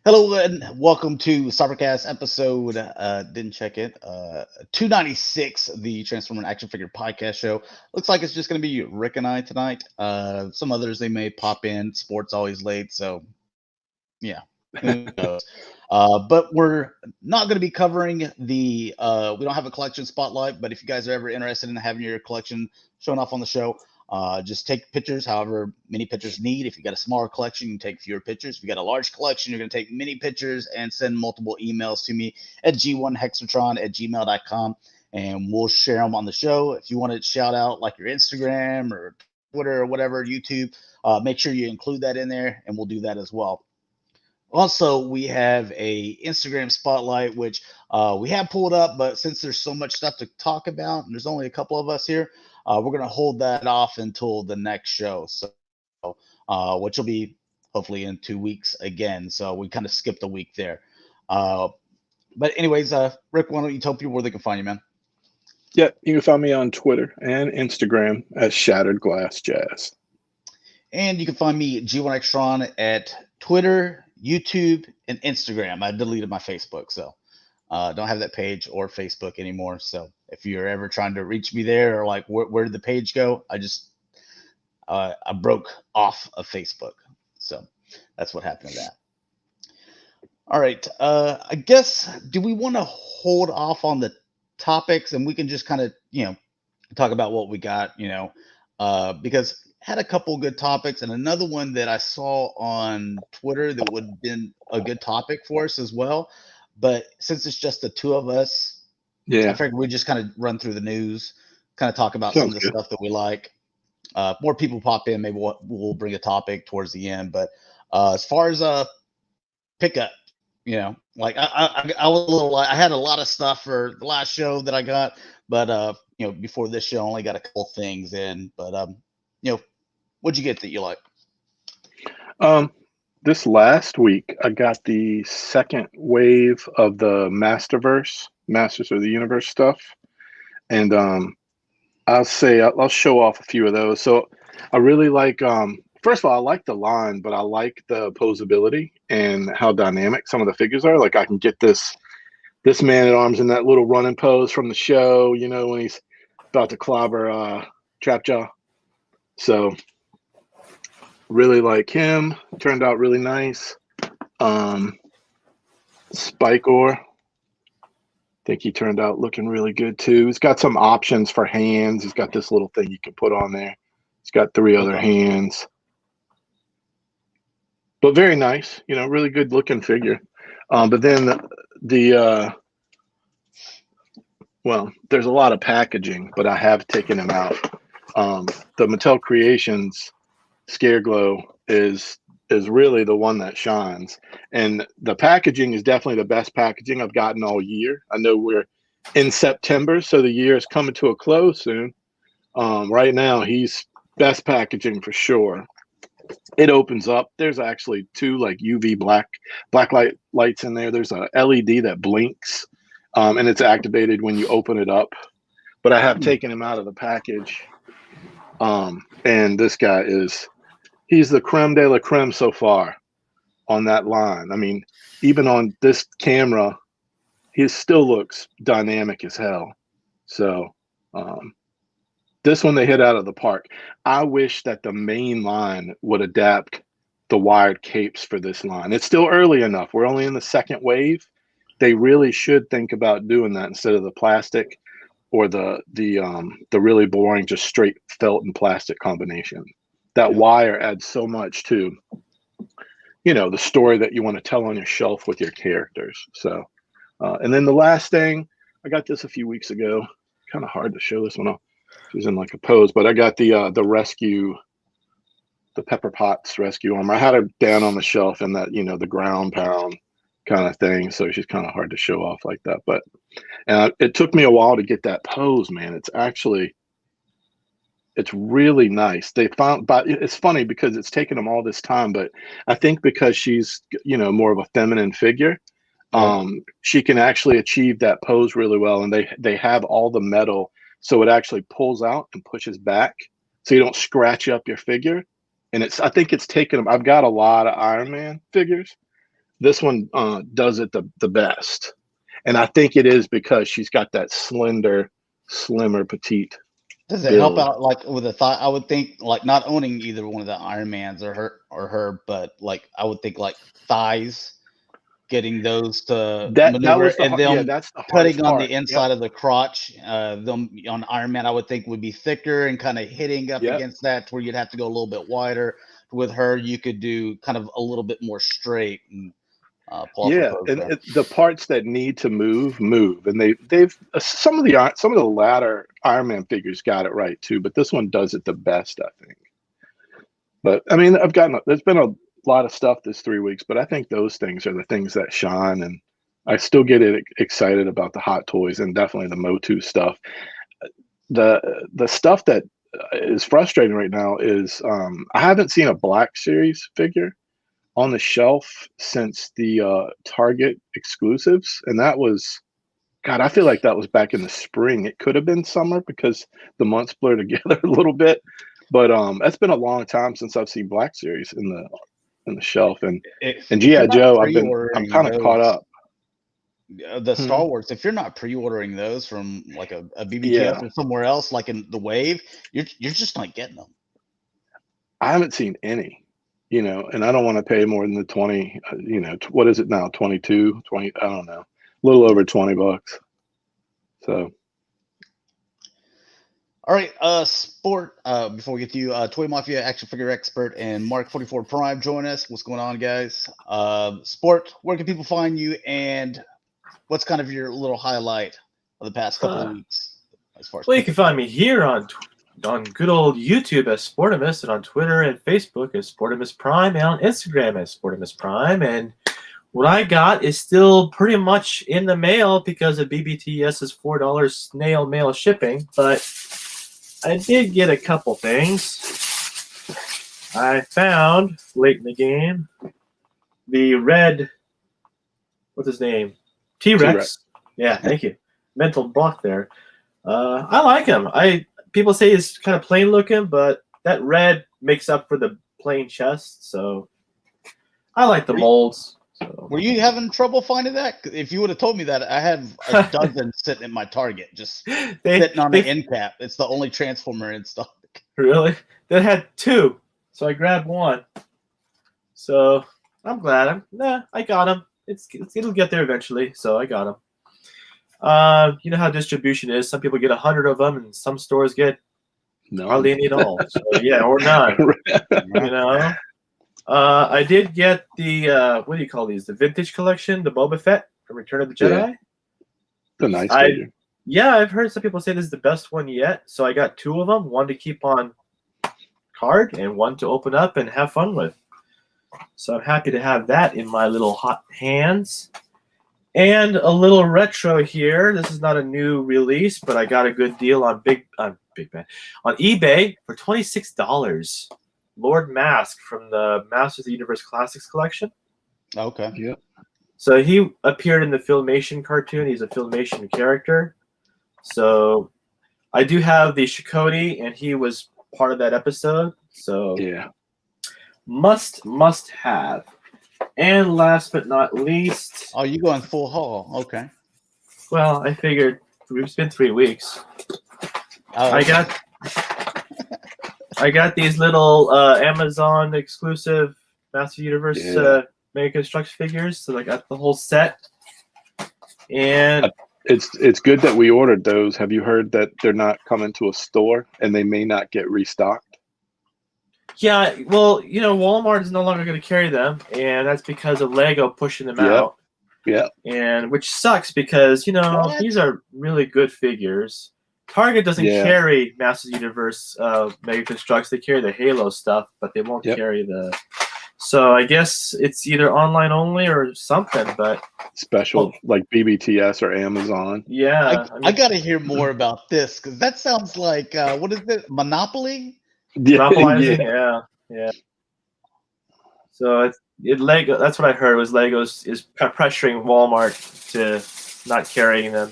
Hello and welcome to Cybercast episode. Didn't check it. 296, the Transformer Action Figure Podcast Show. Looks like it's just going to be Rick and I tonight. Some others they may pop in. Sports always late, so yeah, who knows? But we're not going to be covering the. We don't have a collection spotlight, but if you guys are ever interested in having your collection shown off on the show, just take pictures, however many pictures you need. If you got a smaller collection, you can take fewer pictures. If you got a large collection, you're going to take many pictures and send multiple emails to me at g1hexatron@gmail.com, and we'll share them on the show. If you want to shout out like your Instagram or Twitter or whatever, YouTube, make sure you include that in there, and we'll do that as well. Also, we have a Instagram spotlight, which we have pulled up, but since there's so much stuff to talk about, and there's only a couple of us here, we're going to hold that off until the next show. So, which will be hopefully in 2 weeks again. So we kind of skipped a week there. But anyways, Rick, why don't you tell people where they can find you, man? Yeah, you can find me on Twitter and Instagram as Shatrdglassjazz. And you can find me G1Xtron at Twitter, YouTube, and Instagram. I deleted my Facebook, so don't have that page or Facebook anymore. So if you're ever trying to reach me there or like where did the page go, I broke off of Facebook. So that's what happened to that. All right. I guess, do we want to hold off on the topics and we can just kind of, talk about what we got, because had a couple good topics and another one that I saw on Twitter that would have been a good topic for us as well. But since it's just the two of us, I figured we just kind of run through the news, kind of talk about some of the stuff that we like. More people pop in, maybe we'll bring a topic towards the end. But as far as pickup, like I was a little, I had a lot of stuff for the last show that I got, but before this show, I only got a couple things in. But what'd you get that you like? This last week, I got the second wave of the Masterverse, Masters of the Universe stuff. And I'll show off a few of those. So I really like, first of all, I like the line, but I like the posability and how dynamic some of the figures are. Like I can get this man at arms in that little running pose from the show, when he's about to clobber Trapjaw. So really like him. Turned out really nice. Spike-Or, I think he turned out looking really good too. He's got some options for hands. He's got this little thing you can put on there. He's got 3 other hands. But very nice, really good looking figure. But then there's a lot of packaging, but I have taken him out. The Mattel Creations Scareglow is really the one that shines, and the packaging is definitely the best packaging I've gotten all year. I know we're in September, so the year is coming to a close soon. Right now, he's best packaging for sure. It opens up. There's actually 2 like UV black lights in there. There's a LED that blinks, and it's activated when you open it up. But I have taken him out of the package, and this guy he's the creme de la creme so far on that line. I mean, even on this camera, he still looks dynamic as hell. So this one they hit out of the park. I wish that the main line would adapt the wired capes for this line. It's still early enough. We're only in the second wave. They really should think about doing that instead of the plastic or the really boring just straight felt and plastic combination. That wire adds so much to, the story that you want to tell on your shelf with your characters. So, and then the last thing, I got this a few weeks ago. Kind of hard to show this one off. It was in like a pose, but I got the rescue, the Pepper Potts rescue armor. I had her down on the shelf in that, the ground pound kind of thing. So she's kind of hard to show off like that. But it took me a while to get that pose, man. It's really nice. But it's funny because it's taken them all this time, but I think because she's, more of a feminine figure, she can actually achieve that pose really well. And they have all the metal, so it actually pulls out and pushes back, so you don't scratch up your figure. And I think it's taken them. I've got a lot of Iron Man figures, This one does it the best. And I think it is because she's got that slender, slimmer, petite Does it help build. out like with the thigh? I would think like not owning either one of the Iron Mans or her, but like I would think like thighs, getting those to That maneuver, was and yeah, them that's the hardest cutting on part. the inside of the crotch. Them on Iron Man, I would think would be thicker and kind of hitting up Yep. against that, to where you'd have to go a little bit wider. With her, you could do kind of a little bit more straight and pull off a Yeah, pose and there. the parts that need to move, and they've some of the latter Iron Man figures got it right too, but this one does it the best, I think. But I mean, there's been a lot of stuff this 3 weeks, but I think those things are the things that shine, and I still get excited about the Hot Toys and definitely the MOTU stuff. The stuff that is frustrating right now is I haven't seen a Black Series figure on the shelf since the Target exclusives, and that was, God, I feel like that was back in the spring. It could have been summer because the months blur together a little bit, but that's been a long time since I've seen Black Series in the shelf, and If you're GI not Joe, I'm pre-ordering kind of caught those, up. the Star Wars, if you're not pre-ordering those from like a BBTS Yeah, or somewhere else, like in the Wave, you're just not getting them. I haven't seen any, and I don't want to pay more than the 20, what is it now? 22, 20, I don't know, a little over $20. So, All right, Sport. Before we get to you, Toy Mafia action figure expert and Mark 44 Prime join us. What's going on, guys? Sport, where can people find you, and what's kind of your little highlight of the past couple of weeks as far as? Well, you can find me here on good old YouTube as Sportimus, and on Twitter and Facebook as Sportimus Prime, and on Instagram as Sportimus Prime. And what I got is still pretty much in the mail because of BBTS's $4 snail mail shipping, but I did get a couple things. I found late in the game the red, what's his name? T-Rex. Yeah, thank you. Mental block there. I like him. People say he's kind of plain looking, but that red makes up for the plain chest, so I like the molds. So. Were you having trouble finding that? If you would have told me that, I have a dozen sitting at my Target, just sitting on the end cap. It's the only Transformer in stock. Really? They had two, so I grabbed one. So I'm glad. I got him. It'll get there eventually, so I got him. You know how distribution is. Some people get 100 of them, and some stores get hardly any at all. So, yeah, or none. I did get the what do you call these? The vintage collection, the Boba Fett from Return of the Jedi. Yeah. The nice figure. Yeah, I've heard some people say this is the best one yet. So I got two of them, one to keep on card and one to open up and have fun with. So I'm happy to have that in my little hot hands. And a little retro here. This is not a new release, but I got a good deal on on eBay for $26. Lord Mask from the Masters of the Universe Classics collection. Okay. Yep. So he appeared in the Filmation cartoon. He's a Filmation character. So I do have the Chakotay, and he was part of that episode. So yeah, must have. And last but not least, oh, you going full haul? Okay. Well, I figured it's been 3 weeks. Oh, okay. I got these little Amazon exclusive Master Universe Mega Construx figures, so I got the whole set. And it's good that we ordered those. Have you heard that they're not coming to a store and they may not get restocked? Yeah, well, Walmart is no longer going to carry them, and that's because of Lego pushing them out. Yeah. And which sucks because these are really good figures. Target doesn't carry Masters Universe Mega Constructs. They carry the Halo stuff, but they won't carry the. So I guess it's either online only or something, but special like BBTS or Amazon. Yeah, I got to hear more about this because that sounds like what is it? Monopoly? Monopolizing, yeah. So Lego. That's what I heard was Legos is pressuring Walmart to not carrying them,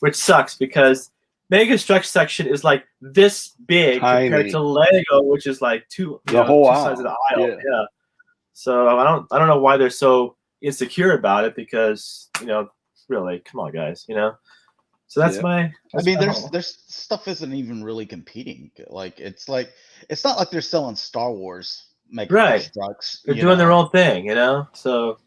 which sucks because Mega Construx section is like this big compared to Lego, which is like two sides of the aisle. Yeah. So I don't know why they're so insecure about it because, really, come on, guys, So that's Yeah. There's stuff isn't even really competing. It's not like they're selling Star Wars Mega Constructs. They're doing their own thing, So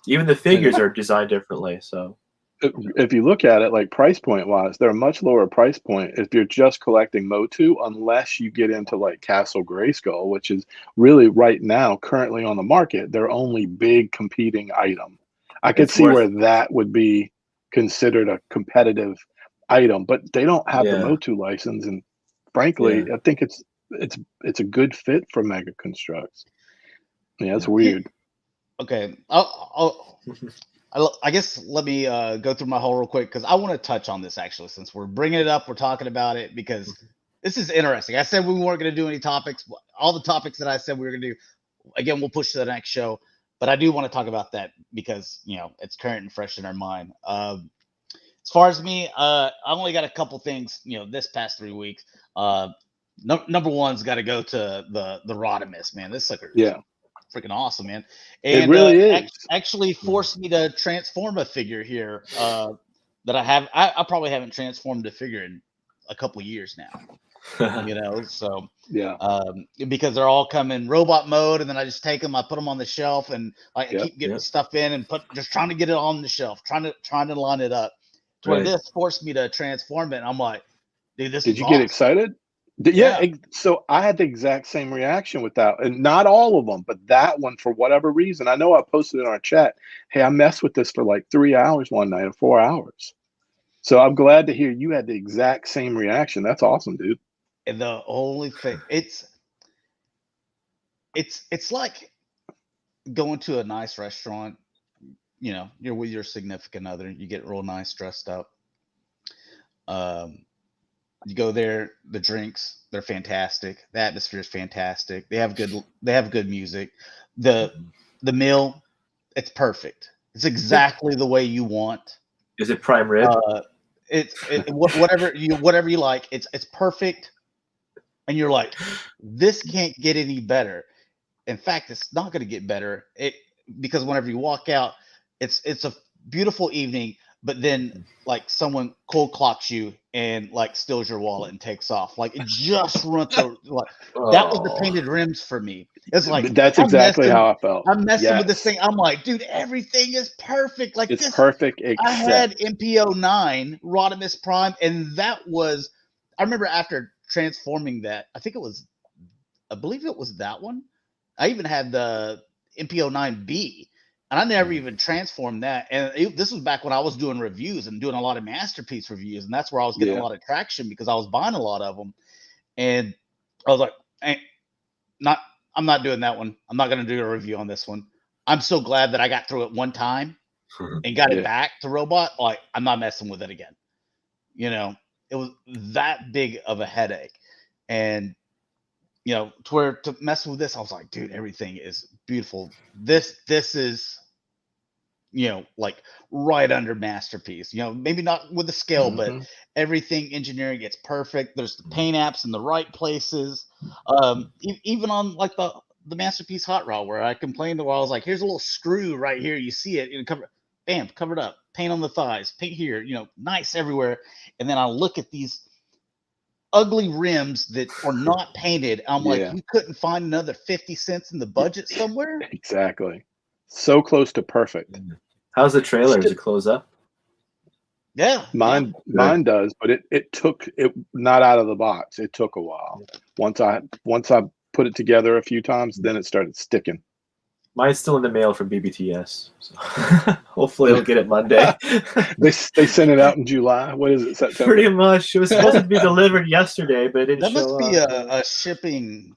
even the figures are designed differently. So if you look at it, like price point wise, they're a much lower price point if you're just collecting MOTU, unless you get into like Castle Grayskull, which is really right now currently on the market their only big competing item. I could see where that would be considered a competitive item, but they don't have the MOTU license, and frankly, I think it's a good fit for Mega Constructs. Yeah, it's weird. Okay, I guess let me go through my whole real quick because I want to touch on this actually, since we're bringing it up, we're talking about it because this is interesting. I said we weren't going to do any topics. All the topics that I said we were going to do, again, we'll push to the next show. But I do want to talk about that because it's current and fresh in our mind. As far as me, I only got a couple things, this past 3 weeks. Number one's got to go to the Rodimus, man. This sucker is freaking awesome, man. And it really is. Actually forced me to transform a figure here that I have. I probably haven't transformed a figure in a couple of years now. So because they're all come in robot mode, and then I just take them, I put them on the shelf, and I keep getting stuff in and just trying to get it on the shelf, trying to line it up. To where this forced me to transform it, and I'm like, dude, this. Did you get excited? So I had the exact same reaction with that, and not all of them, but that one for whatever reason. I know I posted in our chat, hey, I messed with this for like 3 hours one night or 4 hours. So I'm glad to hear you had the exact same reaction. That's awesome, dude. And the only thing, it's like going to a nice restaurant. You're with your significant other, you get real nice dressed up. You go there, the drinks, they're fantastic. The atmosphere is fantastic. They have good music. The meal, it's perfect. It's exactly the way you want. Is it prime rib? Whatever you like. It's perfect. And you're like, this can't get any better. In fact, it's not going to get better. Because whenever you walk out, it's a beautiful evening, but then like someone cold clocks you and like steals your wallet and takes off. Like it just runs that was the painted rims for me. It's like that's exactly how I felt. I'm messing with this thing. I'm like, dude, everything is perfect. Like it's perfect. I had MPO9 Rodimus Prime, and that was. I remember after transforming that, I believe it was that one. I even had the MPO9B. And I never even transformed that. And this was back when I was doing reviews and doing a lot of masterpiece reviews. And that's where I was getting a lot of traction because I was buying a lot of them. And I was like, I'm not doing that one. I'm not going to do a review on this one. I'm so glad that I got through it one time and got it back to robot. Like, I'm not messing with it again. It was that big of a headache. And, to mess with this, I was like, dude, everything is beautiful. This is, like right under masterpiece, maybe not with the scale, but everything engineering gets perfect. There's the paint apps in the right places. Even on like the masterpiece hot rod where I complained, where I was like, here's a little screw right here. You see it, covered up, paint on the thighs, paint here, nice everywhere. And then I look at these ugly rims that are not painted. I'm like, you couldn't find another 50 cents in the budget somewhere? Exactly. So close to perfect. How's the trailer? Does it close up? Yeah. Mine does, but it took it not out of the box. It took a while. Once I put it together a few times, then it started sticking. Mine's still in the mail from BBTS. So hopefully I'll get it Monday. They sent it out in July. What is it, September? Pretty much. It was supposed to be delivered yesterday, but it didn't that show must be up. a shipping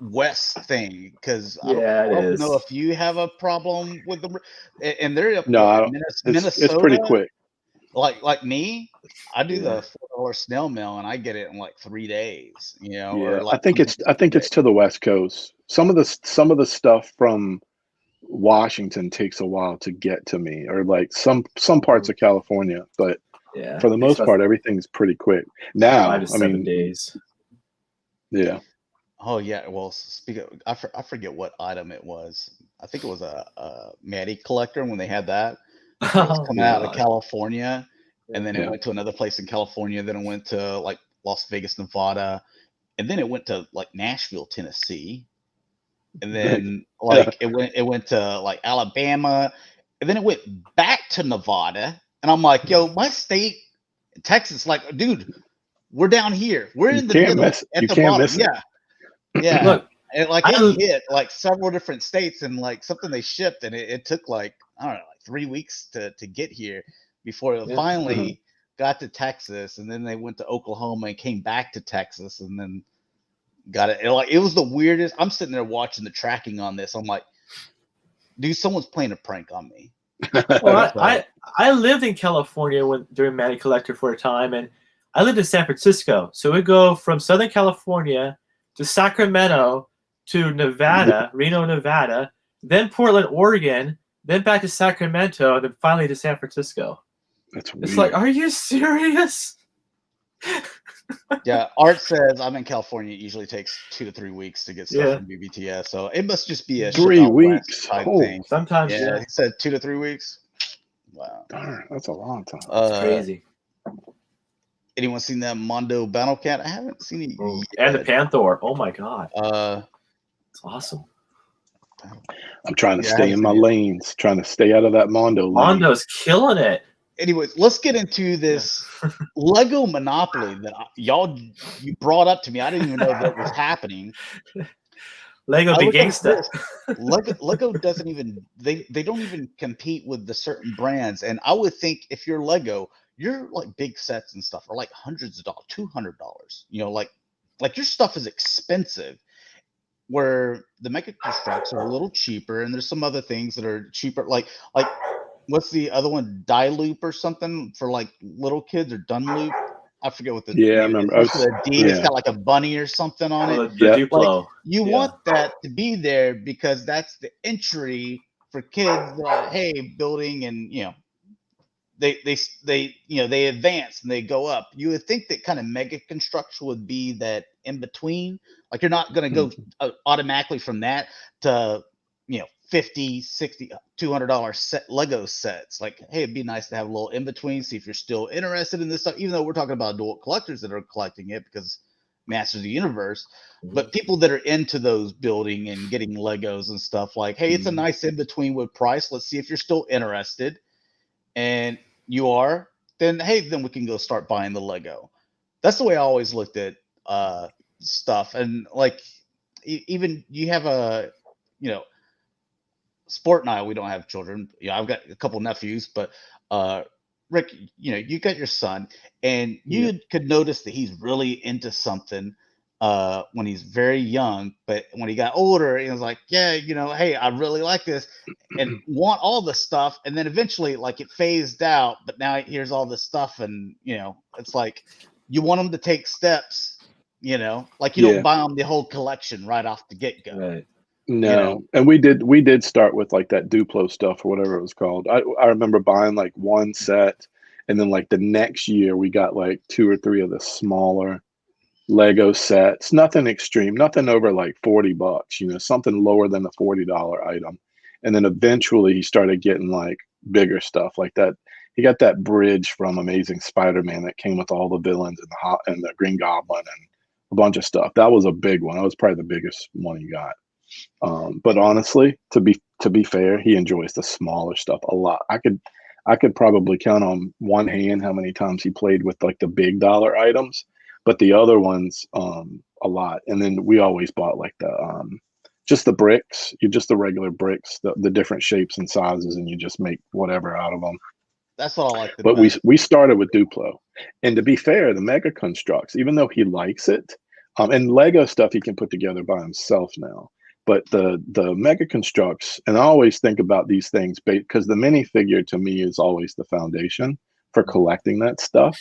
west thing, because I don't know if you have a problem with them. And they're Minnesota. It's pretty quick. Like me, I do the $4 snail mail and I get it in like 3 days. Or like I think it's to the West Coast. Some of the stuff from Washington takes a while to get to me, or like some parts of California, but for the most part, everything's pretty quick. Now, 5 to 7 days. Yeah. Oh yeah. Well, speak of, I forget what item it was. I think it was a Matty collector when they had that. And it was Oh coming out of god. California, and then it Yeah. went to another place in California. Then it went to like Las Vegas, Nevada, and then it went to like Nashville, Tennessee, and then like it went to like Alabama, and then it went back to Nevada. And I'm like, yo, my state, Texas, like, dude, we're down here. We're You in the can't middle miss. at You the can't bottom. miss it. Yeah, yeah. Look, And like I it l- hit like several different states, and like something they shipped, and it took like I don't know, like 3 weeks to get here before it Yeah. finally got to Texas, and then they went to Oklahoma and came back to Texas, and then got it. And, like it was the weirdest. I'm sitting there watching the tracking on this. I'm like, dude, someone's playing a prank on me. well, So, I lived in California during Matty Collector for a time, and I lived in San Francisco. So we go from Southern California to Sacramento to Nevada, Reno, Nevada, then Portland, Oregon, then back to Sacramento, and then finally to San Francisco. That's It's weird. like, are you serious? yeah, Art says I'm in California. It usually takes 2 to 3 weeks to get stuff Yeah. from BBTS, so it must just be a 3 ship out west weeks. type Oh, thing. Sometimes, Yeah, yeah. he said 2 to 3 weeks. Wow. darn, that's a long time. It's crazy. Anyone seen that Mondo Battle Cat? I haven't seen it Oh, yet. and the Panther. Oh my god. Uh, It's awesome. I'm trying to Yeah, I stay haven't in my seen it. lanes, trying to stay out of that Mondo lane. Mondo's killing it. anyways, let's get into this Lego Monopoly that you brought up to me. I didn't even know that was happening. Lego I Big looked up Gangsta. this. Lego doesn't even they don't even compete with the certain brands. And I would think if you're Lego, your like big sets and stuff are like hundreds of dollars, $200. You know, like your stuff is expensive. Where the Mega Constructs are a little cheaper, and there's some other things that are cheaper, like what's the other one, Die Loop or something for like little kids, or Dunloop. I forget what the Yeah, I name remember. is. It's the D. It's Yeah. got like a bunny or something on it. Oh, the Yep. Duplo. You Yeah. want that to be there because that's the entry for kids. Hey, building, and they advance and they go up. You would think that kind of Mega Construction would be that in between. Like you're not going to go automatically from that to $50, $60, $200 set Lego sets. Like, hey, it'd be nice to have a little in between. See if you're still interested in this stuff, even though we're talking about adult collectors that are collecting it because Masters of the Universe. But people that are into those building and getting Legos and stuff, like, hey, it's a nice in between with price. Let's see if you're still interested. And you are, then hey, then we can go start buying the Lego. That's the way I always looked at stuff. And like even you have a Sport and I, we don't have children. I've got a couple nephews, but Rick, you got your son, and you could notice that he's really into something when he's very young, but when he got older, he was like, yeah, hey, I really like this and want all the stuff. And then eventually, like, it phased out, but now here's all this stuff. And, it's like you want him to take steps, like you don't buy them the whole collection right off the get go. Right. No, and we did start with like that Duplo stuff or whatever it was called. I remember buying like one set, and then like the next year we got like 2 or 3 of the smaller Lego sets. Nothing extreme, nothing over like $40, something lower than a $40 item. And then eventually he started getting like bigger stuff like that. He got that bridge from Amazing Spider-Man that came with all the villains and the Green Goblin and a bunch of stuff. That was a big one. That was probably the biggest one he got. But honestly, to be fair, he enjoys the smaller stuff a lot. I could probably count on one hand how many times he played with like the big dollar items, but the other ones a lot. And then we always bought like the just the bricks, just the regular bricks, the different shapes and sizes, and you just make whatever out of them. That's what I like. But we started with Duplo, and to be fair, the Mega Constructs, even though he likes it, and Lego stuff he can put together by himself now. But the Mega Constructs, and I always think about these things because the minifigure to me is always the foundation for collecting that stuff.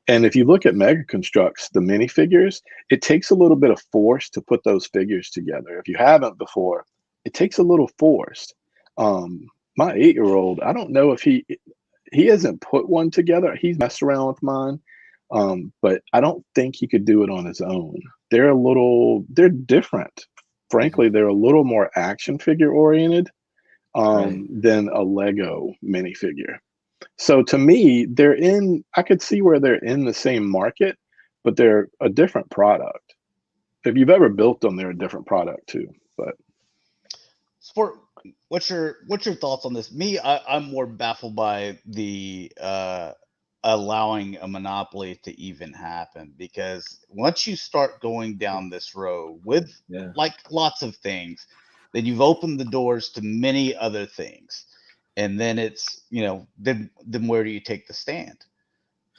And if you look at Mega Constructs, the minifigures, it takes a little bit of force to put those figures together. If you haven't before, it takes a little force. My 8-year-old, I don't know if he hasn't put one together. He's messed around with mine, but I don't think he could do it on his own. they're different. Frankly, they're a little more action figure oriented than a Lego minifigure. So to me, I could see where they're in the same market, but they're a different product. If you've ever built them, they're a different product too. But Sport, what's your thoughts on this? Me, I'm more baffled by the allowing a monopoly to even happen, because once you start going down this road with like lots of things, then you've opened the doors to many other things, and then it's then where do you take the stand?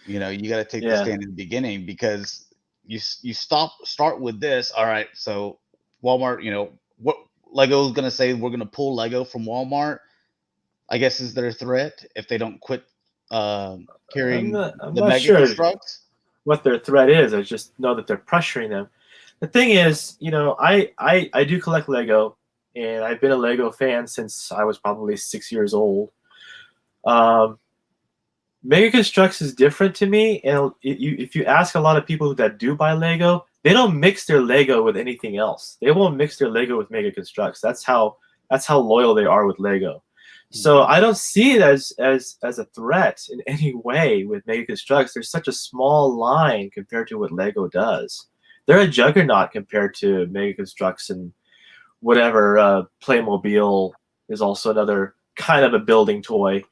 You got to take the stand in the beginning, because you start with this. All right, so Walmart, what Lego is going to say, we're going to pull Lego from Walmart, I guess, is their threat if they don't quit carrying I'm the not Mega sure Constructs. what their threat is. I just know that they're pressuring them. The thing is, I do collect Lego, and I've been a Lego fan since I was probably 6 years old. Mega Constructs is different to me, and if you ask a lot of people that do buy Lego, they don't mix their Lego with anything else. They won't mix their Lego with Mega Constructs. That's how loyal they are with Lego. So I don't see it as a threat in any way with Mega Constructs. There's such a small line compared to what Lego does. They're a juggernaut compared to Mega Constructs, and whatever. Playmobil is also another kind of a building toy.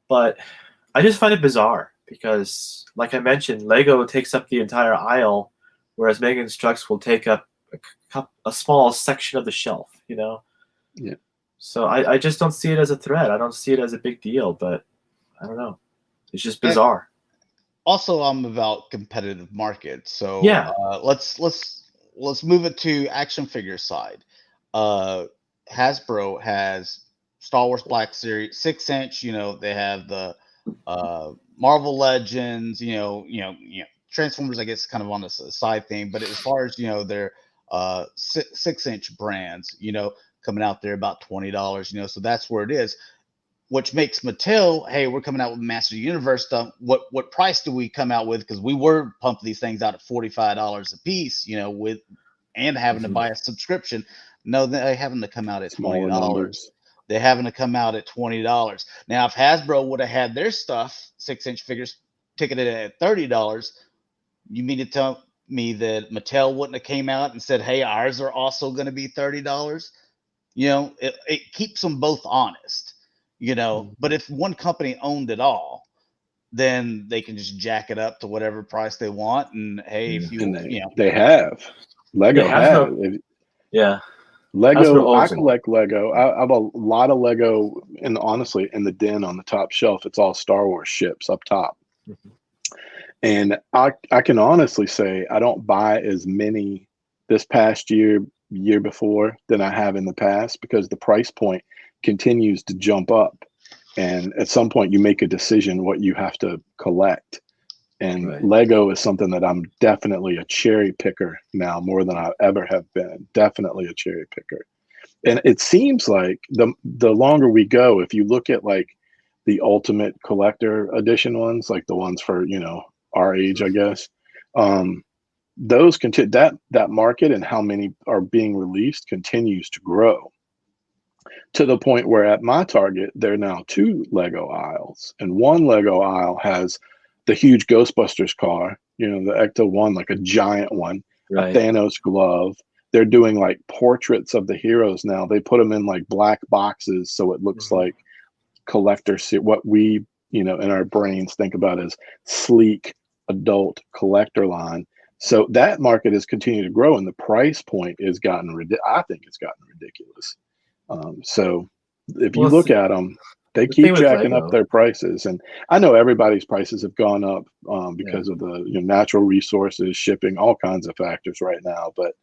But I just find it bizarre because, like I mentioned, Lego takes up the entire aisle, whereas Mega Constructs will take up a small section of the shelf, Yeah. So I just don't see it as a threat. I don't see it as a big deal, but I don't know. It's just bizarre. Also, I'm about competitive markets. So let's move it to action figure side. Hasbro has Star Wars Black Series 6-inch. They have the Marvel Legends. Transformers, I guess, kind of on the side thing. But as far as their 6-inch brands, coming out there about $20. So that's where it is. Which makes Mattel, hey, we're coming out with Master Universe stuff. What price do we come out with? Because we were pumping these things out at $45 a piece, with and having to buy a subscription. No, they're having to come out at $20. They're having to come out at $20. Now, if Hasbro would have had their stuff, 6-inch figures, ticketed at $30, you mean to tell me that Mattel wouldn't have came out and said, hey, ours are also going to be $30? It keeps them both honest. But if one company owned it all, then they can just jack it up to whatever price they want. And hey, if they have Lego have Lego. I collect Lego. I have a lot of Lego, and honestly, in the den on the top shelf, it's all Star Wars ships up top. And I can honestly say I don't buy as many this past year before than I have in the past, because the price point continues to jump up, and at some point you make a decision what you have to collect. And Lego is something that I'm definitely a cherry picker now, more than I ever have been. Definitely a cherry picker. And it seems like the longer we go, if you look at like the Ultimate Collector Edition ones, like the ones for our age, I guess, those that market and how many are being released continues to grow, to the point where at my Target, there are now 2 Lego aisles, and one Lego aisle has the huge Ghostbusters car, the Ecto-1, like a giant one, a Thanos glove. They're doing like portraits of the heroes now. They put them in like black boxes, so it looks like collector, what we, in our brains think about as sleek adult collector line. So that market has continued to grow, and the price point has gotten I think it's gotten ridiculous. So if you look at them, they keep jacking up their prices, and I know everybody's prices have gone up because of the natural resources, shipping, all kinds of factors right now. But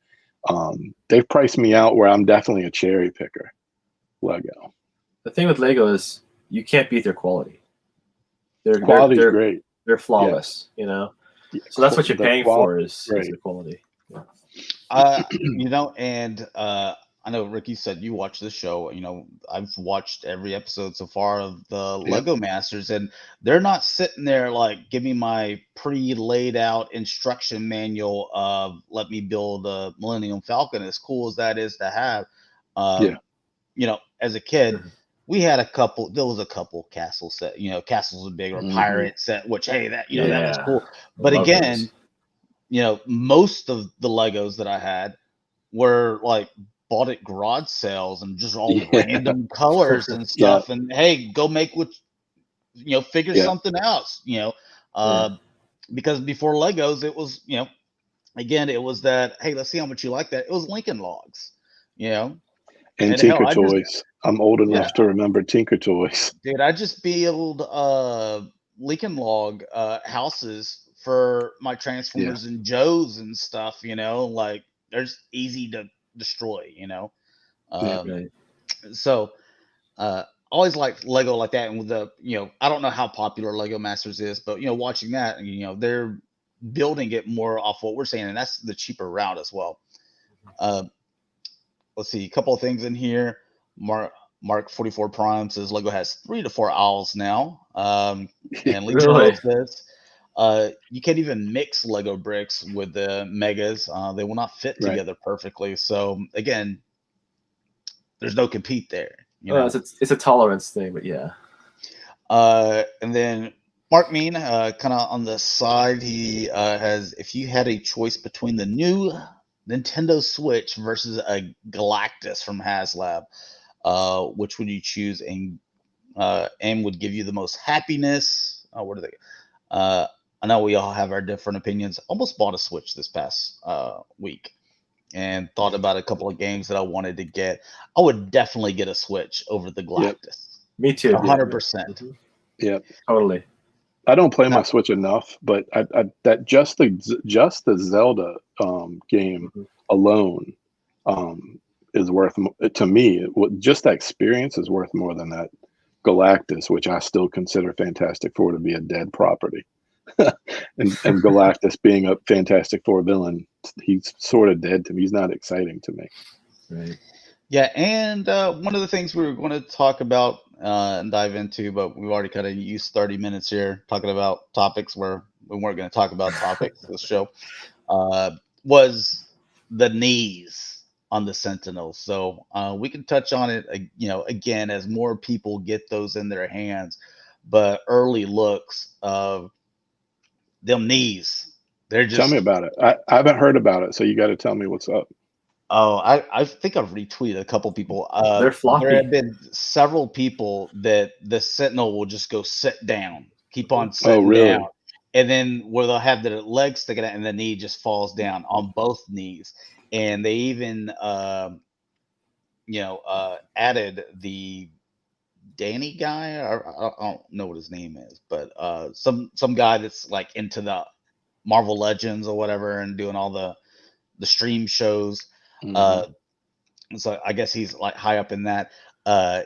they've priced me out where I'm definitely a cherry picker. Lego. The thing with Lego is you can't beat their quality. Their quality is great. They're flawless, So that's what you're paying for is the quality. And I know Ricky said you watched this show. I've watched every episode so far of the Yep. Lego Masters, and they're not sitting there like give me my pre-laid out instruction manual of let me build a Millennium Falcon. As cool as that is to have, Yeah. As a kid, Mhm. we had a couple. There was a couple castle set. Castles are big or Mhm. pirate set. Which hey, that that was Yeah. cool. But Love again, those. most of the Legos that I had were like bought at garage sales and just all Yeah. random colors and stuff. And hey, go make what figure Yeah. something else. Because before Legos, it was again it was that hey, let's see how much you like that. It was Lincoln Logs, And and hell, Tinker I just Toys. I'm old enough to remember Tinker Toys. dude, I just build Lincoln Log houses for my Transformers and Joes and stuff. Like they're just easy to destroy. Yeah. Um, so always like Lego like that, and with the I don't know how popular Lego Masters is, but watching that, they're building it more off what we're saying, and that's the cheaper route as well. Let's see, a couple of things in here. Mark 44 Prime says Lego has 3 to 4 owls now. And Lee Really? Charles says you can't even mix Lego bricks with the megas. They will not fit Right. together perfectly. So again, there's no compete there. It's a tolerance thing, but yeah. And then Mark Mean, kind of on the side, he has if you had a choice between the new Nintendo Switch versus a Galactus from HasLab, which would you choose? And would give you the most happiness? What are they? I know we all have our different opinions. Almost bought a Switch this past week, and thought about a couple of games that I wanted to get. I would definitely get a Switch over the Galactus. Me too. 100%. Yeah. Totally. I don't play my Switch enough, but that just the Zelda game alone is worth to me. Just that experience is worth more than that Galactus, which I still consider Fantastic Four to be a dead property. and Galactus being a Fantastic Four villain, he's sort of dead to me. He's not exciting to me. Right. Yeah, and one of the things we were going to talk about and dive into, but we've already kind of used 30 minutes here talking about topics where we weren't going to talk about topics this show, was the knees on the Sentinels. So we can touch on it, again, as more people get those in their hands. But early looks of them knees, they're just... Tell me about it. I haven't heard about it, so you got to tell me what's up. Oh, I think I've retweeted a couple people. They're floppy. There have been several people that the Sentinel will just go sit down, keep on sitting down, and then where they'll have their legs sticking out and the knee just falls down on both knees. And they even, added the Danny guy. I don't know what his name is, but some guy that's like into the Marvel Legends or whatever and doing all the stream shows. So I guess he's like high up in that.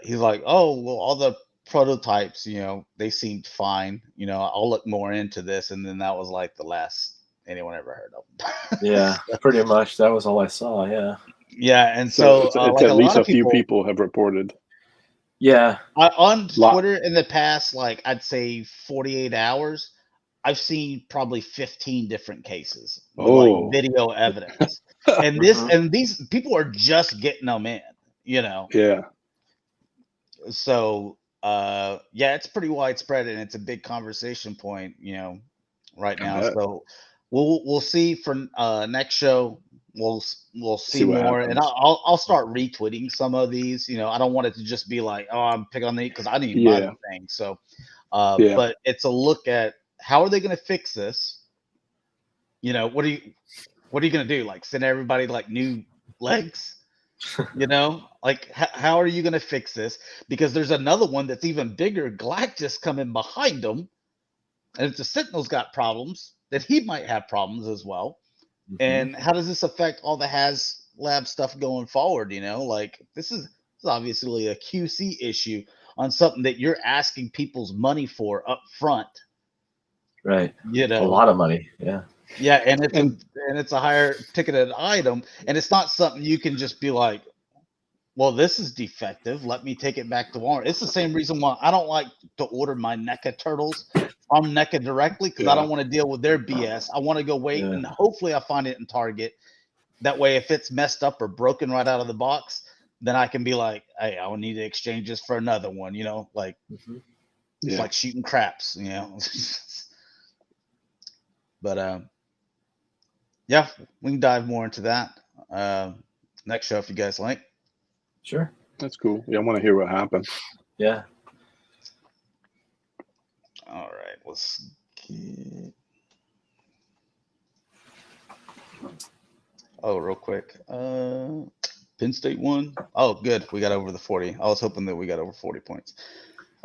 He's like, oh, well, all the prototypes, they seemed fine. I'll look more into this. And then that was like the last anyone ever heard of. Yeah, pretty much. That was all I saw. Yeah. Yeah. And so it's like at least a few people have reported. Yeah. On Twitter in the past, like I'd say 48 hours, I've seen probably 15 different cases with like video evidence. And these people are just getting them in, Yeah. So it's pretty widespread and it's a big conversation point, right now. So we'll see for next show. We'll see more, and I'll start retweeting some of these. I don't want it to just be like, oh, I'm picking on the because I didn't even buy the thing. So, but it's a look at how are they going to fix this? What are you going to do? Like send everybody like new legs? Like how are you going to fix this? Because there's another one that's even bigger, Galactus, coming behind them, and if the Sentinel's got problems, then he might have problems as well. And how does this affect all the HasLab stuff going forward? Like this is obviously a QC issue on something that you're asking people's money for up front. Right. A lot of money. Yeah. Yeah, and it's a higher ticketed item, and it's not something you can just be like, well, this is defective. Let me take it back to Walmart. It's the same reason why I don't like to order my NECA turtles from NECA directly, because I don't want to deal with their BS. I want to go wait and hopefully I find it in Target. That way, if it's messed up or broken right out of the box, then I can be like, hey, I will need to exchange this for another one, like it's like shooting craps, But yeah, we can dive more into that next show if you guys like. Sure. That's cool. Yeah, I want to hear what happened. Yeah. All right, let's get... Oh, real quick. Penn State won. Oh, good. We got over the 40. I was hoping that we got over 40 points.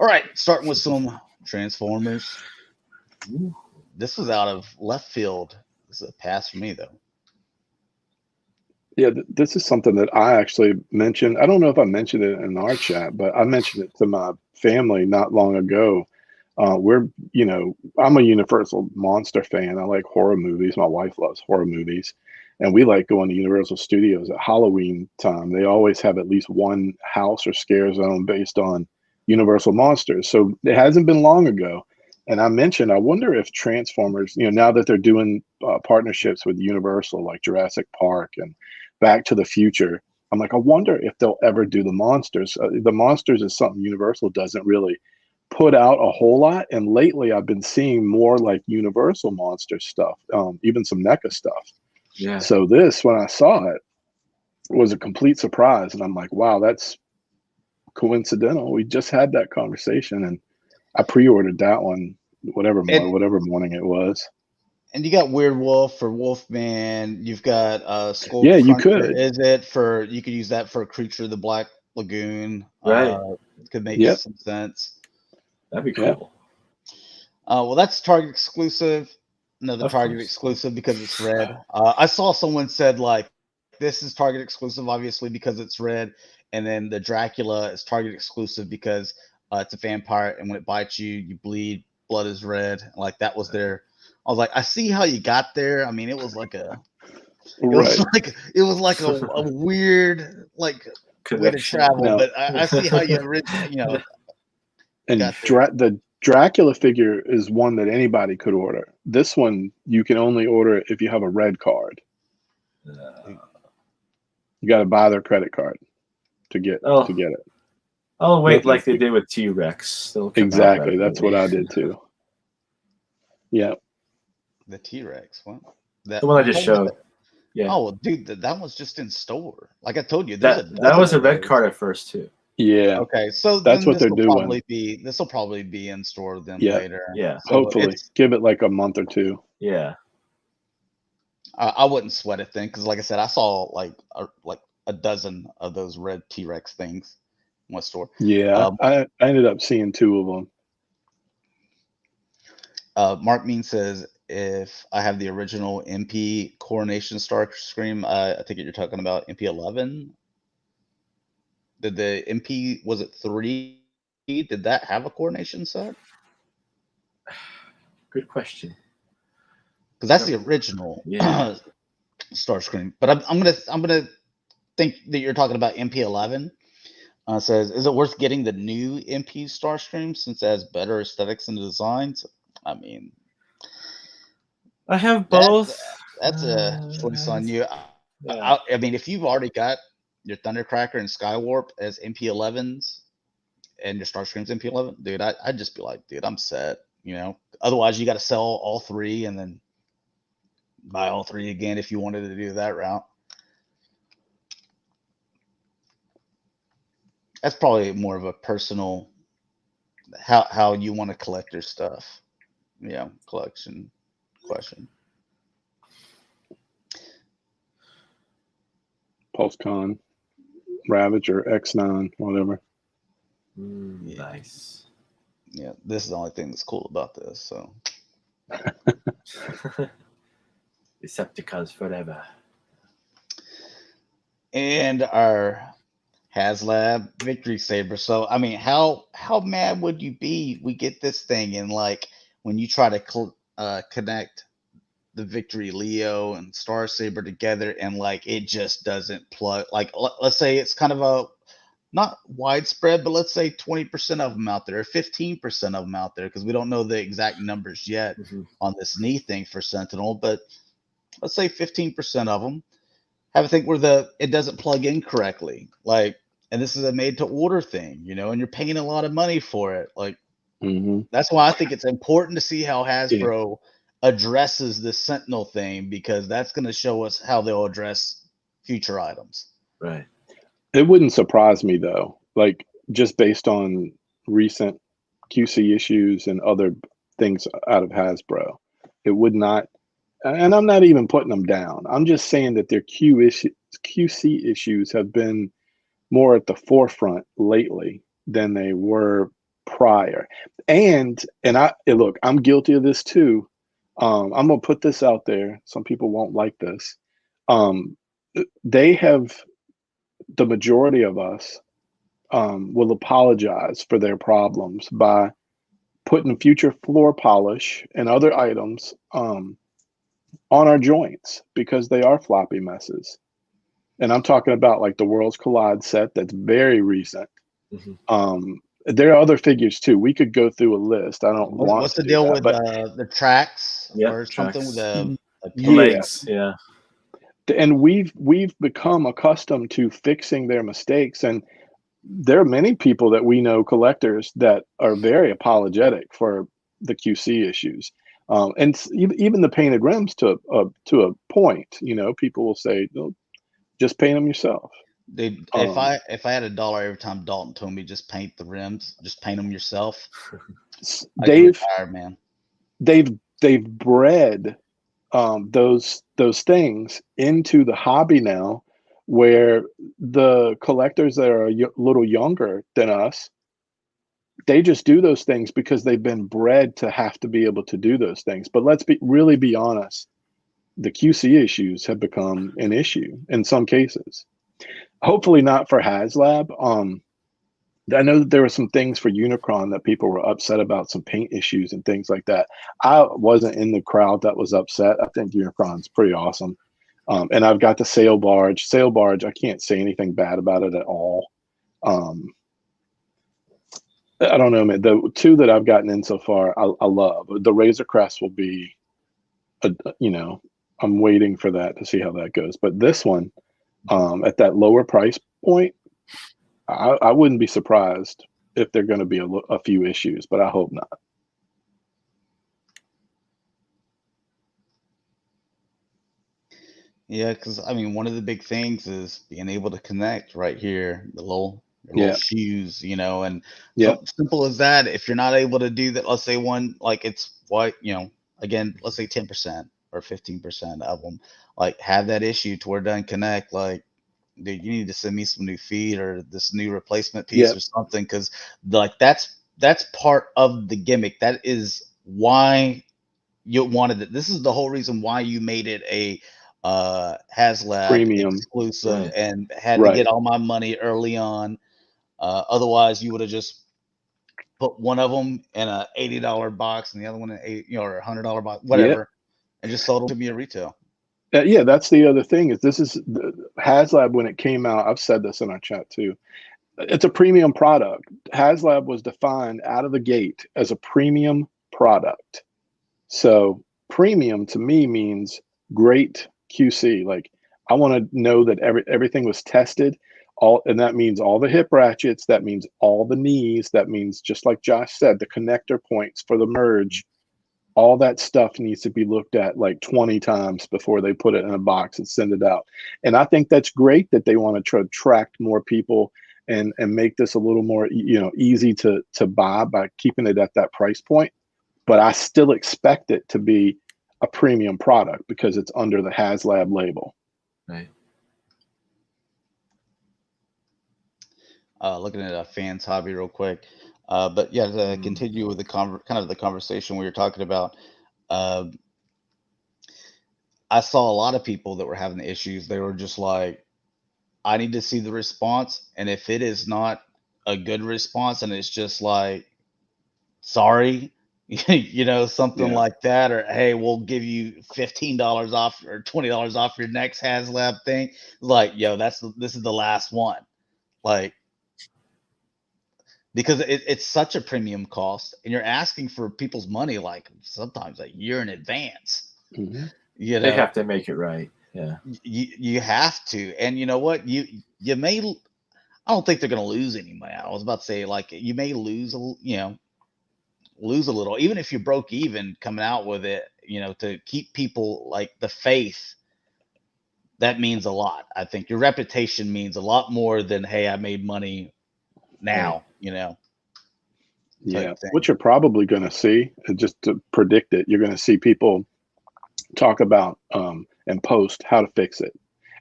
All right, starting with some Transformers. Ooh, this was out of left field. This is a pass for me, though. Yeah, this is something that I actually mentioned. I don't know if I mentioned it in our chat, but I mentioned it to my family not long ago. I'm a Universal Monster fan. I like horror movies. My wife loves horror movies. And we like going to Universal Studios at Halloween time. They always have at least one house or scare zone based on Universal Monsters. So it hasn't been long ago. And I mentioned, I wonder if Transformers, now that they're doing partnerships with Universal, like Jurassic Park and Back to the Future, I'm like, I wonder if they'll ever do the Monsters. The Monsters is something Universal doesn't really put out a whole lot. And lately I've been seeing more like Universal Monster stuff, even some NECA stuff. Yeah. So this, when I saw it, was a complete surprise. And I'm like, wow, that's coincidental. We just had that conversation and I pre-ordered that one, whatever morning it was. And you got Weird Wolf or Wolfman. You've got Skull. Yeah, you Cruncher. could. You could use that for Creature of the Black Lagoon. Right. Could make some sense. That'd be cool. Well, that's Target exclusive. Another Target exclusive because it's red. I saw someone said like, this is Target exclusive, obviously because it's red, and then the Dracula is Target exclusive because it's a vampire, and when it bites you, you bleed. Blood is red. Like that was their. I was like, I see how you got there. I mean, it was like a. It was like a weird way to travel, but I see how you originally, And the Dracula figure is one that anybody could order. This one you can only order it if you have a red card. You got to buy their credit card to get it. Oh wait, like they did with T-Rex. Exactly, that's what I did too. Yeah. The T-Rex, what? The one I just showed. Yeah. Oh, well, dude, that was just in store. Like I told you, that was a red card at first too. Yeah. Okay, so that's what they're doing. This will probably be in store then later. Yeah. So hopefully, give it like a month or two. Yeah. I wouldn't sweat it then, because like I said, I saw like a dozen of those red T-Rex things in my store. Yeah, I ended up seeing 2 of them. Mark Mean says, if I have the original MP Coronation Starscream, I think you're talking about MP11. Did the MP, was it 3? Did that have a coronation set? Good question. Because that's the original Starscream. But I'm gonna think that you're talking about MP11. Says, is it worth getting the new MP Starscream since it has better aesthetics and designs? I mean, I have both. That's a choice on you. I mean, if you've already got your Thundercracker and Skywarp as MP11s and your Starscream's MP11, dude, I'd just be like, dude, I'm set. Otherwise you got to sell all 3 and then buy all 3 again if you wanted to do that route. That's probably more of a personal how you want to collect your stuff. Collection question. PulseCon, Ravage, or X9, whatever. Nice. Yeah, this is the only thing that's cool about this. So, Decepticons forever. And our HasLab Victory Saber. So, I mean, how mad would you be? We get this thing, and like when you try to connect the Victory Leo and Star Saber together, and like it just doesn't plug. Like, let's say it's kind of not widespread, but let's say 20% of them out there, or 15% of them out there, because we don't know the exact numbers yet on this knee thing for Sentinel, but let's say 15% of them have a thing where it doesn't plug in correctly. Like, and this is a made to order thing, and you're paying a lot of money for it. Like, that's why I think it's important to see how Hasbro addresses this Sentinel thing, because that's going to show us how they'll address future items. Right. It wouldn't surprise me though, like just based on recent QC issues and other things out of Hasbro, it would not. And I'm not even putting them down. I'm just saying that their QC issues have been more at the forefront lately than they were prior. And look, I'm guilty of this too. I'm gonna put this out there. Some people won't like this. The majority of us will apologize for their problems by putting future floor polish and other items on our joints because they are floppy messes. And I'm talking about like the Worlds Collide set that's very recent. There are other figures too. We could go through a list. I don't want What's to the deal that, with but the tracks or tracks. something with the legs? Yeah. And we've become accustomed to fixing their mistakes, and there are many people that we know, collectors, that are very apologetic for the QC issues, and even the painted rims to a point. People will say, "No, just paint them yourself." If I had $1 every time Dalton told me just paint the rims, just paint them yourself, They've retire, man. They've bred those things into the hobby now, where the collectors that are a little younger than us, they just do those things because they've been bred to have to be able to do those things. But let's really be honest, the QC issues have become an issue in some cases. Hopefully not for HasLab. I know that there were some things for Unicron that people were upset about, some paint issues and things like that. I wasn't in the crowd that was upset. I think Unicron's pretty awesome. And I've got the sail barge. I can't say anything bad about it at all. I don't know, man. The two that I've gotten in so far, I love. The Razor Crest will be, I'm waiting for that to see how that goes. But this one, at that lower price point, I wouldn't be surprised if there are going to be a few issues, but I hope not. Yeah, because one of the big things is being able to connect right here, the little shoes, and simple as that. If you're not able to do that, let's say one, like it's white, again, let's say 10% or 15% of them, like have that issue to where it doesn't connect, like, dude, you need to send me some new feed or this new replacement piece or something, because like that's part of the gimmick. That is why you wanted it. This is the whole reason why you made it a HasLab Premium exclusive and had to get all my money early on. Otherwise, you would have just put one of them in a $80 box and the other one in or $100 box, whatever, and just sold them to me at retail. That's the other thing is this is HasLab when it came out. I've said this in our chat too. It's a premium product. HasLab was defined out of the gate as a premium product. So premium to me means great QC. Like I want to know that everything was tested. And that means all the hip ratchets. That means all the knees. That means, just like Josh said, the connector points for the merge. All that stuff needs to be looked at like 20 times before they put it in a box and send it out. And I think that's great that they want to attract more people and make this a little more, easy to buy by keeping it at that price point. But I still expect it to be a premium product because it's under the HasLab label. Right. Looking at a fan's hobby real quick. But yeah, to continue with the the conversation we were talking about, I saw a lot of people that were having the issues. They were just like, I need to see the response. And if it is not a good response and it's just like, sorry, something like that, or hey, we'll give you $15 off or $20 off your next HasLab thing. Like, yo, this is the last one. Like, because it's such a premium cost, and you're asking for people's money like sometimes a year in advance. Mm-hmm. You know, They have to make it right. Yeah. you have to, and you know what, you may. I don't think they're going to lose any money. I was about to say, like, you may lose lose a little, even if you broke even coming out with it. To keep people like the faith. That means a lot. I think your reputation means a lot more than, hey, I made money now. Yeah, Type thing. what you're probably going to see, just to predict it, you're going to see people talk about and post how to fix it.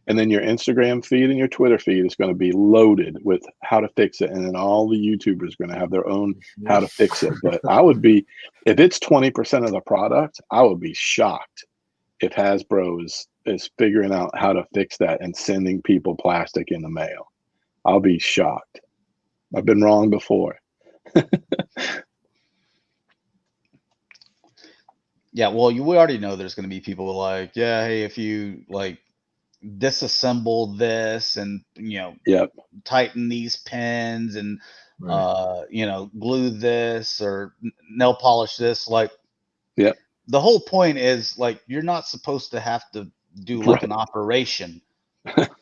And then your Instagram feed and your Twitter feed is going to be loaded with how to fix it. And then all the YouTubers are going to have their own how to fix it. But I would be, if it's 20% of the product, I would be shocked if Hasbro is figuring out how to fix that and sending people plastic in the mail. I'll be shocked. I've been wrong before. Yeah, well, we already know there's going to be people like, yeah, hey, if you like disassemble this and Yep. tighten these pins and Right. glue this or nail polish this, like, Yep. the whole point is, like, you're not supposed to have to do like an operation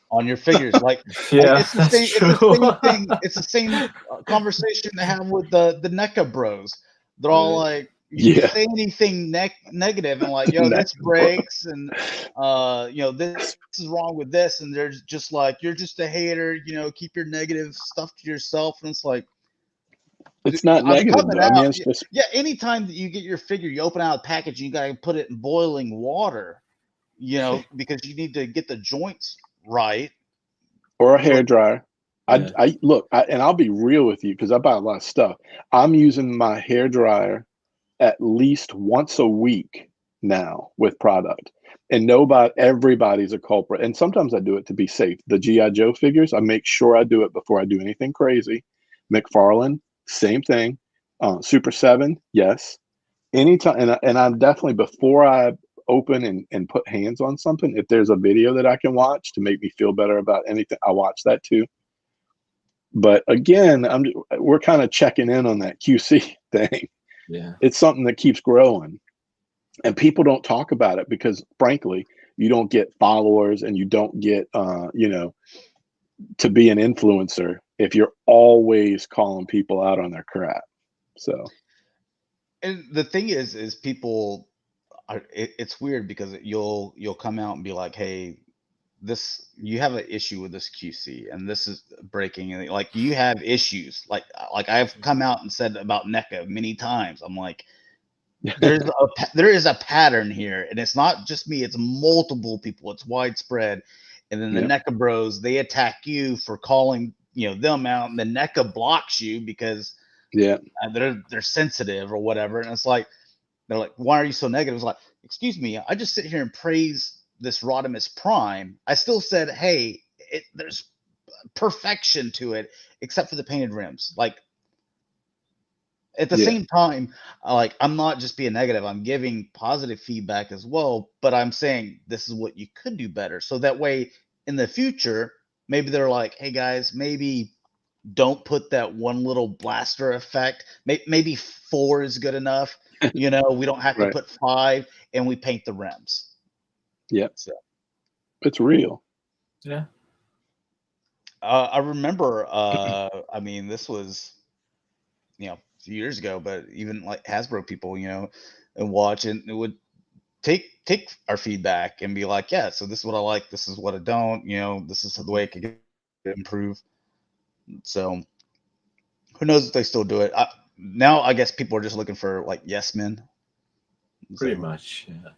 on your figures. Like, Yeah, it's the that's same. true. It's the same thing. It's the same conversation they have with the NECA bros. They're all like, you Yeah. say anything negative and like, yo, this breaks and this is wrong with this, and they're just like, you're just a hater. Keep your negative stuff to yourself. And it's like, it's not I'm negative coming though. I mean, out. it's just Anytime that you get your figure, you open out a package, you gotta put it in boiling water. Because you need to get the joints right. or a hair dryer. Yeah. I look, and I'll be real with you because I buy a lot of stuff. I'm using my hair dryer at least once a week now with product, and everybody's a culprit. And sometimes I do it to be safe. The G.I. Joe figures, I make sure I do it before I do anything crazy. McFarlane, same thing. Super 7, yes. Anytime, and I'm definitely, before I open and put hands on something, if there's a video that I can watch to make me feel better about anything, I watch that too. But again, we're kind of checking in on that QC thing. Yeah. It's something that keeps growing, and people don't talk about it because, frankly, you don't get followers and you don't get, to be an influencer if you're always calling people out on their crap. So, And the thing is people it's weird because you'll come out and be like, hey, you have an issue with this QC and this is breaking, and like, you have issues like I've come out and said about NECA many times. I'm like, there is a pattern here, and it's not just me, it's multiple people, it's widespread. And then the NECA bros, they attack you for calling them out, and the NECA blocks you because they're sensitive or whatever. And it's like, they're like, why are you so negative? It's like, excuse me, I just sit here and praise this Rodimus Prime. I still said, hey, there's perfection to it, except for the painted rims. Like, at the same time, like, I'm not just being negative, I'm giving positive feedback as well, but I'm saying this is what you could do better. So that way, in the future, maybe they're like, hey guys, maybe don't put that one little blaster effect. Maybe 4 is good enough. We don't have to put 5, and we paint the rims. Yep. So it's real. Yeah. I remember, I mean, this was, a few years ago, but even like Hasbro people, and watch, and it would take our feedback and be like, yeah, so this is what I like, this is what I don't, this is the way it could improve. So who knows if they still do it? Now I guess people are just looking for like yes men. Pretty much. Yeah.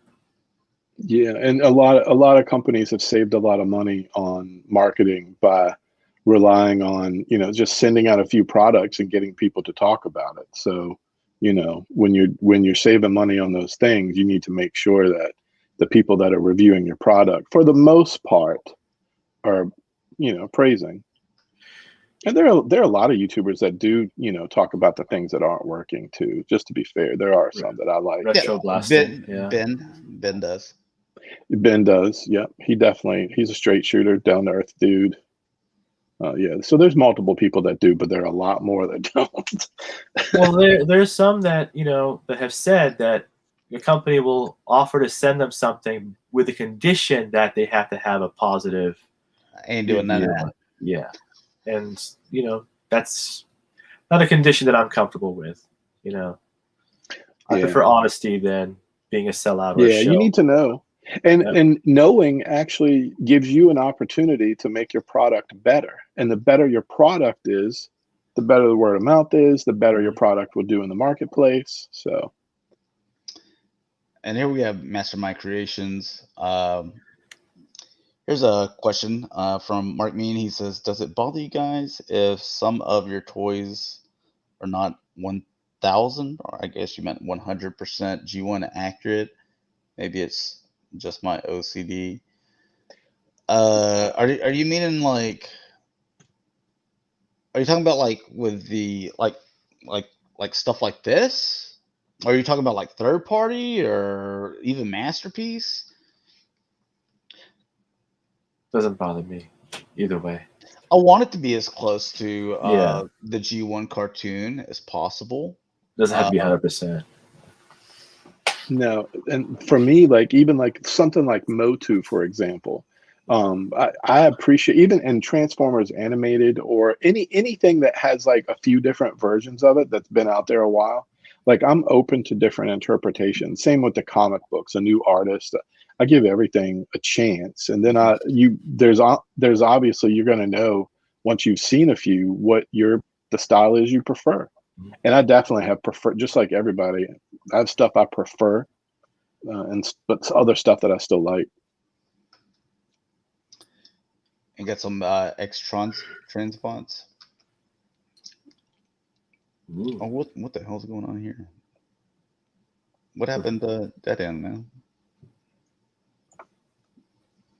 Yeah, and a lot of companies have saved a lot of money on marketing by relying on, just sending out a few products and getting people to talk about it. So, when you're saving money on those things, you need to make sure that the people that are reviewing your product, for the most part, are, praising. And there are a lot of YouTubers that do, talk about the things that aren't working too. Just to be fair, there are some that I like. Retro blasting. Ben does. Ben does. Yeah, he's a straight shooter, down to earth dude. Yeah, so there's multiple people that do, but there are a lot more that don't. Well, there's some that that have said that the company will offer to send them something with the condition that they have to have a positive I ain't doing none of review. that. Yeah, and that's not a condition that I'm comfortable with. I prefer honesty than being a sellout or a Yeah, show. you need to know. And knowing actually gives you an opportunity to make your product better. And the better your product is, the better the word of mouth is, the better your product will do in the marketplace. So, and here we have Mastermind Creations. Here's a question from Mark Mean. He says, does it bother you guys if some of your toys are not 1000, or I guess you meant 100% G1 accurate? Maybe it's just my OCD. Are you meaning like? Are you talking about like with the like stuff like this? Or are you talking about like third party or even Masterpiece? Doesn't bother me either way. I want it to be as close to Yeah. the G1 cartoon as possible. Doesn't have to be 100%. no, and for me, like even like something like MOTU, for example, I appreciate even in Transformers animated or anything that has like a few different versions of it that's been out there a while. Like I'm open to different interpretations. Same with the comic books, a new artist. I give everything a chance, and then there's obviously you're going to know once you've seen a few what the style is you prefer. And I definitely have preferred, just like everybody. I have stuff I prefer, but other stuff that I still like. And get some X-Transbots. Oh, what the hell's going on here? What happened to that end, man?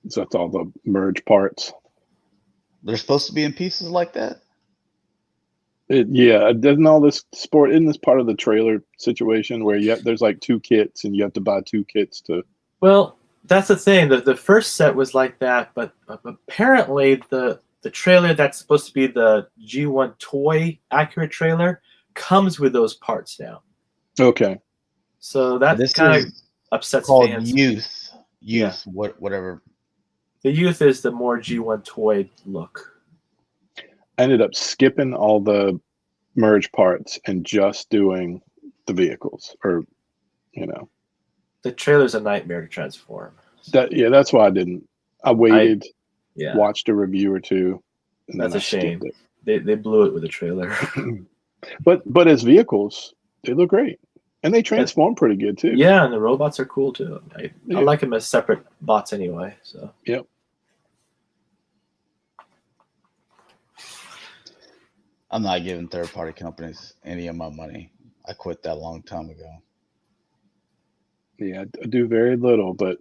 So that's all the merge parts. They're supposed to be in pieces like that? Yeah, doesn't all this sport, isn't this part of the trailer situation where there's like 2 kits and you have to buy 2 kits to... Well, that's the thing. The first set was like that, but apparently the trailer that's supposed to be the G1 toy accurate trailer comes with those parts now. Okay. So that kind of upsets called fans. Youth, Yeah. whatever. The Youth is the more G1 toy look. I ended up skipping all the merge parts and just doing the vehicles, or The trailer's a nightmare to transform. That's why I didn't. I waited, watched a review or two, and that's then a shame. Skipped it. They blew it with the trailer. but as vehicles, they look great, and they transform pretty good too. Yeah, and the robots are cool too. I like them as separate bots anyway. So yep. I'm not giving third-party companies any of my money. I quit that a long time ago. Yeah, I do very little, but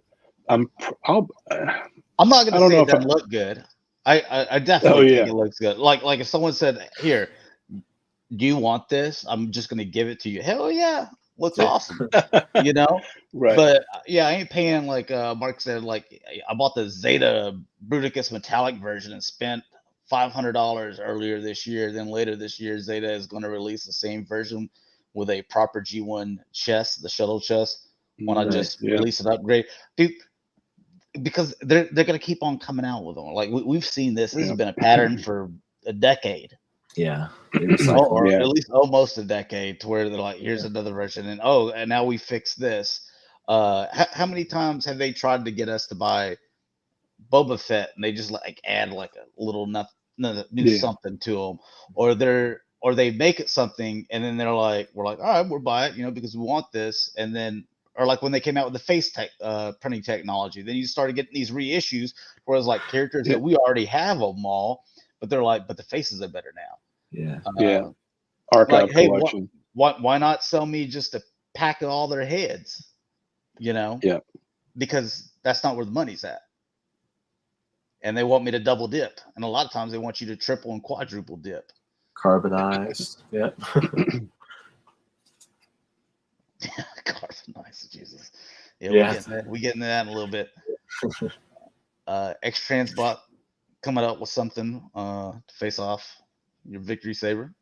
I'm not going to say it doesn't look good. I definitely think it looks good. Like if someone said, "Here, do you want this?" I'm just going to give it to you. Hell yeah, looks awesome. Right? But yeah, I ain't paying like Mark said. Like I bought the Zeta Bruticus metallic version and spent $500 earlier this year. Then later this year, Zeta is going to release the same version with a proper G1 chest, the shuttle chest. When I just release an upgrade, dude, because they're going to keep on coming out with them. Like we've seen this. This has been a pattern for a decade. Yeah, or at least almost a decade, to where they're like, here's another version, and now we fix this. How many times have they tried to get us to buy Boba Fett and they just like add like a little do something to them, or they make it something and then we're like, all right, we'll buy it, because we want this, and then, or like when they came out with the face printing technology, then you started getting these reissues where it's like characters that we already have them all, but they're like, but the faces are better now. Archive like, hey, collection. Why not sell me just a pack of all their heads? Because that's not where the money's at. And they want me to double dip, and a lot of times they want you to triple and quadruple dip. Carbonized. Yep. Carbonized, Jesus. We get into that in a little bit. X-Transbot coming up with something to face off your victory saber.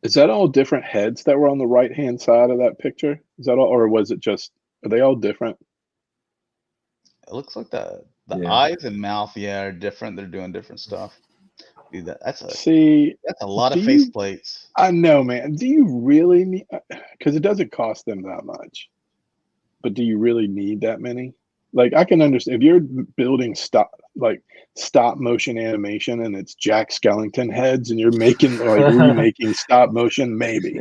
Is that all different heads that were on the right-hand side of that picture? Is that all, or was it just, are they all different? It looks like the Yeah. eyes and mouth, are different. They're doing different stuff. Dude, that's See, a lot of do face you- plates. I know, man. Do you really need, because it doesn't cost them that much, but do you really need that many? Like, I can understand if you're building stop motion animation and it's Jack Skellington heads and you're making like remaking stop motion, maybe,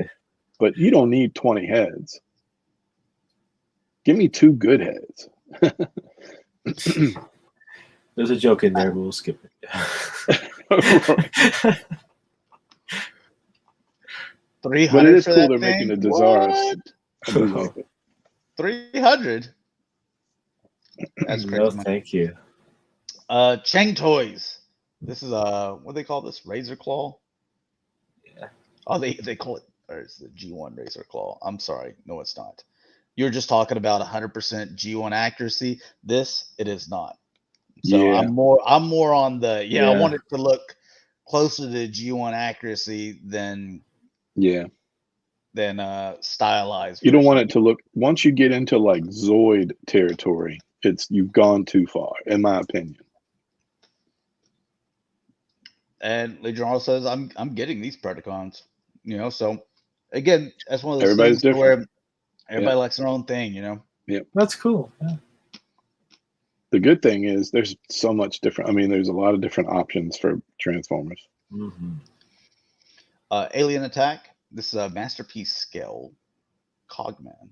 but you don't need 20 heads. Give me 2 good heads. There's a joke in there, but we'll skip it. Right. 300 But it is for cool that they're thing? making a Desires. What? I do like it. 300. That's crazy. No, Man. thank you. Chang Toys. This is what do they call this? Razor Claw? Yeah. Oh, they call it, or it's the G1 Razor Claw. I'm sorry. No, it's not. You're just talking about 100% G1 accuracy. This, it is not. So Yeah. I'm more on the, I Yeah. want it to look closer to G1 accuracy than stylized. You don't want it to look, once you get into like Zoid territory, you've gone too far, in my opinion. And Legionaro says, I'm getting these Predacons, so again, that's one of those Everybody's things where different. everybody likes their own thing, That's cool. Yeah. The good thing is there's so much different. I mean, there's a lot of different options for Transformers. Mm-hmm. Alien Attack. This is a masterpiece scale Cogman.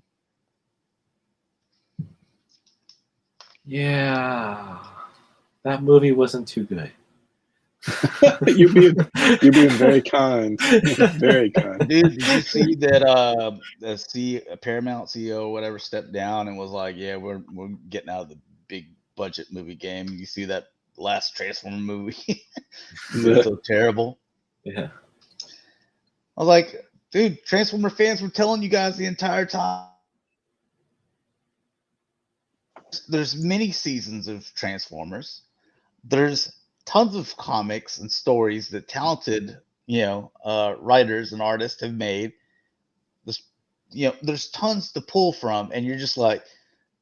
Yeah. That movie wasn't too good. you're being very kind. Very kind. Dude, did you see that the Paramount CEO or whatever stepped down and was like, yeah, we're getting out of the big budget movie game. You see that last Transformer movie? It's so terrible. Yeah. I was like, dude, Transformer fans were telling you guys the entire time. There's many seasons of Transformers. There's tons of comics and stories that talented, writers and artists have made. There's tons to pull from, and you're just like,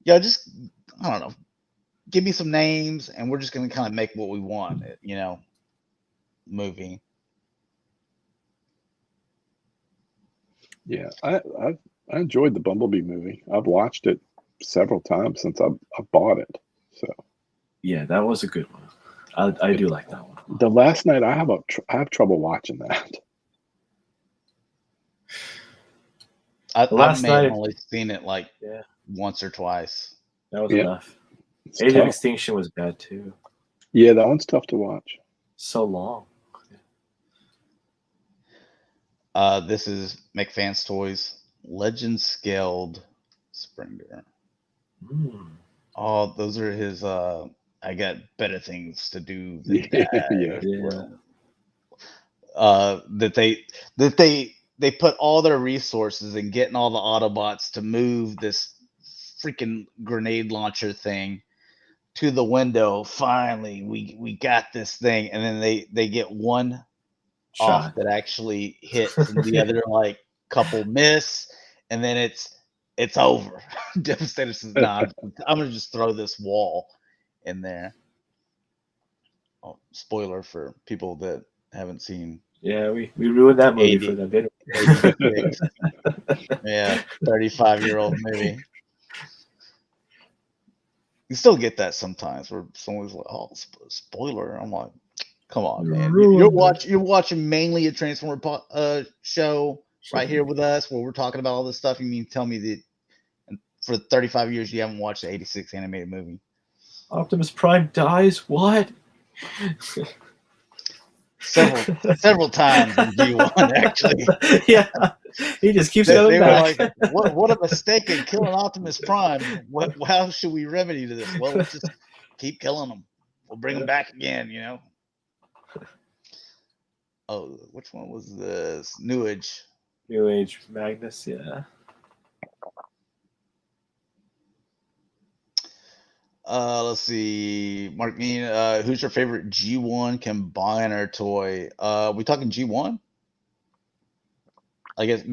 just, I don't know, give me some names, and we're just going to kind of make what we want, movie. Yeah, I enjoyed the Bumblebee movie. I've watched it several times since I bought it. So yeah, that was a good one. I do like that one. The Last Night, I have trouble watching that. I've night, only seen it like once or twice. That was enough. It's Age tough. of Extinction was bad too. Yeah, that one's tough to watch. So long. This is McFan's Toys Legend Scaled Springer. Oh, those are his. I got better things to do than that. That they put all their resources in getting all the Autobots to move this freaking grenade launcher thing to the window. Finally, we got this thing, and then they get one Shot off that actually hits, and the other like couple miss, and then it's over. Devastator says, "Nah, I'm gonna just throw this wall in there." Oh, spoiler for people that haven't seen. Yeah, we ruined that movie 80. for them, didn't we? Yeah, 35-year-old movie. You still get that sometimes where someone's like, "Oh, spoiler." I'm like, "Come on, man! You're watching mainly a Transformer show right here with us, where we're talking about all this stuff. You mean tell me that for 35 years you haven't watched the '86 animated movie?" Optimus Prime dies. What? Several times in G1, actually. Yeah, he just keeps They coming were back. like, "What a mistake in killing Optimus Prime! How should we remedy to this?" Well, let's just keep killing them. We'll bring them back again, Oh, which one was this? New Age. New Age Magnus, yeah. Let's see, Mark Mean. Who's your favorite G1 combiner toy? We talking G1? I guess.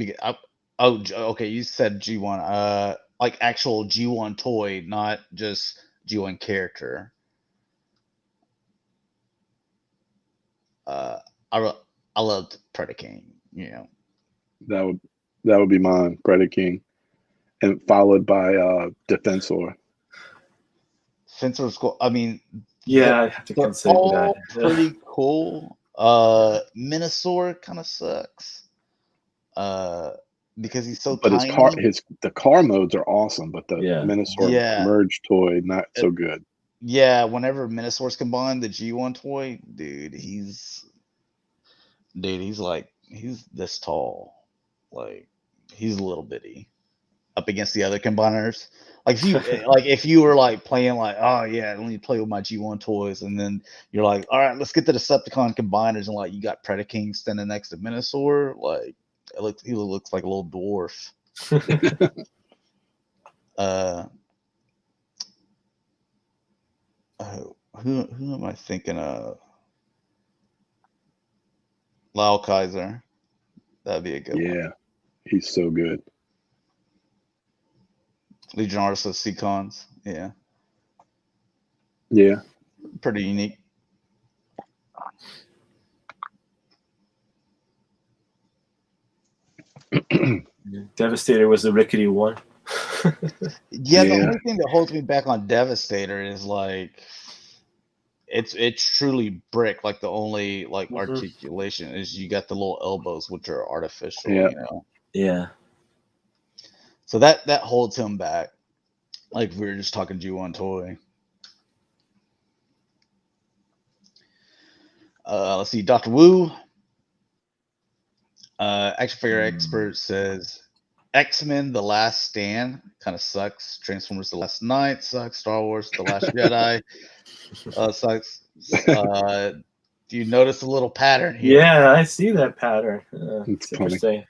Okay. You said G1. Like actual G1 toy, not just G1 character. I loved Predaking. You know. That would be mine, Predaking, and followed by Defensor. Defensor's cool. I mean, Yeah, I have to they're consider all that. pretty cool. Minosaur kind of sucks. Because he's so But tiny. the car modes are awesome, but the Yeah. Minosaur Yeah. merge toy not so good. Yeah, whenever Minosaur's combined, the G1 toy, dude, he's this tall. Like he's a little bitty up against the other combiners. Like if you were like playing like, oh yeah, let me play with my G1 toys, and then you're like, all right, let's get the Decepticon combiners, and like you got Predaking standing next to Minosaur, like he looks like a little dwarf. Who am I thinking of? Lau Kaiser. That'd be a good one. Yeah, he's so good. Legion Arsa Seacons. Yeah. Yeah. Pretty unique. Devastator was the rickety one. Yeah, the only thing that holds me back on Devastator is like it's truly brick. Like the only like articulation is you got the little elbows, which are artificial. Yeah. You know. Yeah. So that holds him back. Like we were just talking G1 toy. Let's see, Dr. Wu. Action figure expert says X-Men: The Last Stand kind of sucks. Transformers: The Last Night sucks. Star Wars: The Last Jedi sucks. Do you notice a little pattern here? Yeah, I see that pattern. It's interesting.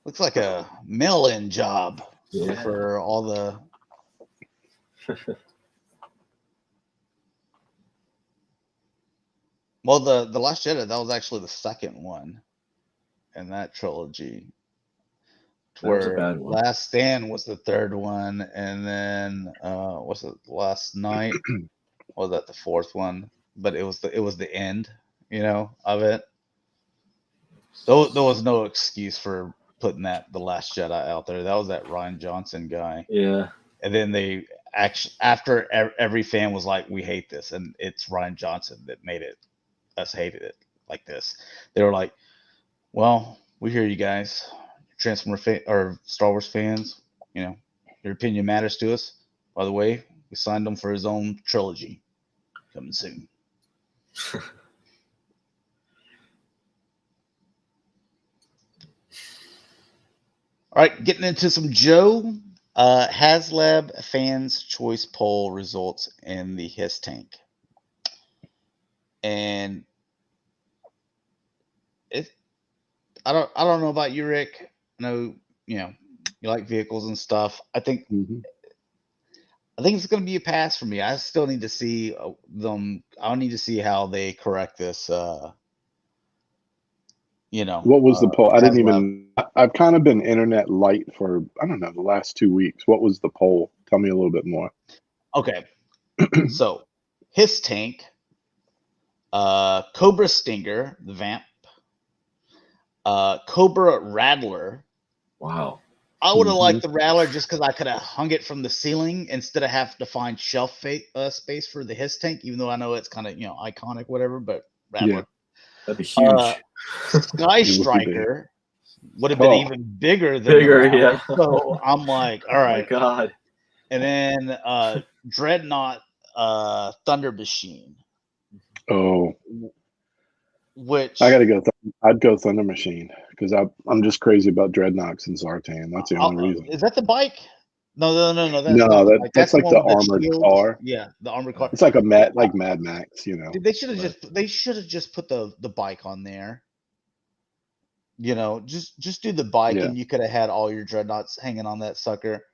Looks like a mail-in job for all the. Well, the Last Jedi, that was actually the second one in that trilogy. That was a bad one. Last Stand was the third one, and then was it Last Night? Was that the fourth one? But it was the end, you know, of it. So there was no excuse for putting the Last Jedi out there. That was that Rian Johnson guy. Yeah. And then they actually, after every fan was like, "We hate this," and it's Rian Johnson that made us hated it like this. They were like, "Well, we hear you guys, Transformer or Star Wars fans. You know, your opinion matters to us. By the way, we signed him for his own trilogy coming soon." All right, getting into some Joe. HasLab fans choice poll results in the Hiss tank. And I don't know about you, Rick. I know, you know, you like vehicles and stuff. I think it's going to be a pass for me. I still need to see them. I'll need to see how they correct this. You know, what was the poll? I didn't even. I've kind of been internet light for I don't know the last 2 weeks. What was the poll? Tell me a little bit more. Okay, so Hiss tank, Cobra Stinger, the Vamp, Cobra Rattler. Wow. I would have liked the Rattler just because I could have hung it from the ceiling instead of having to find shelf space for the Hiss tank, even though I know it's kind of, you know, iconic, whatever, but Rattler. Yeah. That'd be huge. Sky Striker would have been even bigger than yeah. So I'm like, all right. Oh my God. And then Dreadnought Thunder Machine. Oh. Which I gotta go. I'd go Thunder Machine because I'm just crazy about Dreadnoks and Zartan. That's the only reason. Is that the bike? No. That's like the armored car. Yeah, the armored car. It's like Mad Max, you know. They should have just put the bike on there. You know, just do the bike, and you could have had all your Dreadnoughts hanging on that sucker.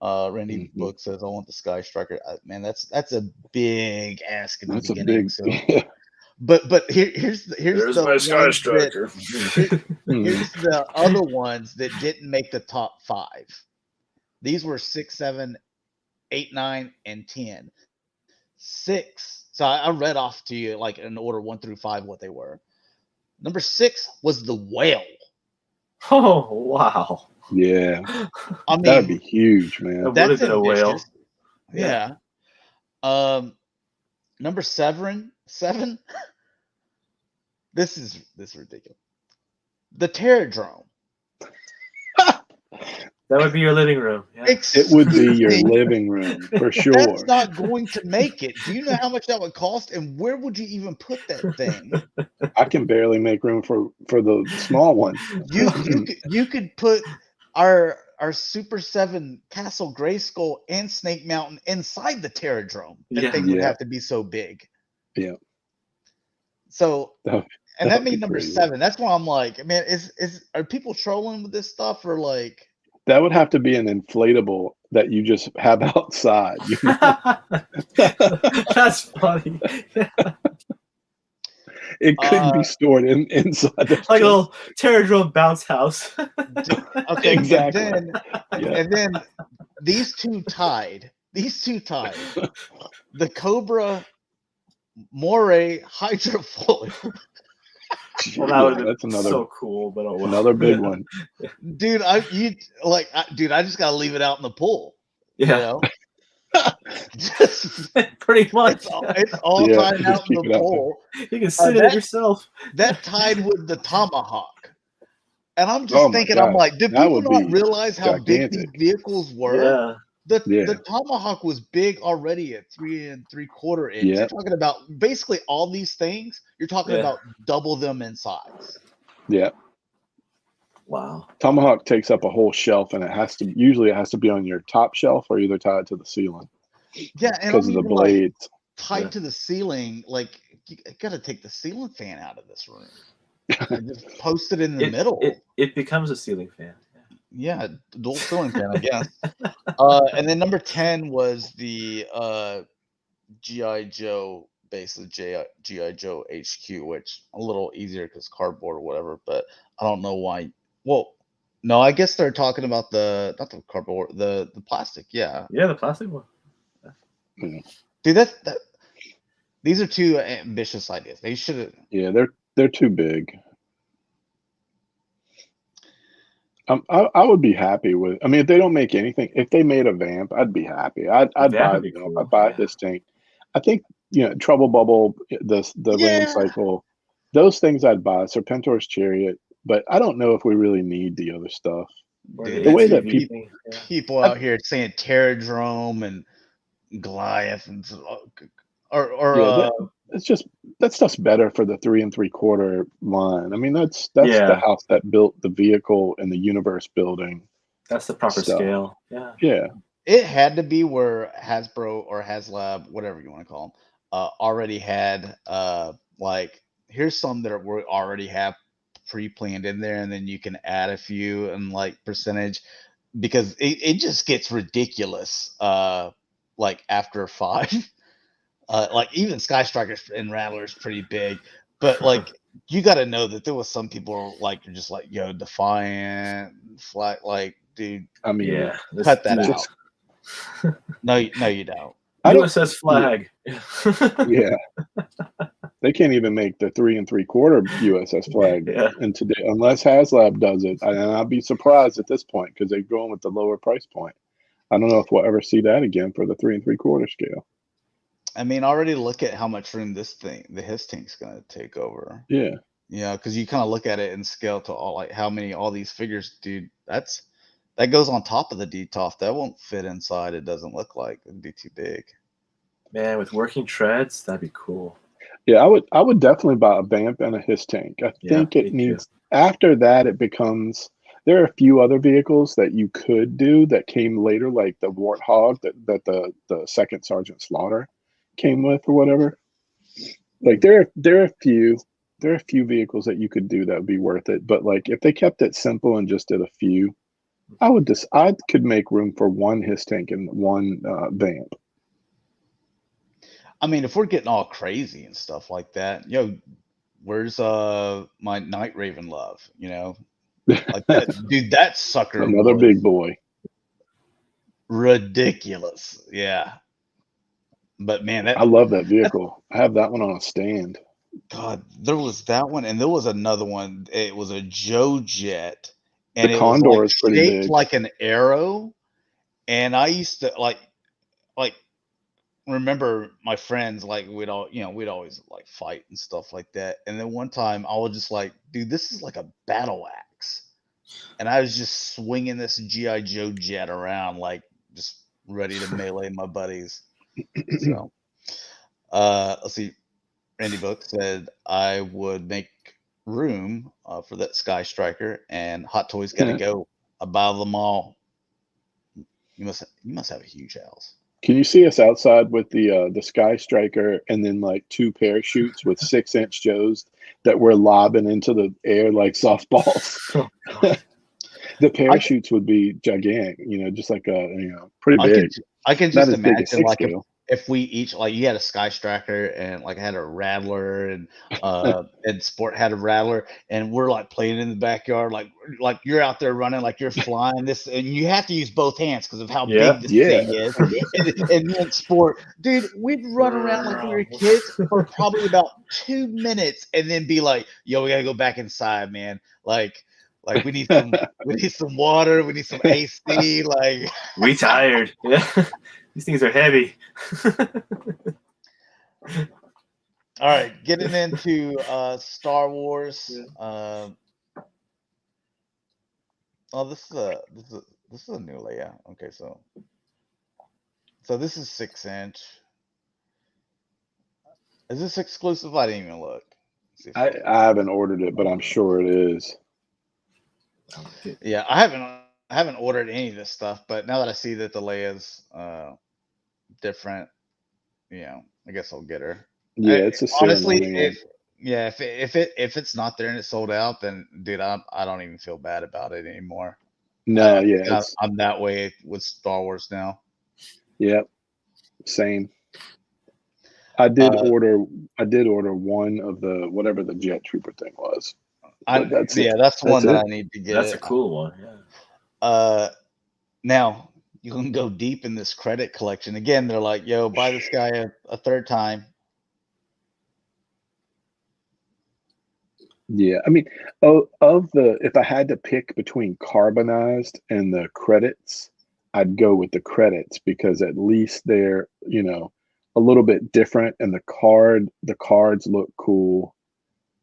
Randy Book says, "I want the Sky Striker." Man, that's a big ask in the That's a beginning. big. So, but here's There's the my Sky ones Striker. here's the other ones that didn't make the top 5. These were 6, 7, 8, 9, and 10. 6. So I read off to you like in order 1 through 5 what they were. Number 6 was the Whale. Oh wow! Yeah, I mean, that'd be huge, man. That would have been a whale. ambitious. Yeah. Number 7. This is ridiculous. The Pterodrome. That would be your living room. Yeah. It would be your living room for sure. That's not going to make it. Do you know how much that would cost, and where would you even put that thing? I can barely make room for the small one. You could put our Super 7 Castle Grayskull and Snake Mountain inside the Pterodrome. That thing would have to be so big. Yeah. So, and that made number crazy. 7. That's why I'm like, man, are people trolling with this stuff, or like? That would have to be an inflatable that you just have outside. You know? That's funny. It couldn't be stored inside. a Like a little Pterodrome bounce house. Okay, exactly. And then these two tied. The Cobra Moray Hydrofoil. Well, that would that's another so cool, but another big one. Dude, I just gotta leave it out in the pool. Yeah. You know? Just, pretty much. It's all tied out in the pool. You can sit in it yourself. That tied with the Tomahawk. And I'm just thinking, I'm like, did people not realize how big these vehicles were? Yeah. The Tomahawk was big already at 3 3/4 inch. Yeah. You're talking about basically all these things. You're talking about double them in size. Yeah. Wow. Tomahawk takes up a whole shelf, and it has to be on your top shelf or either tied to the ceiling. Yeah, and because of the blades. Like, tied to the ceiling, like you got to take the ceiling fan out of this room and just post it in the middle. It becomes a ceiling fan. Yeah, dual ceiling fan, I guess. And then number 10 was the G.I. Joe, basically G.I. Joe HQ, which a little easier because cardboard or whatever, but I don't know why. Well, no, I guess they're talking about not the cardboard, the plastic. Yeah. Yeah, the plastic one. Yeah. Dude, these are two ambitious ideas. They should have. Yeah, they're too big. I would be happy with. I mean, if they don't make anything, if they made a vamp, I'd be happy. I'd buy the vamp. I'd buy this tank. I think Trouble Bubble, the Rain Cycle, those things I'd buy. Serpentor's Chariot, but I don't know if we really need the other stuff. Dude, the way that people out here saying Pterodrome and Goliath and it's just that stuff's better for the 3 3/4 line. I mean, that's the house that built the vehicle and the universe building. That's the proper scale. Yeah. Yeah. It had to be where Hasbro or HasLab, whatever you want to call them, already had like here's some that we already have pre-planned in there, and then you can add a few and like percentage because it just gets ridiculous. Like after 5. Like even Sky Strikers and Rattler is pretty big, but like you got to know that there was some people like you're just like, yo, Defiant, flat, like, dude. I mean, cut that out. No, you don't. USS Flag. Yeah, they can't even make the 3 3/4 USS Flag in today unless HasLab does it, and I'd be surprised at this point because they're going with the lower price point. I don't know if we'll ever see that again for the 3 3/4 scale. I mean, already look at how much room his tank's gonna take over. Yeah. Yeah, because you kind of look at it in scale to all like how many all these figures, dude. That goes on top of the DTOF. That won't fit inside. It doesn't look like it'd be too big. Man, with working treads, that'd be cool. Yeah, I would definitely buy a Vamp and a His tank. I think it needs. After that, it becomes. There are a few other vehicles that you could do that came later, like the Warthog that the Second Sergeant Slaughter came with or whatever. Like there are a few vehicles that you could do that would be worth it. But like if they kept it simple and just did a few, I could make room for one Hiss tank and one vamp. I mean, if we're getting all crazy and stuff like that, where's my Night Raven love? Like that, dude. That sucker Another was big boy. ridiculous. Yeah, but man, I love that vehicle. I have that one on a stand. God, there was that one, and there was another one. It was a Joe Jet, and The it was Condor like is pretty shaped big. like an arrow. And I used to like remember my friends, like we'd always like fight and stuff like that. And then one time I was just like, dude, this is like a battle axe, and I was just swinging this GI Joe Jet around, like just ready to melee my buddies. So, let's see. Randy Book said I would make room for that Sky Striker, and Hot Toys got to go. I buy them all. You must have a huge house. Can you see us outside with the Sky Striker and then like 2 parachutes with 6-inch Joes that we're lobbing into the air like softballs? The parachutes would be gigantic, just like pretty big. I can Not just as big as imagine, like, 6-scale. if we each, like, you had a Sky Striker and like I had a Rattler, and Sport had a Rattler, and we're like playing in the backyard, like you're out there running, like you're flying this, and you have to use both hands because of how big this thing is. And then Sport, dude, we'd run around like we were kids for probably about 2 minutes, and then be like, "Yo, we gotta go back inside, man. Like we need some water, we need some AC, like." We tired. Yeah. These things are heavy. All right, getting into Star Wars. This is a new layout. Okay, so this is 6-inch. Is this exclusive? I didn't even look. I haven't ordered it, but I'm sure it is. Yeah, I haven't ordered any of this stuff, but now that I see that the Leia's different, I guess I'll get her. Yeah, it's a honestly, ceremony one. if it's not there and it's sold out, then dude, I don't even feel bad about it anymore. No, I'm that way with Star Wars now. Yep, same. I did order one of the whatever the Jet Trooper thing was. That's the one that I need to get. That's a cool one. Yeah. Now you can go deep in this credit collection. Again, they're like, "Yo, buy this guy a third time." Yeah, I mean, if I had to pick between carbonized and the credits, I'd go with the credits because at least they're a little bit different, and the cards look cool.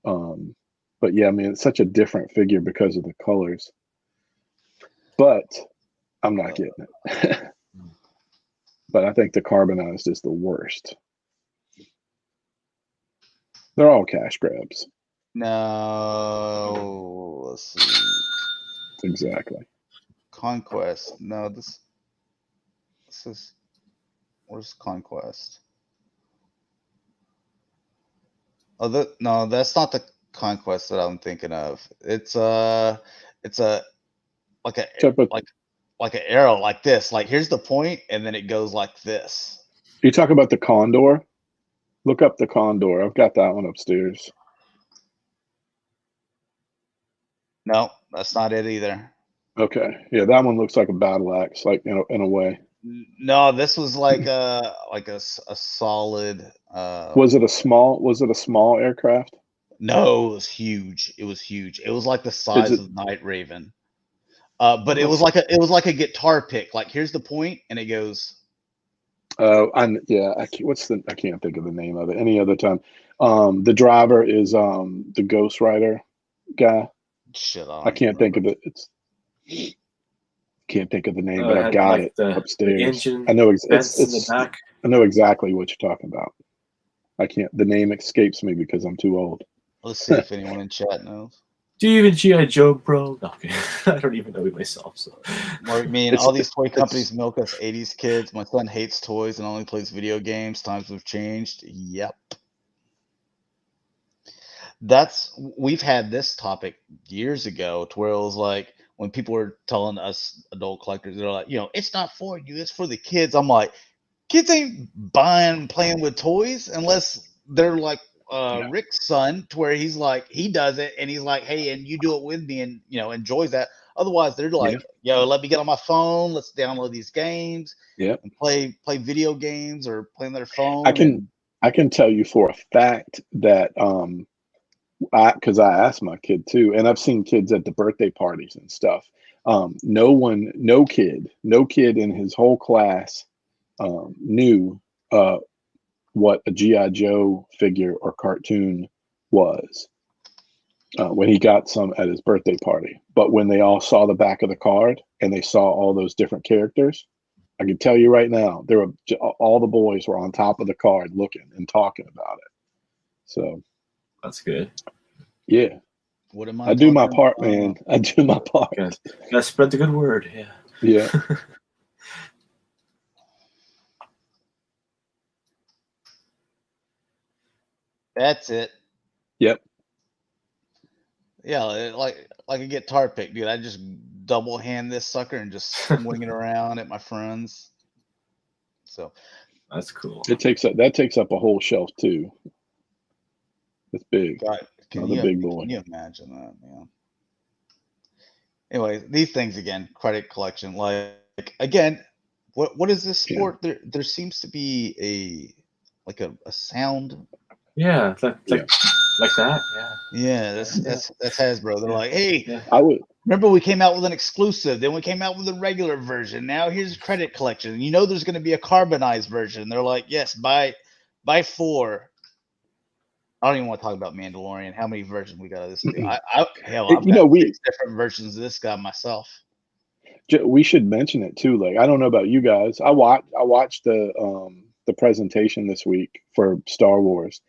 But yeah, I mean, it's such a different figure because of the colors. But I'm not getting it. But I think the carbonized is the worst. They're all cash grabs. No, let's see. Exactly. Conquest. No, this is, where's Conquest? Oh, no, that's not the Conquest that I'm thinking of. It's a like an arrow like this. Like here's the point, and then it goes like this. You talk about the Condor? Look up the Condor. I've got that one upstairs. No, that's not it either. Okay, yeah, that one looks like a battle axe, like in a way. No, this was like a solid. Was it a small aircraft? No, it was huge. It was huge. It was like the size of Night Raven. But it was like a guitar pick. Like here's the point, and it goes. I can't think of the name of it. Any other time, the driver is the Ghost Rider guy. Shit, I can't think of it. Can't think of the name, but I've got it upstairs. I know I know exactly what you're talking about. The name escapes me because I'm too old. Let's see if anyone in chat knows. Do you even G.I. Joe, bro? No, okay. I don't even know it myself. So, all these toy companies milk us 80s kids. My son hates toys and only plays video games. Times have changed. Yep. We've had this topic years ago to where it was like, when people were telling us adult collectors, they're like, it's not for you, it's for the kids. I'm like, kids ain't playing with toys unless they're like Rick's son, to where he's like, he does it and he's like, hey, and you do it with me, and enjoys that. Otherwise, they're like, yo, let me get on my phone, let's download these games, and play video games or play on their phone. I can tell you for a fact that because I asked my kid too, and I've seen kids at the birthday parties and stuff. No kid in his whole class knew what a G.I. Joe figure or cartoon was when he got some at his birthday party. But when they all saw the back of the card and they saw all those different characters, I can tell you right now, all the boys were on top of the card looking and talking about it. So that's good. Yeah. What am I do my part, man. I do my part. Gotta spread the good word. Yeah. Yeah. That's it. Yep. Yeah, like a guitar pick, dude. I just double hand this sucker and just swing it around at my friends. So that's cool. That takes up a whole shelf too. It's big. God, big boy. Can you imagine that, man? Anyway, these things again, credit collection. Like again, what is this sport? Yeah. There seems to be a sound. Yeah, like that. Yeah. Yeah, that's Hasbro. They're like, hey, I would remember we came out with an exclusive, then we came out with a regular version. Now here's credit collection. There's going to be a carbonized version. They're like, yes, buy 4. I don't even want to talk about Mandalorian. How many versions we got of this thing? I've got 6 different versions of this guy myself. We should mention it too. Like, I don't know about you guys. I watched the presentation this week for Star Wars,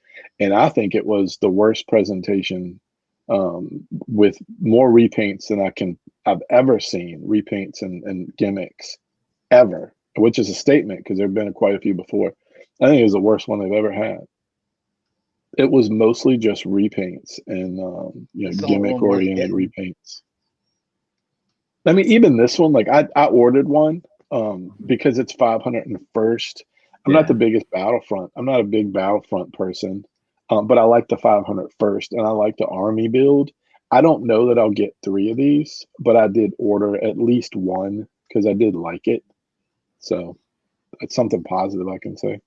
and I think it was the worst presentation with more repaints than I've ever seen. Repaints and gimmicks ever, which is a statement because there have been quite a few before. I think it was the worst one they've ever had. It was mostly just repaints and gimmick-oriented repaints. I mean, even this one, like I ordered one because it's 501st. I'm not the biggest Battlefront. I'm not a big Battlefront person, but I like the 501st and I like the Army build. I don't know that I'll get 3 of these, but I did order at least one because I did like it. So it's something positive I can say.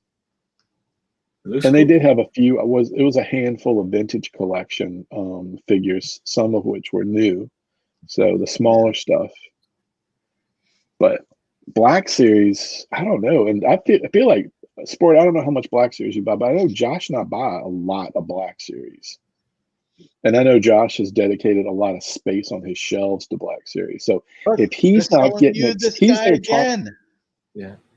And they did have a few. It was a handful of vintage collection figures, some of which were new. So the smaller stuff. But Black Series, I don't know. And I feel like Sport, I don't know how much Black Series you buy, but I know Josh and I buy a lot of Black Series. And I know Josh has dedicated a lot of space on his shelves to Black Series. So if he's not getting it, he's their again.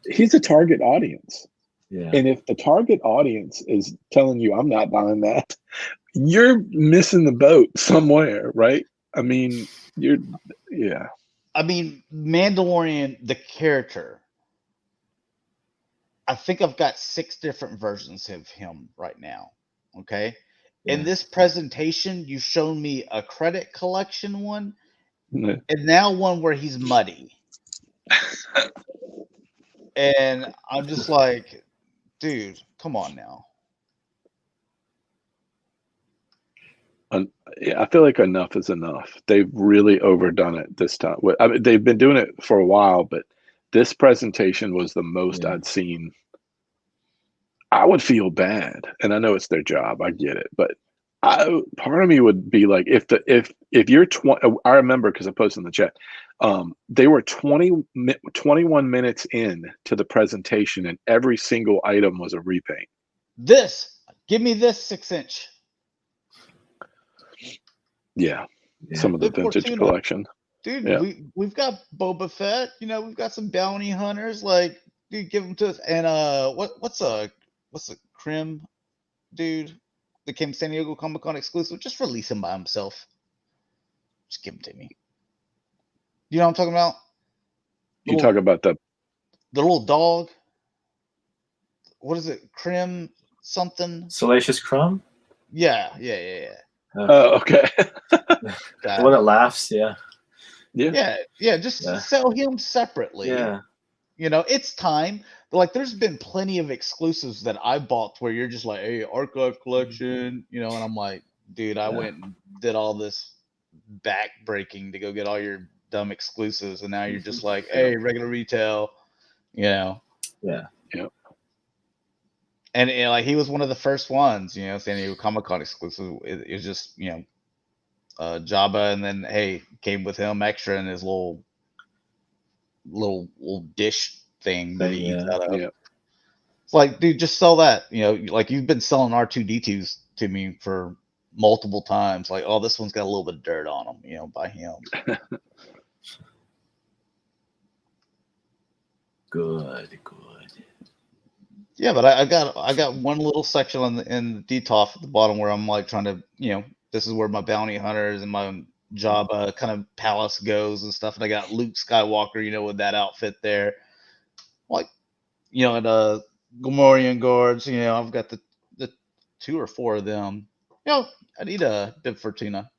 He's a target audience. Yeah. And if the target audience is telling you, I'm not buying that, you're missing the boat somewhere, right? I mean, I mean, Mandalorian, the character, I think I've got 6 different versions of him right now. Okay. Yeah. In this presentation, you've shown me a credit collection one, and now one where he's muddy. And I'm just like, dude, come on now. I feel like enough is enough. They've really overdone it this time. I mean, they've been doing it for a while, but this presentation was the most I'd seen. I would feel bad, and I know it's their job. I get it, but part of me would be like, if you're 20, I remember because I posted in the chat. They were 21 minutes in to the presentation, and every single item was a repaint. Give me this 6-inch. Yeah, some of the vintage collection. Dude, we've got Boba Fett. We've got some bounty hunters. Like, dude, give them to us. And what's a Crim dude that came San Diego Comic-Con exclusive? Just release him by himself. Just give him to me. You know what I'm talking about? You talk about the little dog. What is it? Crim something? Salacious Crumb? Yeah. Oh, okay. The one that laughs, yeah. Yeah. Just sell him separately. Yeah. You know, it's time. Like, there's been plenty of exclusives that I bought where you're just like, hey, archive collection, you know, and I'm like, dude, I went and did all this back breaking to go get all your dumb exclusives, and now you're just like, hey, regular retail, you know. Yeah. Yep. And like, he was one of the first ones, you know, San Diego Comic-Con exclusive. It was just, you know, Jabba, and then hey, came with him extra in his little dish thing that he eats out of. Yeah. It's like, dude, just sell that. You know, like, you've been selling R2D2s to me for multiple times. Like, oh, this one's got a little bit of dirt on them, you know, by him. Good. Yeah, but I got one little section in the DTOF at the bottom where I'm like trying to, you know, this is where my bounty hunters and my Jabba kind of palace goes and stuff. And I got Luke Skywalker, you know, with that outfit there. Like, you know, and Gamorrean guards, you know, I've got the 2 or 4 of them. You know, I need a Bib Fortuna.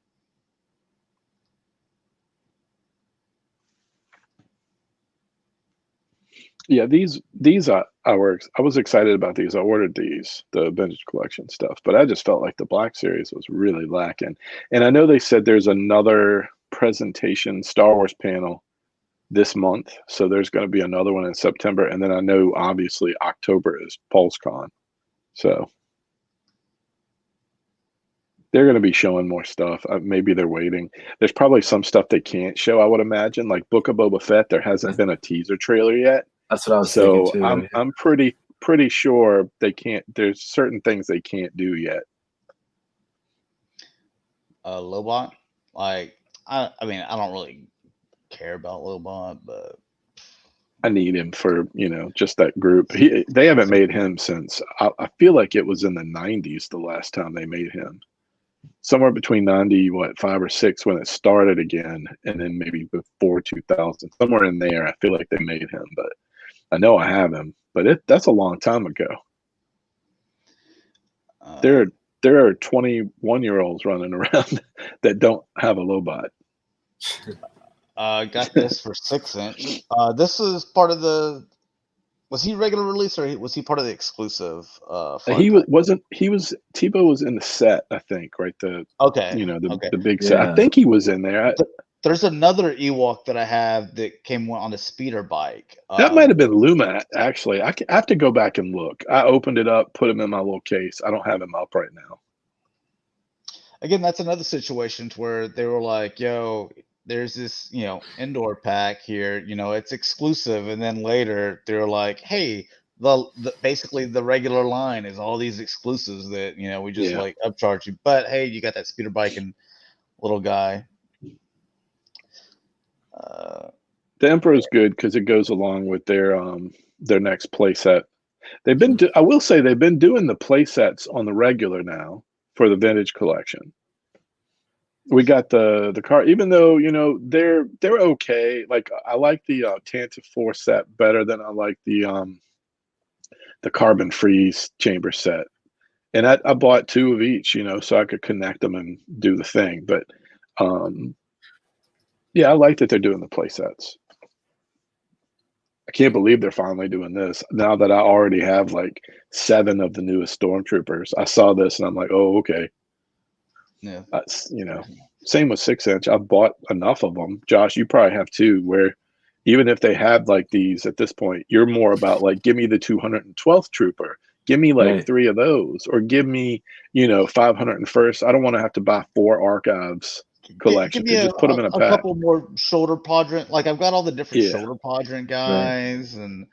Yeah, these I was excited about these. I ordered these, the vintage collection stuff, but I just felt like the Black Series was really lacking. And I know they said there's another presentation Star Wars panel this month, so there's going to be another one in September, and then I know obviously October is PulseCon, so they're going to be showing more stuff. Maybe they're waiting. There's probably some stuff they can't show, I would imagine, like Book of Boba Fett. There hasn't been a teaser trailer yet. That's what I was thinking too. I'm pretty sure they can't. There's certain things they can't do yet. Lobot, like, I mean, I don't really care about Lobot, but I need him for, you know, just that group. They haven't made him since I feel like it was in the 90s the last time they made him. Somewhere between 5 or 6 when it started again, and then maybe before 2000, somewhere in there. I feel like they made him, but I know I have him. But that's a long time ago. There are 21-year-olds running around that don't have a Lobot. Got this for 6-inch. This is part of the. Was he regular release or was he part of the exclusive? Tebow was in the set, I think, right? The big set. I think he was in there. There's another Ewok that I have that came on a speeder bike. That might have been Luma, actually. I have to go back and look. I opened it up, put him in my little case. I don't have him up right now. Again, that's another situation where they were like, yo, there's this, you know, indoor pack here, you know, it's exclusive. And then later they're like, hey, basically the regular line is all these exclusives that, you know, we just like upcharge you. But hey, you got that speeder bike and little guy. The Emperor's good because it goes along with their next playset. They've been I will say they've been doing the playsets on the regular now for the vintage collection. We got the car, even though, you know, they're okay. Like, I like the Tantive 4 set better than I like the Carbon Freeze chamber set. And I bought 2 of each, you know, so I could connect them and do the thing. But yeah, I like that they're doing the play sets. I can't believe they're finally doing this now that I already have like 7 of the newest Stormtroopers. I saw this and I'm like, oh, okay. Yeah. You know, same with 6-inch. I bought enough of them. Josh, you probably have too, where even if they have like these at this point, you're more about like, give me the 212th Trooper. Give me like 3 of those, or give me, you know, 501st. I don't want to have to buy 4 archives collection. Give me just put them in a pack. A couple more shoulder quadrant. Like, I've got all the different shoulder quadrant guys, and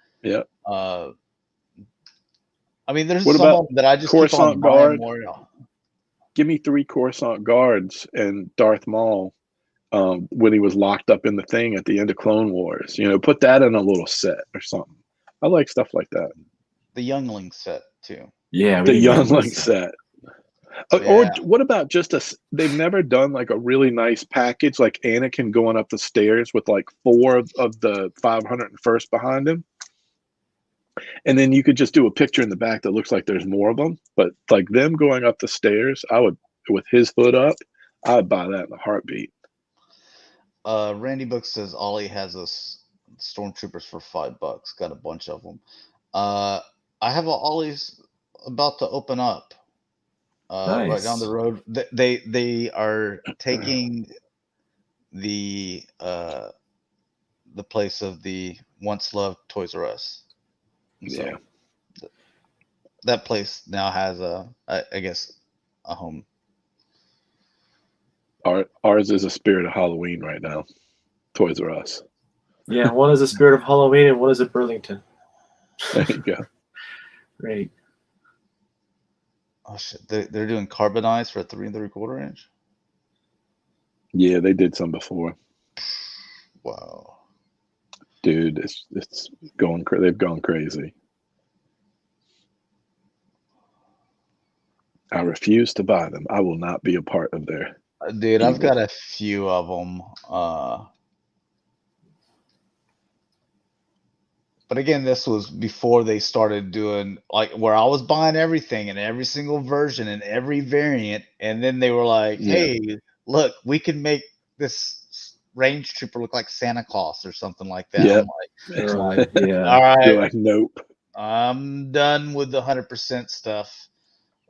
I mean, there's some of them that I just keep on buying more. Give me 3 Coruscant guards and Darth Maul when he was locked up in the thing at the end of Clone Wars. You know, put that in a little set or something. I like stuff like that. The Youngling set too. Yeah, the Youngling set. Or what about just they've never done like a really nice package, like Anakin going up the stairs with like 4 of the 501st behind him. And then you could just do a picture in the back that looks like there's more of them. But like them going up the stairs, I would, with his hood up, I would buy that in a heartbeat. Randy Book says Ollie has us stormtroopers for $5. Got a bunch of them. I have a Ollie's about to open up. Right down the Nice. road. They are taking the place of the once loved Toys R Us. So Yeah. that place now has I guess a home. Ours is a spirit of Halloween right now. Toys R Us. Yeah, one is a Spirit of Halloween and one is a Burlington. There you go. Great. Oh shit! They're doing carbonized for a 3 3/4 inch. Yeah, they did some before. Wow. Dude, it's going. They've gone crazy. I refuse to buy them. I will not be a part of their. Dude, I've evil. got a few of them. But again, this was before they started doing like where I was buying everything in every single version and every variant, and then they were like, Yeah. "Hey, look, we can make this range trooper look like Santa Claus or something like that." Yep. I'm like, Right, yeah. all right, You're like, nope. I'm done with the 100% stuff.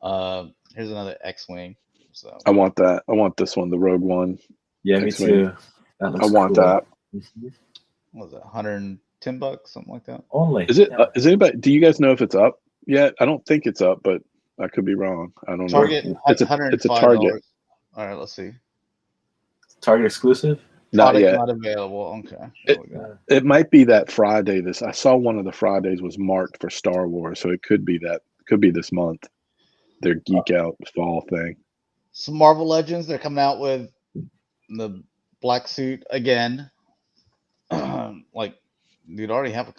Here's another X-wing. So I want that. I want this one, the Rogue One. Yeah, me X-Wing. too. That looks I want cool. that. Mhm. what was it, $110, something like that? Only. Is it? Yeah. Is anybody? Do you guys know if it's up yet? I don't think it's up, but I could be wrong. I don't Target know. It's a $105. Target. All right, let's see. Target exclusive? Not Product yet. not available. Okay. There we go. It might be that Friday. I saw one of the Fridays was marked for Star Wars, so it could be that. Could be this month. Their Geek Out fall thing. Some Marvel Legends. They're coming out with the black suit again. Like, you'd already have a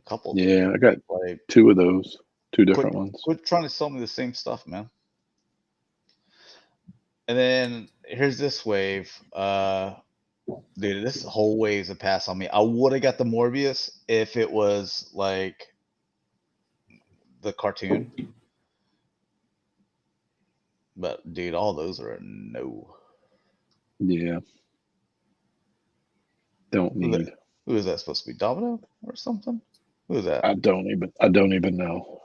couple. Of Yeah, them. I got Like, 2 of those. 2 different ones. Quit trying to sell me the same stuff, man. And then here's this wave. Dude, this whole wave's a pass on me. I would have got the Morbius if it was like the cartoon. But dude, all those are a no. Yeah. Don't need. Who is that supposed to be? Domino or something? Who is that? I don't even know.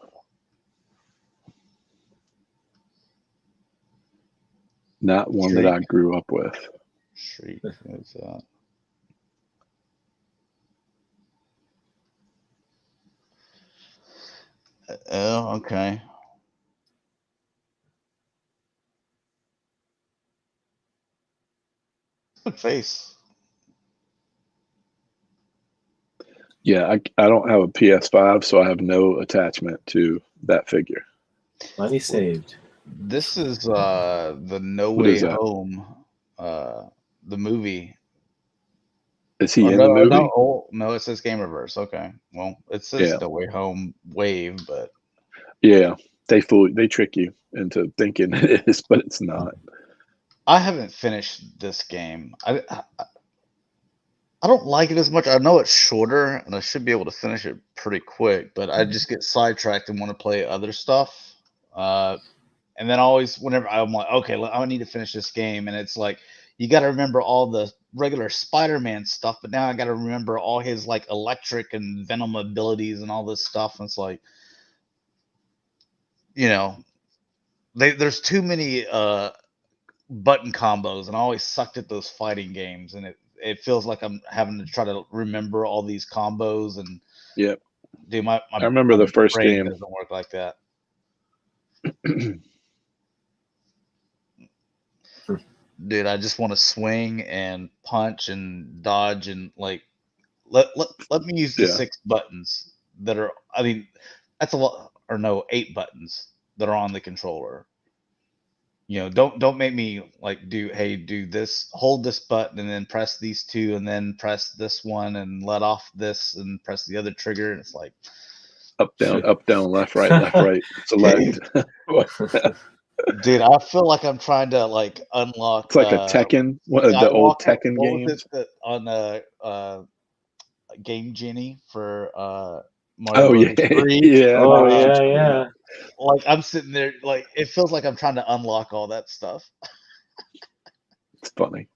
Not one that I grew up with. Shriek. Who's that? Oh, okay. Good face. Yeah, I don't have a PS5, so I have no attachment to that figure. Money saved. This is the No What Way is that? Home, the movie. Is he in the movie? No, it says Gamerverse. Okay, well, it says No Way Home Wave, but yeah, they trick you into thinking it is, but it's not. I haven't finished this game. I don't like it as much. I know it's shorter, and I should be able to finish it pretty quick, but I just get sidetracked and want to play other stuff. And then always, whenever I'm like, okay, I need to finish this game, and it's like, you got to remember all the regular Spider-Man stuff, but now I got to remember all his like electric and Venom abilities and all this stuff. And it's like, you know, there's too many button combos, and I always sucked at those fighting games, and it feels like I'm having to try to remember all these combos. And yep, dude, I remember the first brain game doesn't work like that. Dude, I just want to swing and punch and dodge and like let me use the 6 buttons that are. I mean, that's a lot, or no, 8 buttons that are on the controller. You know, don't make me like do this, hold this button and then press these 2 and then press this one and let off this and press the other trigger, and it's like up down, left right, select. Dude, I feel like I'm trying to like unlock. It's like a Tekken, the old Tekken games. On Game Genie for Mario Oh yeah, Brothers 3. yeah. Oh yeah. Like I'm sitting there, like it feels like I'm trying to unlock all that stuff. It's funny.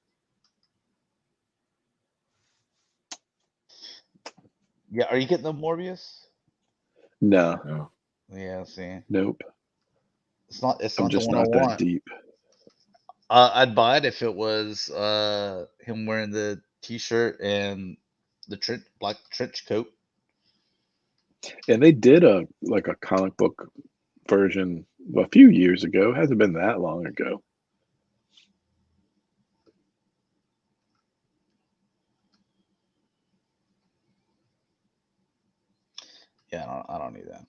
Yeah, are you getting the Morbius? No, No. Yeah, see, nope. it's not. It's I'm not the just one I not that want. deep. I'd buy it if it was him wearing the T-shirt and the black trench coat. And they did a comic book version a few years ago. It hasn't been that long ago. Yeah, I don't need that.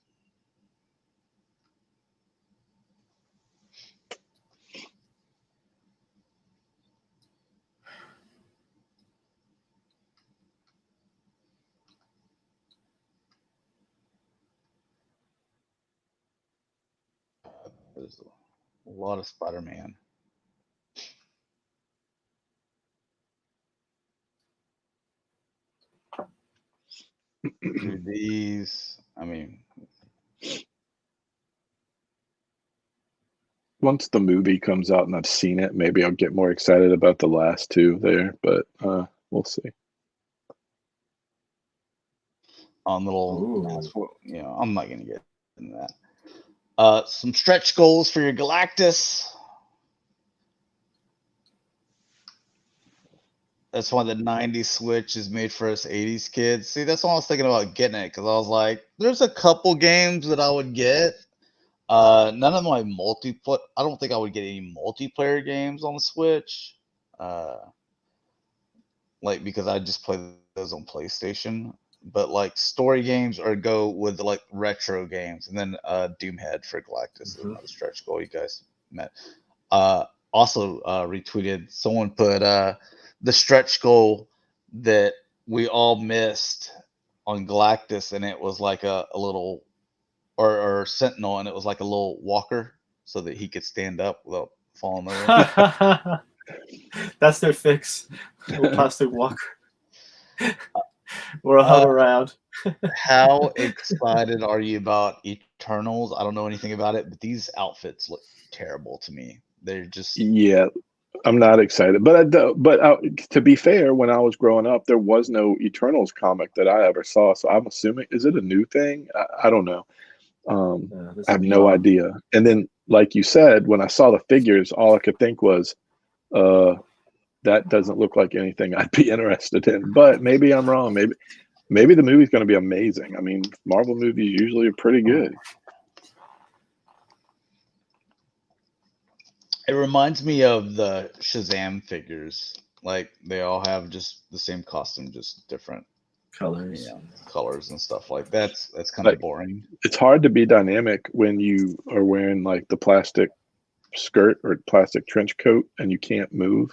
There's a lot of Spider-Man. Do these? I mean, Once the movie comes out and I've seen it, maybe I'll get more excited about the last two there, but we'll see. on little Ooh. mask. You know, I'm not gonna get into that. Some stretch goals for your Galactus. That's why the 90s Switch is made for us 80s kids. See, that's why I was thinking about getting it, because I was like, there's a couple games that I would get. None of my multiplayer. I don't think I would get any multiplayer games on the Switch. Like, because I just play those on PlayStation. But like story games, or go with like retro games, and then Doomhead for Galactus is another stretch goal you guys met. Also retweeted. Someone put the stretch goal that we all missed on Galactus, and it was like a little or Sentinel, and it was like a little walker so that he could stand up without falling over. That's their fix. Little plastic walker. Or a hover around. How excited are you about Eternals? I don't know anything about it, but these outfits look terrible to me. They're just Yeah, I'm not excited. But to be fair, when I was growing up, there was no Eternals comic that I ever saw. So I'm assuming, is it a new thing? I don't know. I have no idea. And then, like you said, when I saw the figures, all I could think was, that doesn't look like anything I'd be interested in. But maybe I'm wrong. Maybe the movie's going to be amazing. I mean, Marvel movies usually are pretty good. It reminds me of the Shazam figures. Like, they all have just the same costume, just different Colors. colors and stuff. Like, that's kind of boring. It's hard to be dynamic when you are wearing like the plastic skirt or plastic trench coat and you can't move.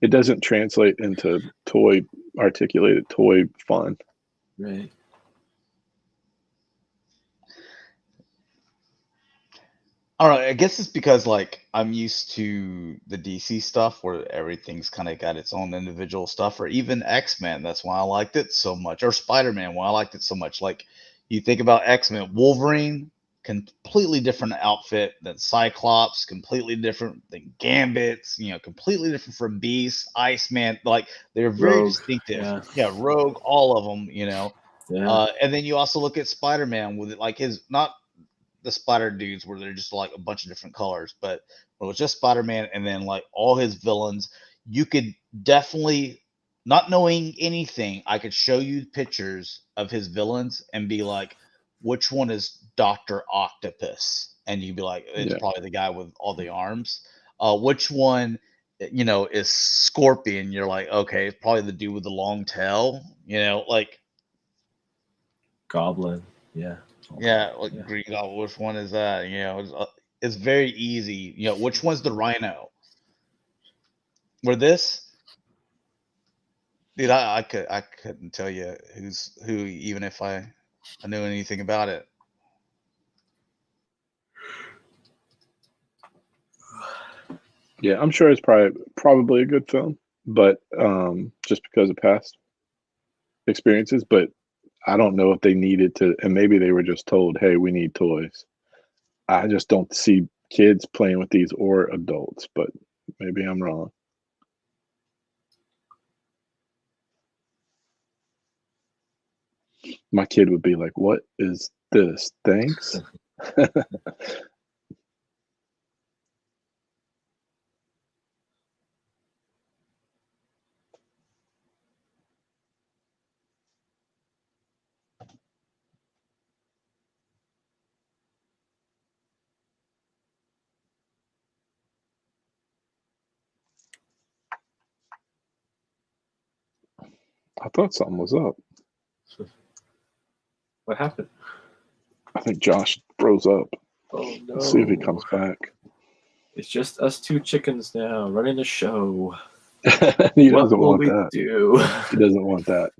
It doesn't translate into articulated toy fun. Right. I don't know. I guess it's because like I'm used to the DC stuff where everything's kind of got its own individual stuff, or even X-Men. That's why I liked it so much, or Spider-Man. Why I liked it so much. Like, you think about X-Men, Wolverine, completely different outfit than Cyclops, completely different than Gambits. Completely different from Beast, Iceman. Like, they're very Rogue, distinctive. Yeah, Rogue, all of them. Yeah. And then you also look at Spider-Man with like his not the Spider dudes where they're just like a bunch of different colors, but it was just Spider-Man, and then like all his villains. You could definitely, not knowing anything, I could show you pictures of his villains and be like, which one is Dr. Octopus? And you'd be like, it's probably the guy with all the arms. Which one, is Scorpion? You're like, okay, it's probably the dude with the long tail. Like Goblin. Yeah. Yeah, like Green Goblin. Which one is that? It's very easy. Which one's the Rhino? Where this, dude, I couldn't tell you who's who, even if I knew anything about it. Yeah, I'm sure it's probably a good film, but just because of past experiences. But I don't know if they needed to, and maybe they were just told, "Hey, we need toys." I just don't see kids playing with these or adults, but maybe I'm wrong. My kid would be like, "What is this? Thanks." I thought something was up. What happened? I think Josh froze up. Oh no! Let's see if he comes back. It's just us two chickens now running the show. He What doesn't will want we that. do? He doesn't want that.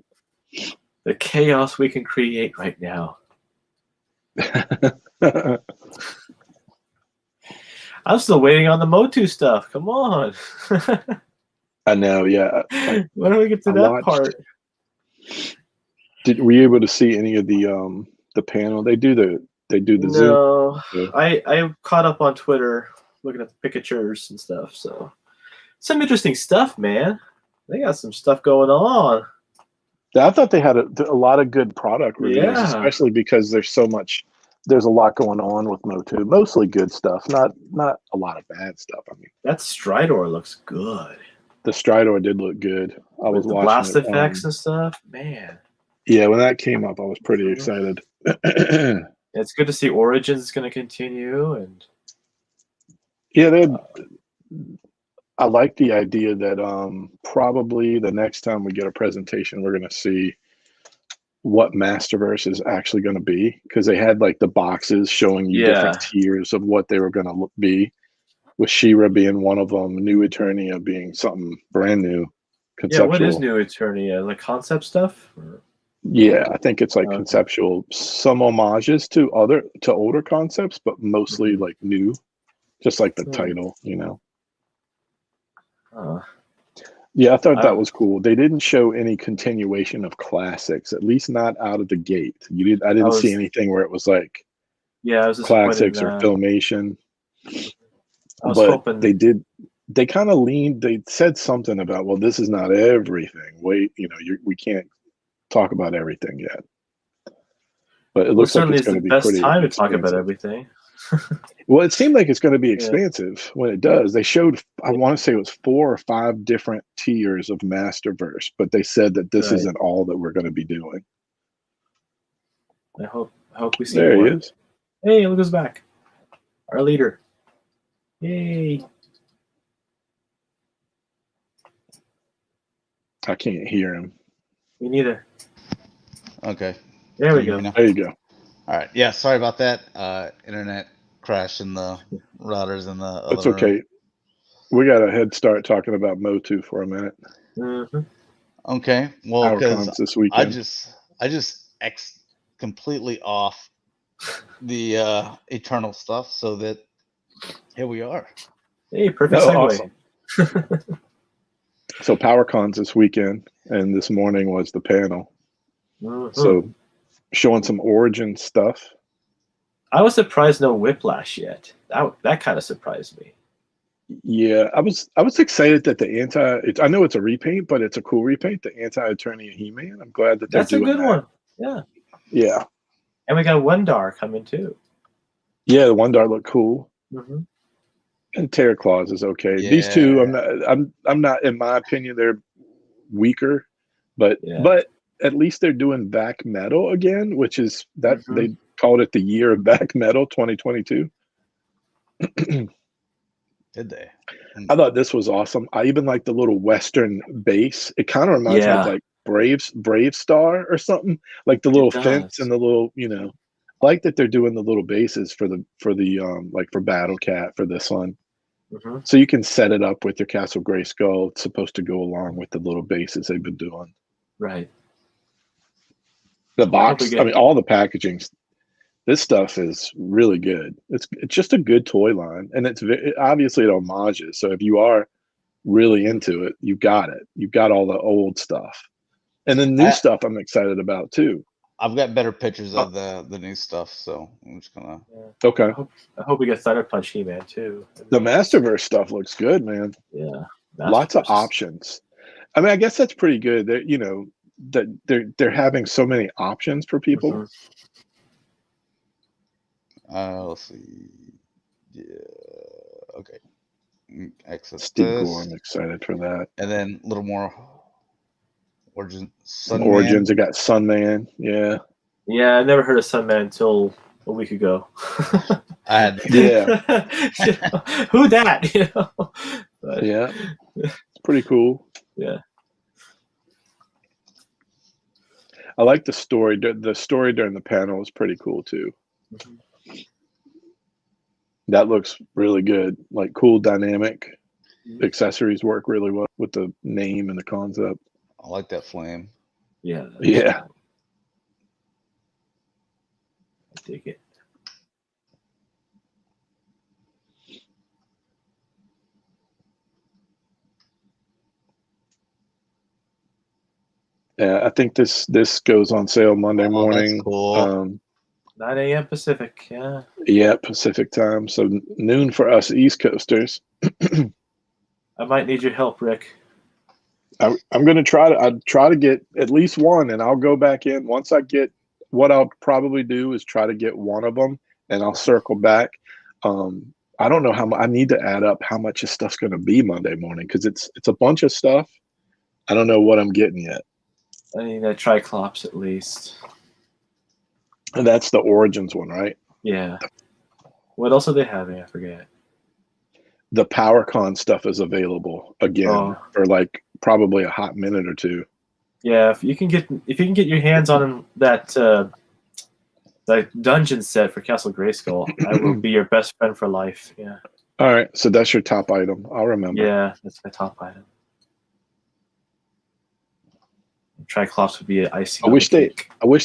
The chaos we can create right now. I'm still waiting on the MOTU stuff. Come on. I know. Yeah. When do we get to that part? Were you able to see any of the panel? They do the No, Zoom. I caught up on Twitter looking at the pictures and stuff. So some interesting stuff, man. They got some stuff going on. I thought they had a lot of good product reviews, especially because there's a lot going on with MOTU. Mostly good stuff, not a lot of bad stuff. I mean, that Stridor looks good. The Stridor did look good. I was watching blast it, effects and stuff, man. Yeah, when that came up, I was pretty excited. It's good to see Origins is going to continue, and yeah, I like the idea that probably the next time we get a presentation, we're going to see what Masterverse is actually going to be, because they had like the boxes showing you different tiers of what they were going to be, with She-Ra being one of them, New Eternia being something brand new, conceptual. Yeah, what is New Eternia? Like concept stuff? Or? Yeah, I think it's like conceptual, some homages to older concepts, but mostly like new, just like the title, you know. Yeah, I thought that was cool. They didn't show any continuation of classics, at least not out of the gate. I didn't see anything where it was like classics or Filmation. But hoping they kind of leaned. They said something about, well, this is not everything. Wait, we can't talk about everything yet. But it looks like it's going to be pretty time to expansive. talk about everything. Well, it seemed like it's going to be expansive when it does. They showed, I want to say it was 4 or 5 different tiers of Masterverse, but they said that this isn't all that we're going to be doing. I hope we see there more. He is. Hey, look who's back. Our leader. Yay. I can't hear him. Me neither. Okay. There we go. There you go. All right. Yeah, sorry about that. Internet crash in the routers in the other It's okay. room. We got a head start talking about MOTU for a minute. Mm-hmm. Okay. Well, because this weekend. I just completely off the Eternal stuff, so that here we are. Hey, perfect segue. Awesome. So PowerCon's this weekend, and this morning was the panel. Mm-hmm. So showing some Origin stuff. I was surprised no Whiplash yet. That kind of surprised me. Yeah, I was excited that I know it's a repaint, but it's a cool repaint. The Anti-Eternia He-Man. I'm glad that they're doing that. That's a good one. Yeah. Yeah. And we got Wendar coming too. Yeah, the Wendar looked cool. Mm-hmm. And Terror Claws is okay. Yeah. These two, I'm not, in my opinion, they're weaker, but at least they're doing back metal again, which is that they called it the year of back metal 2022. Did they? I thought this was awesome. I even like the little Western bass. It kind of reminds me of like Brave Star or something, like the little fence and the little, I like that they're doing the little bases for the like for Battle Cat for this one. Mm-hmm. So you can set it up with your Castle Grayskull. It's supposed to go along with the little bases they've been doing. Right. The box, all the packaging. This stuff is really good. It's just a good toy line, and obviously it homages. So if you are really into it, you got it. You've got all the old stuff, and the new stuff I'm excited about too. I've got better pictures of the new stuff, so I'm just gonna. Okay. I hope we get Thunder Punch He-Man too. The Masterverse stuff looks good, man. Yeah. Lots of options. I mean, I guess that's pretty good. That that they're having so many options for people. Mhm. Let's see. Yeah. Okay. Exit Steve Gore, this, I'm excited for that. and then a little more Origin Sunman. Origins, I got Sunman. Yeah. Yeah, I never heard of Sunman until a week ago. I had Yeah. You know, who that? You know? But, Yeah. It's pretty cool. Yeah. I like the story. The story during the panel is pretty cool too. Mhm. That looks really good. Like cool dynamic. Mhm. Accessories work really well with the name and the concept. I like that flame. Yeah. Yeah. I dig it. Yeah, I think this goes on sale Monday Oh, that's morning. cool. 9 a.m. Pacific. Yeah. Yeah, Pacific time. So noon for us East Coasters. I might need your help, Rick. I'm gonna try to get at least one, and I'll go back in once I get. What I'll probably do is try to get one of them, and I'll circle back. I don't know how I need to add up how much this stuff's gonna be Monday morning because it's a bunch of stuff. I don't know what I'm getting yet. I need a Triclops at least. And that's the Origins one, right? Yeah. What else are they having? I forget. The PowerCon stuff is available again for like probably a hot minute or two. Yeah, if you can get your hands on that dungeon set for Castle Grayskull, I will be your best friend for life. Yeah. All right, so that's your top item. I'll remember. Yeah, that's my top item. Triclops would be an icing. I wish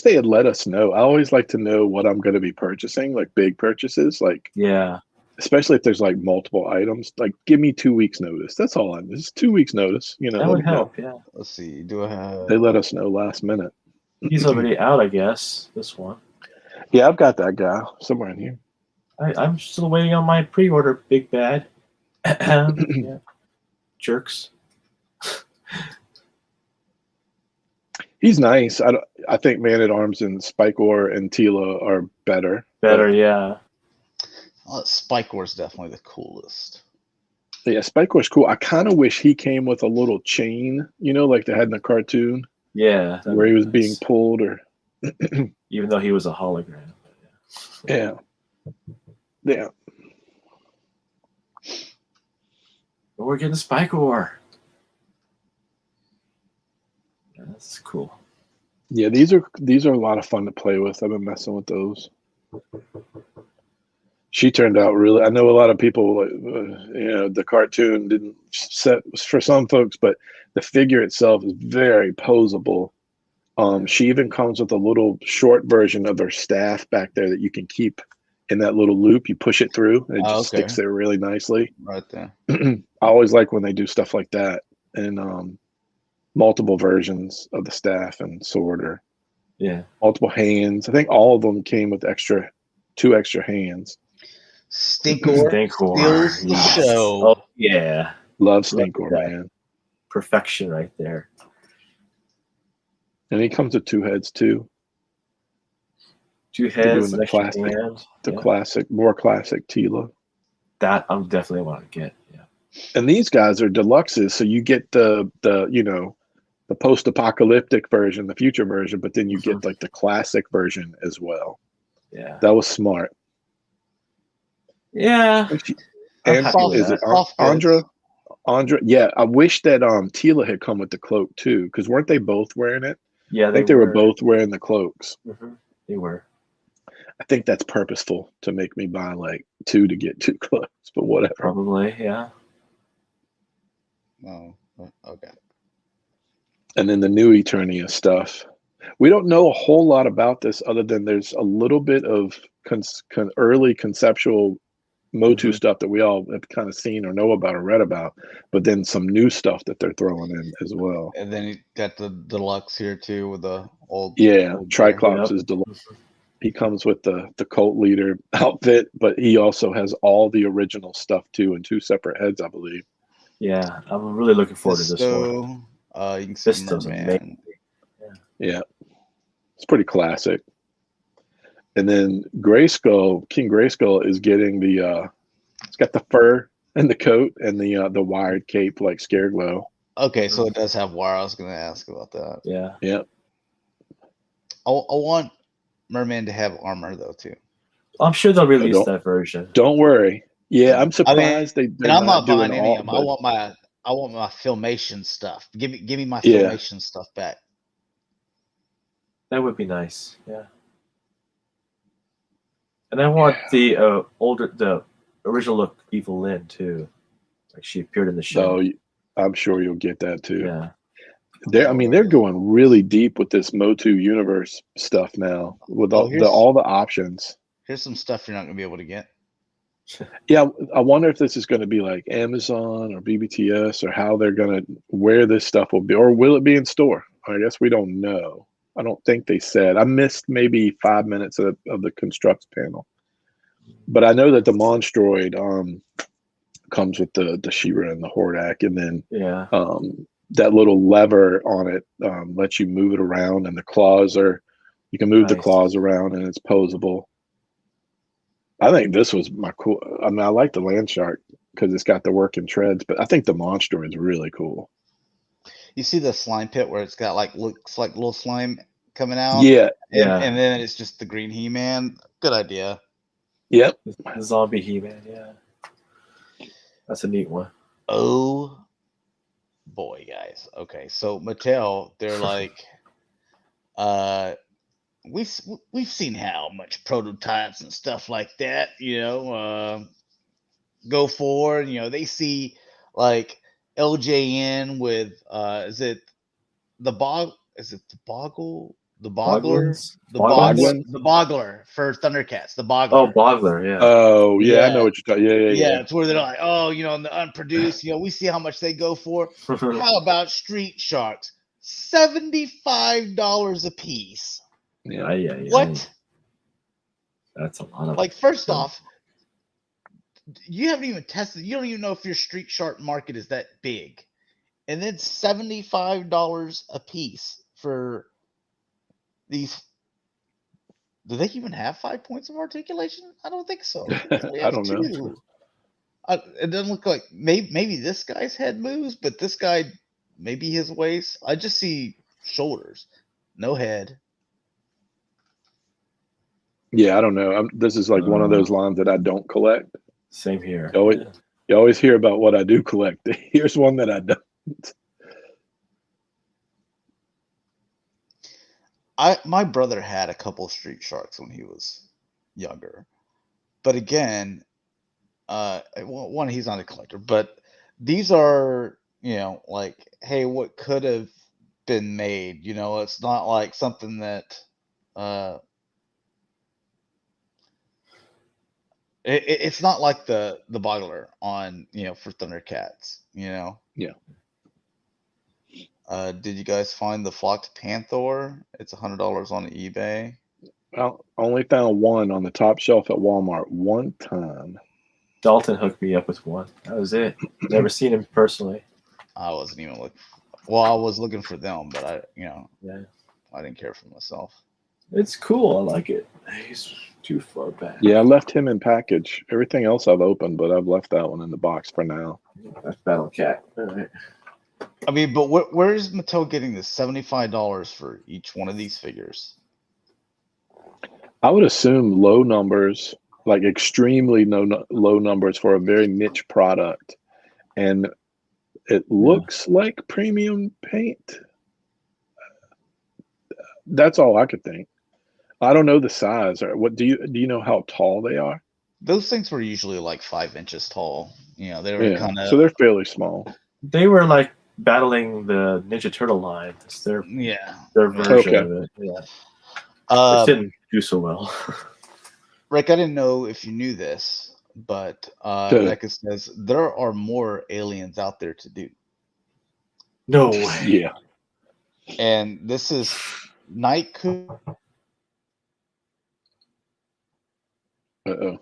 they had let us know. I always like to know what I'm going to be purchasing, like big purchases, like yeah. Especially if there's like multiple items. Like, give me 2 weeks notice. That's all I need. Just 2 weeks notice. You know, that would help. Yeah. Let's see. Do I have? They let us know last minute. He's already out, I guess. This one. Yeah, I've got that guy somewhere in here. I'm still waiting on my pre-order, Big Bad. Yeah. Jerks. He's nice. I think Man at Arms and Spike-Ore and Tila are better. Better, yeah. Spike-Ore's definitely the coolest. Yeah, Spike-Ore's cool. I kind of wish he came with a little chain, you know, like they had in the cartoon. Yeah. Where he was being pulled or... Even though he was a hologram. Yeah. Yeah. But we're getting Spike-Ore. Yeah, that's cool. Yeah, these are a lot of fun to play with. I've been messing with those. She turned out really. I know a lot of people, you know, the cartoon didn't set for some folks, but the figure itself is very posable. She even comes with a little short version of her staff back there that you can keep in that little loop. You push it through, and it just sticks there really nicely. Right there. I always like when they do stuff like that, and multiple versions of the staff and sword, or multiple hands. I think all of them came with 2 extra hands. Stinkor steals the show. Oh yeah, love Stinkor, man. Perfection right there. And he comes with 2 heads too. 2 heads, the classic, more classic Tila. That I'm definitely want to get. Yeah. And these guys are deluxes, so you get the you know, the post-apocalyptic version, the future version, but then you get like the classic version as well. Yeah, that was smart. Yeah. And is it Andra? Yeah, I wish that Tila had come with the cloak too, because weren't they both wearing it? Yeah, I think they were both wearing the cloaks. Mm-hmm. They were. I think that's purposeful to make me buy like 2 to get 2 cloaks, but whatever. Probably, yeah. Oh, okay. And then the new Eternia stuff. We don't know a whole lot about this other than there's a little bit of early conceptual MOTU stuff that we all have kind of seen or know about or read about, but then some new stuff that they're throwing in as well. And then you got the deluxe here too with the old. Triclops is deluxe. He comes with the cult leader outfit, but he also has all the original stuff too in 2 separate heads, I believe. Yeah, I'm really looking forward to this one. You can see Merman. Yeah, it's pretty classic. And then King Grayskull is getting the it's got the fur and the coat and the wired cape like Scareglow. Okay, so it does have wire. I was going to ask about that. Yeah. Yeah. I want Merman to have armor though too. I'm sure they'll release that version. Don't worry. Yeah, I'm surprised and they're I'm not doing buying any all. of them. I want my Filmation stuff. Give me my Yeah. Filmation stuff back. That would be nice. Yeah. And I want the original look Evil Lynn too. Like she appeared in the show. So I'm sure you'll get that too. Yeah. They're going really deep with this MOTU universe stuff now with all the options. Here's some stuff you're not going to be able to get. Yeah, I wonder if this is going to be like Amazon or BBTS or how they're going to where this stuff will be, or will it be in store? I guess we don't know. I don't think they said. I missed maybe 5 minutes of the constructs panel, but I know that the Monstroid comes with the She-Ra and the Hordak, and then that little lever on it lets you move it around, and the claws you can move the claws around, and it's posable. I think this was my cool. I mean, I like the Land Shark because it's got the working treads, but I think the Monstroid is really cool. You see the slime pit where it's got looks like little slime coming out? Yeah. And then it's just the green He-Man. Good idea. Yep. The zombie He-Man, yeah. That's a neat one. Oh boy, guys. Okay, so Mattel, they're like, we've seen how much prototypes and stuff like that, go for. They see like LJN with is it the Boggler for Thundercats. The Boggler. Oh, Boggler, yeah. Oh, yeah, I know what you're talking. Yeah. It's where they're like, in the unproduced, we see how much they go for. How about Street Sharks? $75 a piece. Yeah. What? That's a lot of. Like, first off, you haven't even tested. You don't even know if your Street Shark market is that big, and then $75 a piece for these. Do they even have 5 points of articulation? I don't think so. I don't know. It doesn't look like maybe this guy's head moves, but this guy, maybe his waist. I just see shoulders, no head. Yeah, I don't know. This is like one of those lines that I don't collect. Same here. You always hear about what I do collect. Here's one that I don't. My brother had a couple Street Sharks when he was younger, but again, one, he's not a collector, but these are, like, hey, what could have been made? It's not like something that it's not like the Boggler on for Thundercats. Yeah. Did you guys find the Flocked Panther? It's $100 on eBay. Well, I only found one on the top shelf at Walmart one time. Dalton hooked me up with one. That was it. Never seen him personally. I wasn't even looking. Well, I was looking for them, but I didn't care for myself. It's cool. I like it. He's too far back. Yeah, I left him in package. Everything else I've opened, but I've left that one in the box for now. That's Battle Cat. All right. I mean, but where is Mattel getting this $75 for each one of these figures? I would assume low numbers, like extremely low numbers for a very niche product. And it looks like premium paint. That's all I could think. I don't know the size. Or what do you know how tall they are? Those things were usually like 5 inches tall. They were kind of. So they're fairly small. They were like battling the Ninja Turtle line. It's their version of it. Yeah. It didn't do so well. Rick, I didn't know if you knew this, but Becca says there are more aliens out there to do. No way. Yeah. And this is Night Coup. Uh-oh.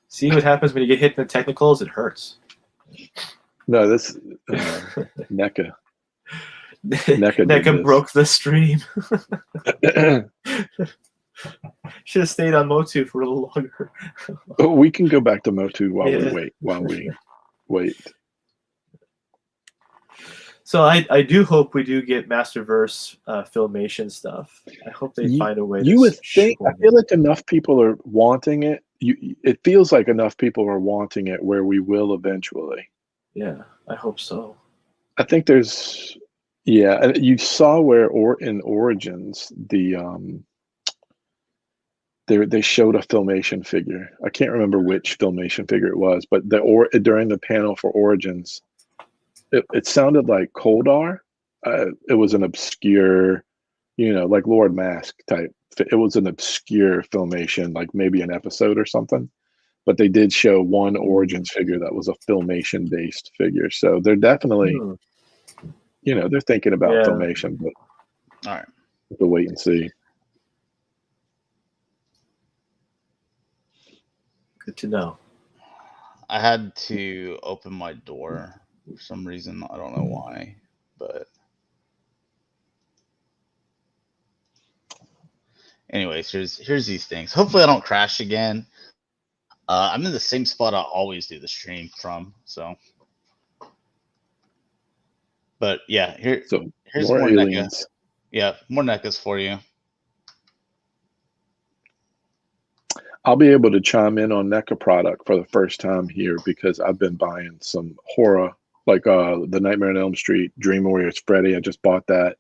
See what happens when you get hit in the technicals? It hurts. No, this NECA. NECA broke the stream. Should have stayed on MOTU for a little longer. We can go back to MOTU while Yeah. we wait. So I do hope we do get Masterverse Filmation stuff. I hope they find a way. You would think. I feel like enough people are wanting it. It feels like enough people are wanting it where we will eventually. Yeah, I hope so. I think there's. Yeah, and you saw where in Origins they showed a Filmation figure. I can't remember which Filmation figure it was, but during the panel for Origins, it sounded like Koldar. It was an obscure, like Lord Mask type. It was an obscure Filmation, like maybe an episode or something. But they did show one Origins figure that was a Filmation based figure. So they're definitely, they're thinking about Filmation, but all right, we'll wait and see. Good to know. I had to open my door for some reason. I don't know why, but anyways, here's these things. Hopefully I don't crash again. I'm in the same spot I always do the stream from, so. But yeah, here's more aliens. NECA. Yeah, more NECAs for you. I'll be able to chime in on NECA product for the first time here because I've been buying some horror, like the Nightmare on Elm Street, Dream Warriors Freddy. I just bought that.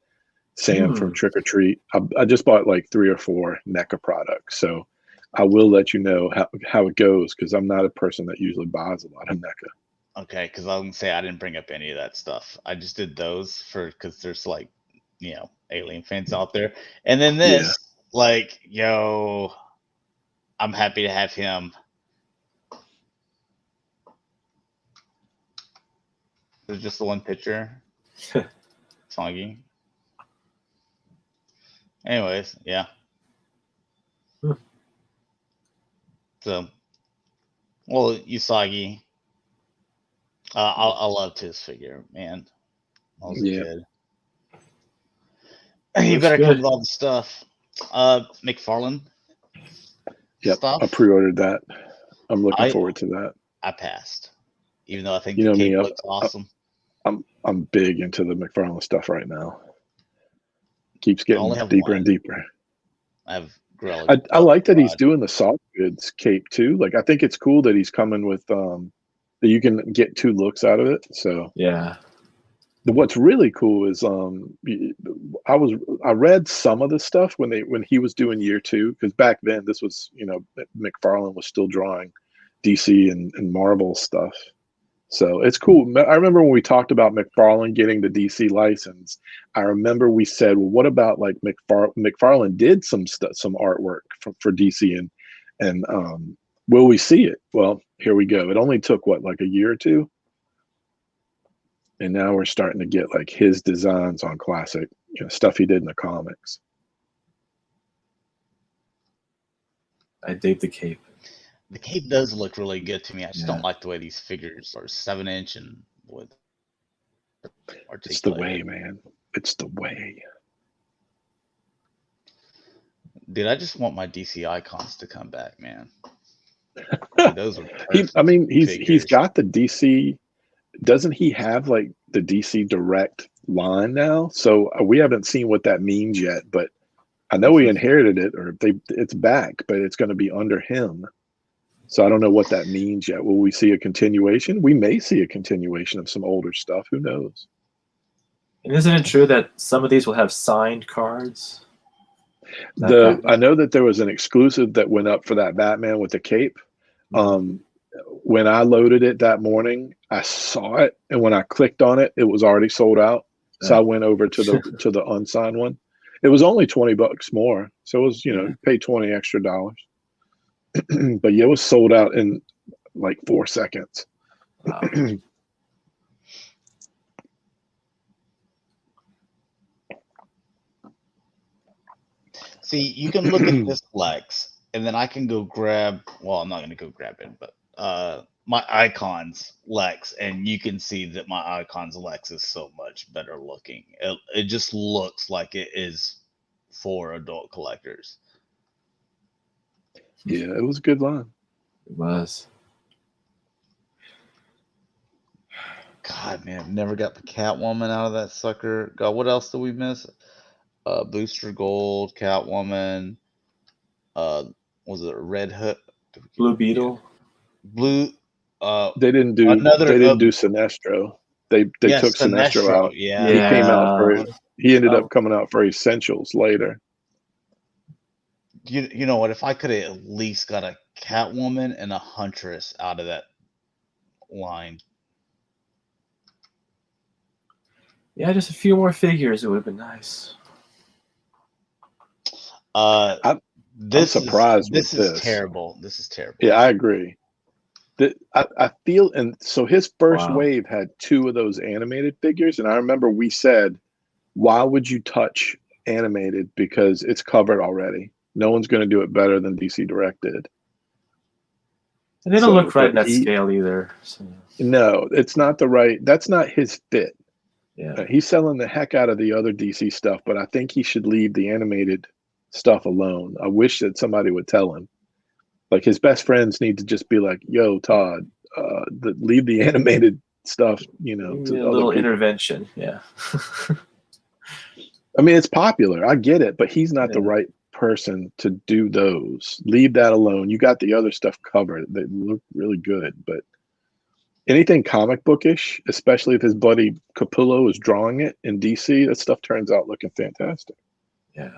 Sam from Trick or Treat. I just bought like 3 or 4 NECA products. So I will let you know how it goes because I'm not a person that usually buys a lot of NECA. Okay, because I was gonna say I didn't bring up any of that stuff. I just did those because there's like, alien fans out there. And then this, I'm happy to have him. There's just the one picture. Soggy. Anyways, yeah. So, well, Usagi. I loved his figure, man. That was good. You better come with all the stuff. McFarlane. Yep, Stuff. I pre-ordered that. I'm looking forward to that. I passed, even though I think the cape looks awesome. I'm big into the McFarlane stuff right now. Keeps getting deeper and deeper. I have I like that he's doing the soft goods cape too. Like I think it's cool that he's coming with that you can get 2 looks out of it. So yeah. What's really cool is I read some of the stuff when he was doing year 2 because back then this was McFarlane was still drawing DC and Marvel stuff. So it's cool. I remember when we talked about McFarlane getting the DC license, I remember we said, well, what about like McFarlane did some artwork for DC and will we see it? Well, here we go. It only took like a year or 2. And now we're starting to get like his designs on classic, stuff he did in the comics. I dig the cape. The cape does look really good to me. I just don't like the way these figures are 7-inch and with. It's the way, man. It's the way. Dude, I just want my DC icons to come back, man. Dude, those are he's got the DC. Doesn't he have like the DC Direct line now? So we haven't seen what that means yet, but I know he inherited it or it's back, but it's going to be under him. So I don't know what that means yet. Will we see a continuation? We may see a continuation of some older stuff. Who knows? And isn't it true that some of these will have signed cards? I know that there was an exclusive that went up for that Batman with the cape. When I loaded it that morning, I saw it, and when I clicked on it, it was already sold out. So I went over to the unsigned one. It was only $20 more, so it was pay $20 extra. But yeah, it was sold out in like 4 seconds. Wow. See, you can look at this Lex, and then I can go grab. Well, I'm not going to go grab it, but my Icon's Lex, and you can see that my Icon's Lex is so much better looking. It just looks like it is for adult collectors. Yeah, it was a good line. It was. God, man, never got the Catwoman out of that sucker. God, what else did we miss? Booster Gold, Catwoman. Was it Red Hood? Blue Beetle. Blue. They didn't do Sinestro. They yes, took Sinestro out. Yeah. He came out for he ended Oh. up coming out for Essentials later. You know what? If I could have at least got a Catwoman and a Huntress out of that line. Yeah, just a few more figures. It would have been nice. I'm surprised this with is this. terrible. This is terrible. Yeah, I agree. I feel, and so his first Wow. wave had 2 of those animated figures, and I remember we said, why would you touch animated? Because it's covered already. No one's going to do it better than DC Direct did. And they don't look right in that scale either. So. No, it's not the right. That's not his fit. Yeah. He's selling the heck out of the other DC stuff, but I think he should leave the animated stuff alone. I wish that somebody would tell him. Like, his best friends need to just be like, yo, Todd, leave the animated stuff, you know. To a little intervention, yeah. I mean, it's popular. I get it, but he's not the right person to do those. Leave that alone. You got the other stuff covered. They look really good, but anything comic bookish, especially if his buddy Capullo is drawing it in DC, that stuff turns out looking fantastic. Yeah.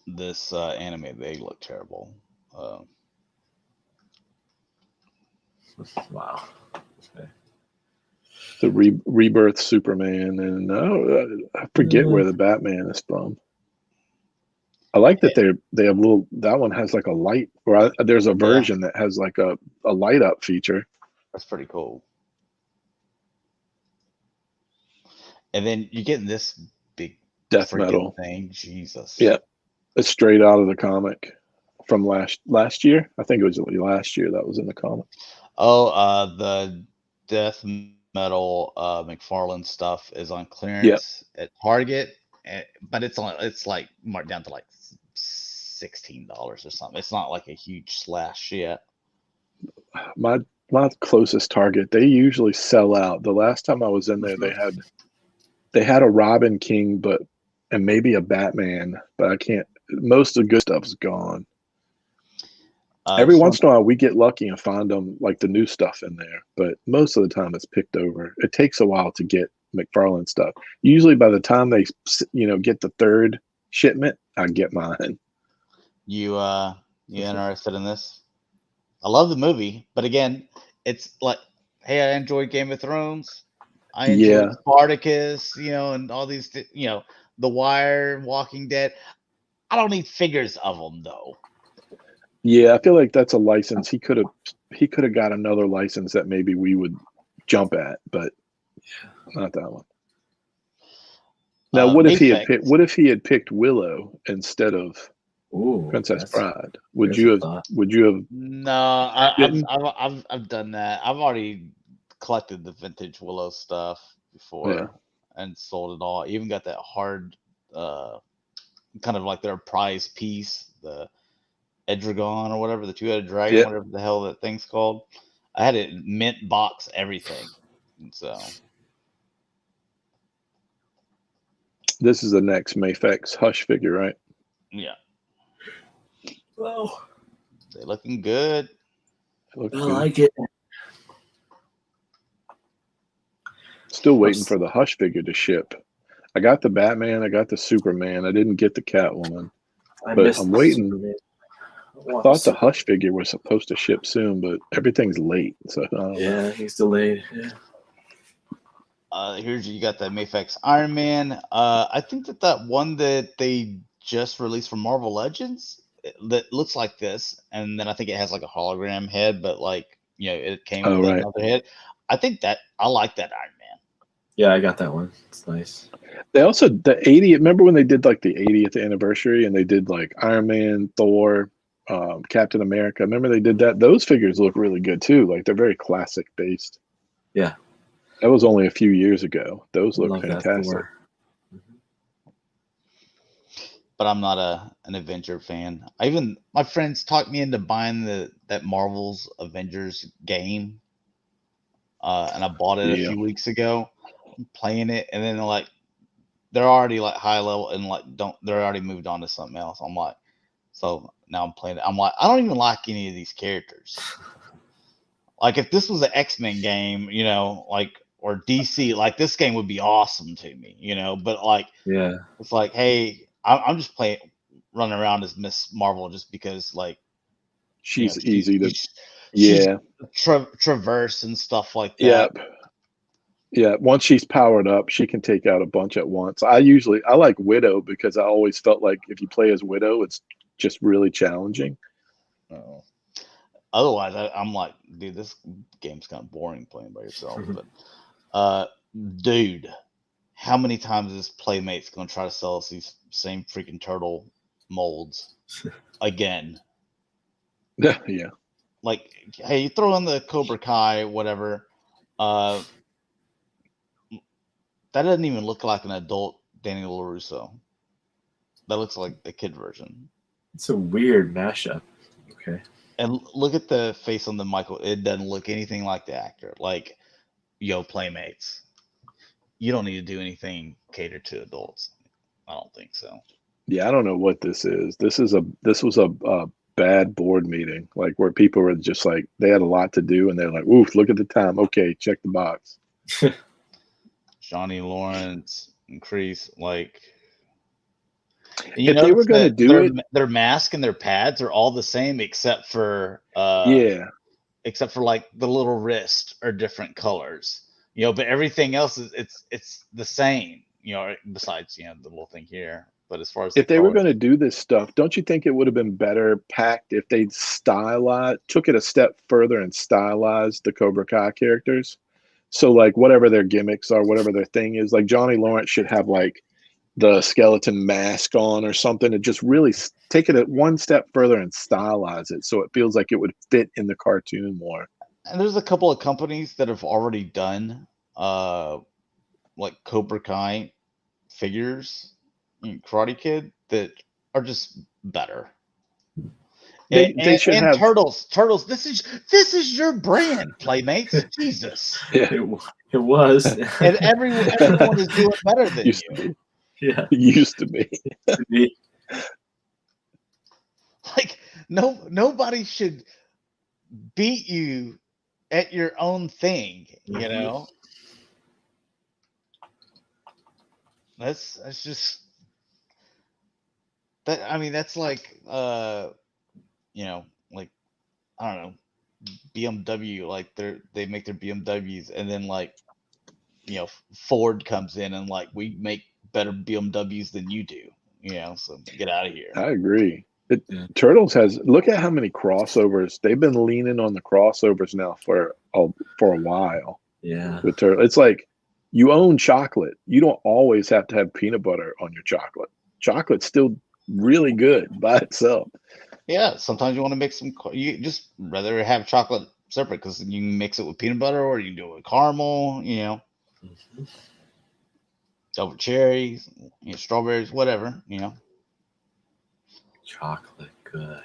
This anime, they look terrible. Wow. Okay. The Rebirth Superman, and I forget where the Batman is from. I like that they have little. That one has like a light, or there's a version that has like a light up feature. That's pretty cool. And then you get this big death metal thing. Jesus. Yeah, it's straight out of the comic from last year. I think it was last year that was in the comic. Oh, the death metal McFarlane stuff is on clearance at Target, but it's like marked down to like $16 or something. It's not like a huge slash yet. My closest Target, they usually sell out. The last time I was in there, they had a Robin King, and maybe a Batman, but I can't. Most of the good stuff's gone. Every once in a while, we get lucky and find them, like the new stuff in there, but most of the time it's picked over. It takes a while to get McFarlane stuff. Usually, by the time they, get the third shipment, I get mine. You interested in this? I love the movie, but again, it's like, hey, I enjoyed Game of Thrones. I enjoyed Spartacus, and all these, The Wire, Walking Dead. I don't need figures of them though. Yeah, I feel like that's a license. He could have got another license that maybe we would jump at, but not that one. Now, what if he had picked Willow instead of Princess Bride? Would you have? No, I've done that. I've already collected the vintage Willow stuff before and sold it all. I even got that hard, kind of like their prize piece, the Edragon or whatever, the two-headed dragon, whatever the hell that thing's called. I had it mint box, everything. And so this is the next Mafex Hush figure, right? Yeah. Well, they're looking good. I like it. Still waiting for the Hush figure to ship. I got the Batman, I got the Superman. I didn't get the Catwoman, but I'm waiting. I thought the Hush figure was supposed to ship soon, but everything's late. So he's delayed. Yeah. Here's you got that Mafex Iron Man. I think that one that they just released from Marvel Legends that looks like this, and then I think it has like a hologram head, but like it came with another head. I think that I like that Iron Man. Yeah, I got that one. It's nice. They also the 80th. Remember when they did like the 80th anniversary, and they did like Iron Man, Thor, Captain America. Remember they did that? Those figures look really good too. Like they're very classic based. Yeah. That was only a few years ago. Those look Love that fantastic. Thor. But I'm not an Avenger fan. My friends talked me into buying that Marvel's Avengers game, and I bought it a Yeah. few weeks ago. I'm playing it, and then they're already like high level and like they're already moved on to something else. I'm like, so now I'm playing it. I'm like, I don't even like any of these characters. Like if this was an X-Men game, like or DC, like this game would be awesome to me, But like, Yeah. it's like, hey, I'm just running around as Miss Marvel just because, like, She's easy to. she's Yeah. traverse and stuff like that. Yep. Yeah. Once she's powered up, she can take out a bunch at once. I like Widow because I always felt like if you play as Widow, it's just really challenging. Otherwise, I'm like, dude, this game's kind of boring playing by yourself. But, dude, how many times is Playmate's going to try to sell us these same freaking turtle molds again? Yeah. Like, hey, you throw in the Cobra Kai, whatever. That doesn't even look like an adult Daniel LaRusso. That looks like the kid version. It's a weird mashup. Okay. And look at the face on the Michael. It doesn't look anything like the actor. Like, Playmates. You don't need to do anything catered to adults. I don't think so. Yeah, I don't know what this is. This was a bad board meeting, like where people were just like they had a lot to do, and they're like, "Oof, look at the time. Okay, check the box." Johnny Lawrence, Increase, like. If they were going to do their mask and their pads are all the same except for except for like the little wrist are different colors, but everything else is it's the same, besides the little thing here. But as far as if they were going to do this stuff, don't you think it would have been better packed if they'd took it a step further and stylized the Cobra Kai characters? So like whatever their gimmicks are, whatever their thing is, like Johnny Lawrence should have like the skeleton mask on or something, and just really take it one step further and stylize it so it feels like it would fit in the cartoon more. And there's a couple of companies that have already done like Cobra Kai figures, Karate Kid, that are just better. They should have Turtles. This is your brand, Playmates. Jesus. Yeah. It was. And everyone is doing better than you. Yeah. It used to be. Like nobody should beat you at your own thing, That's just that. I mean, that's like like I don't know, BMW. Like they make their BMWs, and then like Ford comes in and like, we make better BMWs than you do. So get out of here. I agree. Turtles look at how many crossovers they've been leaning on the crossovers now for a while. Yeah. With Turtle, it's like you own chocolate. You don't always have to have peanut butter on your chocolate. Chocolate's still really good by itself. Yeah, sometimes you want to mix some. You just rather have chocolate separate because you can mix it with peanut butter, or you can do it with caramel. Over cherries, strawberries, whatever. Chocolate, good.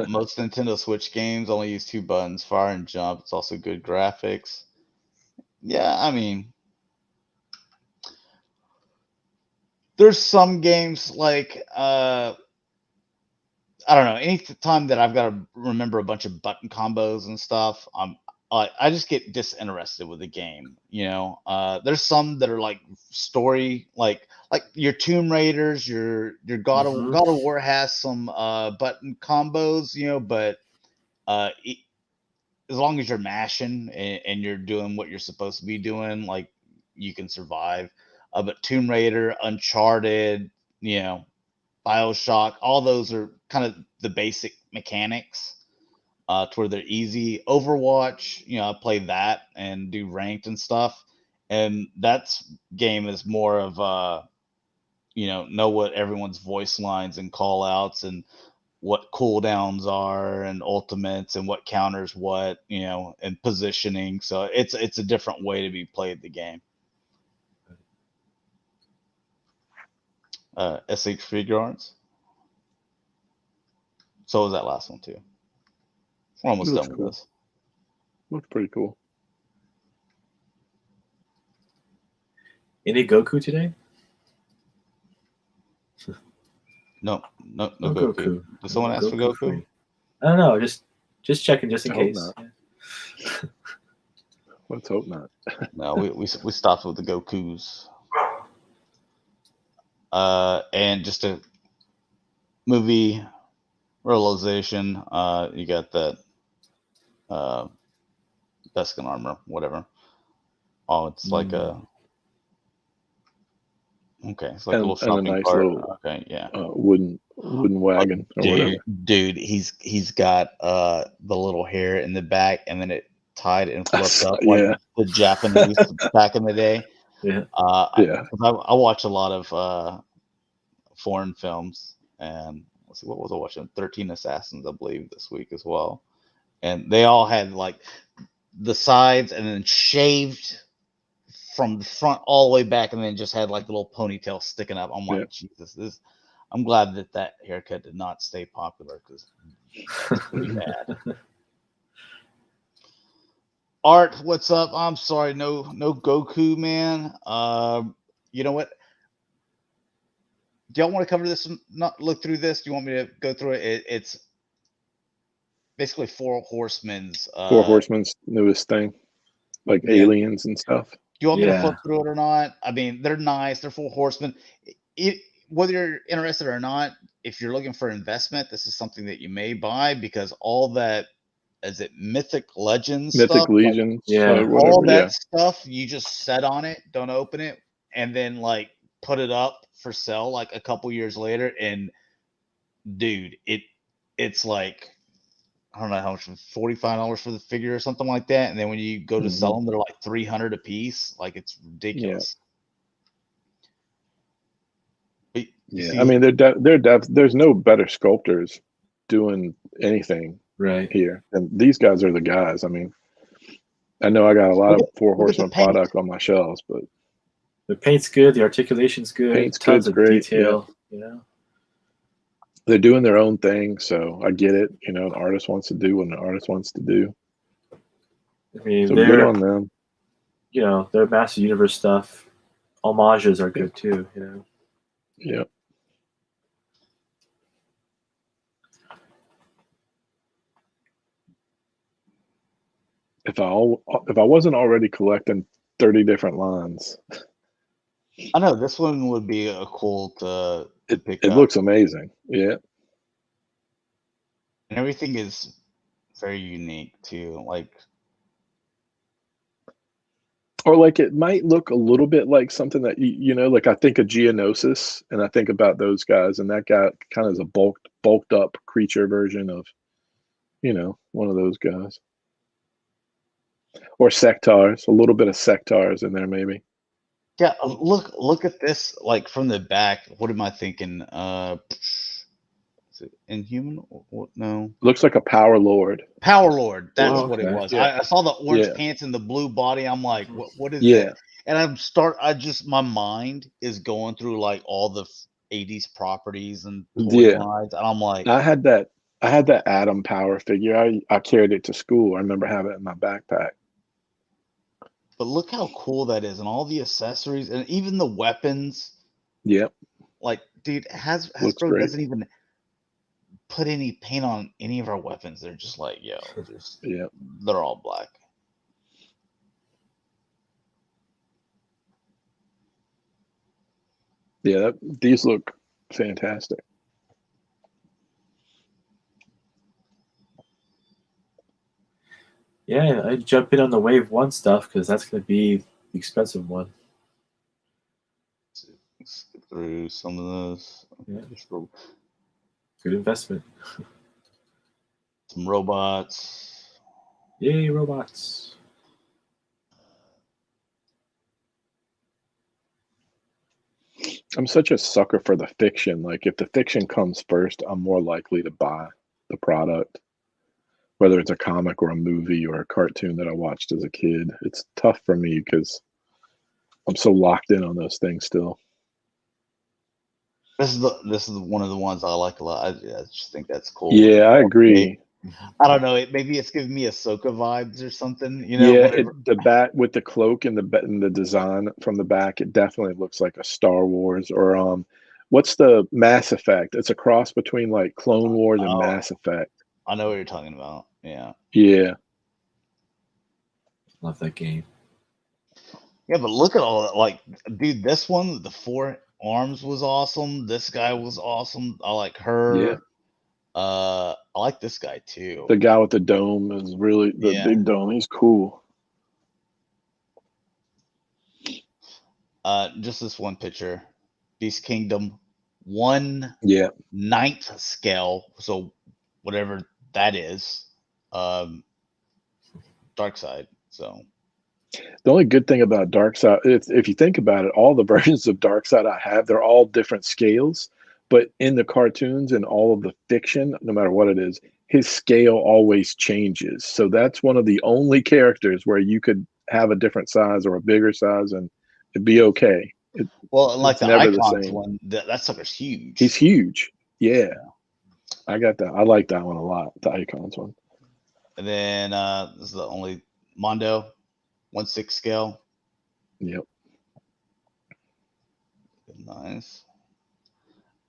Most Nintendo Switch games only use 2 buttons, fire and jump. It's also good graphics. Yeah, I mean, there's some games like I don't know. Any time that I've got to remember a bunch of button combos and stuff, I just get disinterested with the game. There's some that are like story, like your Tomb Raiders, your God of War has some button combos, but as long as you're mashing and you're doing what you're supposed to be doing, like you can survive. But Tomb Raider, Uncharted, BioShock, all those are kind of the basic mechanics. To where they're easy. Overwatch, I play that and do ranked and stuff, and that's game is more of know what everyone's voice lines and call outs, and what cooldowns are and ultimates and what counters what, and positioning. So it's a different way to be played the game. SH figure arts. So was that last one too. We're almost done with this. Looks pretty cool. Any Goku today? No Goku. Did someone ask for Goku? I don't know. Just checking, just in Hope case. not. Let's hope not. No, we stopped with the Gokus. And just a movie realization. You got that Beskin armor, whatever. Oh, it's like a. Okay, it's like a little shopping nice cart. Little, okay, yeah. Wooden wagon or whatever. Dude, he's got the little hair in the back, and then it tied and flipped up like the Japanese back in the day. Yeah. I watch a lot of foreign films, and let's see, what was I watching? 13 Assassins, I believe, this week as well, and they all had like the sides and then shaved from the front all the way back, and then just had like a little ponytail sticking up. I'm like, Jesus, I'm glad that haircut did not stay popular because it's pretty bad. Art, what's up? I'm sorry, no Goku, man. You know what? Do y'all want to cover this? Not look through this? Do you want me to go through it? It's basically Four Horsemen's. Four Horsemen's newest thing, like aliens and stuff. Do you want me to flip through it or not? I mean, they're nice. They're Four Horsemen. Whether you're interested or not, if you're looking for investment, this is something that you may buy because all that, is it Mythic Legends stuff? Legends, all that stuff, you just set on it, don't open it, and then like put it up for sale like a couple years later, and dude, it's like, I don't know how much, $45 for the figure or something like that, and then when you go to sell them, they're like $300 a piece. Like, it's ridiculous. I mean, there's no better sculptors doing anything here, and these guys are the guys. I mean, I know I got a lot of Four Horsemen product on my shelves, but the paint's good, the articulation's good, tons of great, detail. They're doing their own thing, so I get it. The artist wants to do what the artist wants to do. I mean, so good on them. Their Master Universe stuff, homages are good too. Yeah. If I wasn't already collecting 30 different lines, I know this one would be a cool to pick up. It looks amazing. Yeah. And everything is very unique too. Or like it might look a little bit like something that like I think of Geonosis, and I think about those guys, and that guy kind of is a bulked up creature version of, one of those guys. Or Sectars, a little bit of Sectars in there maybe. Yeah, look at this, like from the back. What am I thinking? Is it Inhuman? What? No. Looks like a Power Lord. Power Lord. That's what it was. Yeah. I saw the orange pants and the blue body. I'm like, what is that? And my mind is going through like all the 80s properties and toy lines, and I'm like, I had that Atom Power figure. I carried it to school. I remember having it in my backpack. But look how cool that is, and all the accessories, and even the weapons. Yep. Like, dude, Hasbro doesn't even put any paint on any of our weapons. They're just like, they're all black. Yeah, these look fantastic. Yeah, I jump in on the Wave 1 stuff because that's going to be the expensive one. Let's skip through some of those. Yeah. Good investment. Some robots. Yay, robots. I'm such a sucker for the fiction. Like if the fiction comes first, I'm more likely to buy the product, whether it's a comic or a movie or a cartoon that I watched as a kid. It's tough for me because I'm so locked in on those things still. This is one of the ones I like a lot. I just think that's cool. Yeah, I agree. I don't know. Maybe it's giving me Ahsoka vibes or something. Yeah, Whenever. the back with the cloak and the design from the back, it definitely looks like a Star Wars or what's the Mass Effect? It's a cross between like Clone Wars and Oh, Mass Effect. I know what you're talking about. Yeah. Yeah. Love that game. Yeah, but look at all that. Like, dude, this one, the 4 arms was awesome. This guy was awesome. I like her. Yeah. I like this guy too. The guy with the dome is really the Yeah. big dome. He's cool. Just this one picture. Beast Kingdom, 1/9 Yeah. scale. So whatever that is. Dark side. So The only good thing about Darkseid, if you think about it, all the versions of Darkseid I have, they're all different scales. But in the cartoons and all of the fiction, no matter what it is, his scale always changes. So that's one of the only characters where you could have a different size or a bigger size and it'd be okay. well, and like It's the never the icons same. one, that sucker's huge. He's huge. Yeah. I got that. I like that one a lot, the icons one. And then this is the only Mondo, 1/6 scale. Yep. Nice.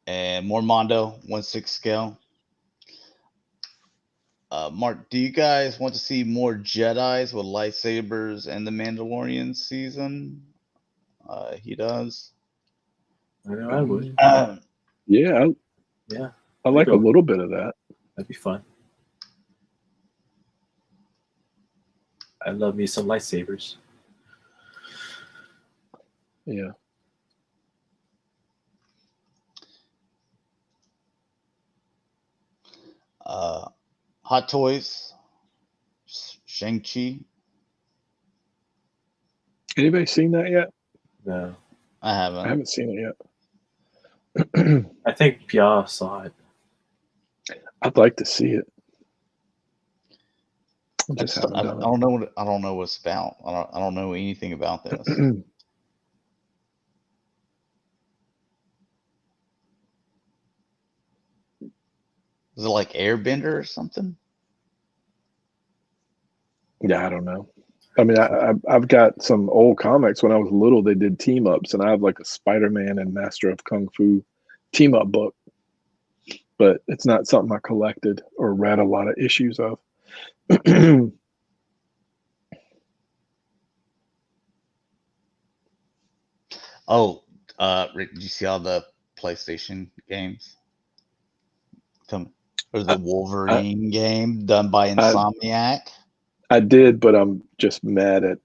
And more Mondo, 1/6 scale. Mark, do you guys want to see more Jedis with lightsabers in the Mandalorian season? He does. I know I would. Yeah. Yeah. I like a little bit of that. That'd be fun. I love me some lightsabers. Yeah. Hot Toys, Shang-Chi. Anybody seen that yet? No. I haven't. I haven't seen it yet. I think Pia saw it. I'd like to see it. I don't know what it's about. I don't know anything about this. Is it like Airbender or something? Yeah, I don't know. I mean, I've got some old comics. When I was little, they did team ups, and I have like a Spider-Man and Master of Kung Fu team up book, but it's not something I collected or read a lot of issues of. Oh, Rick, did you see all the PlayStation games? There's the Wolverine game done by Insomniac. I did, but I'm just mad at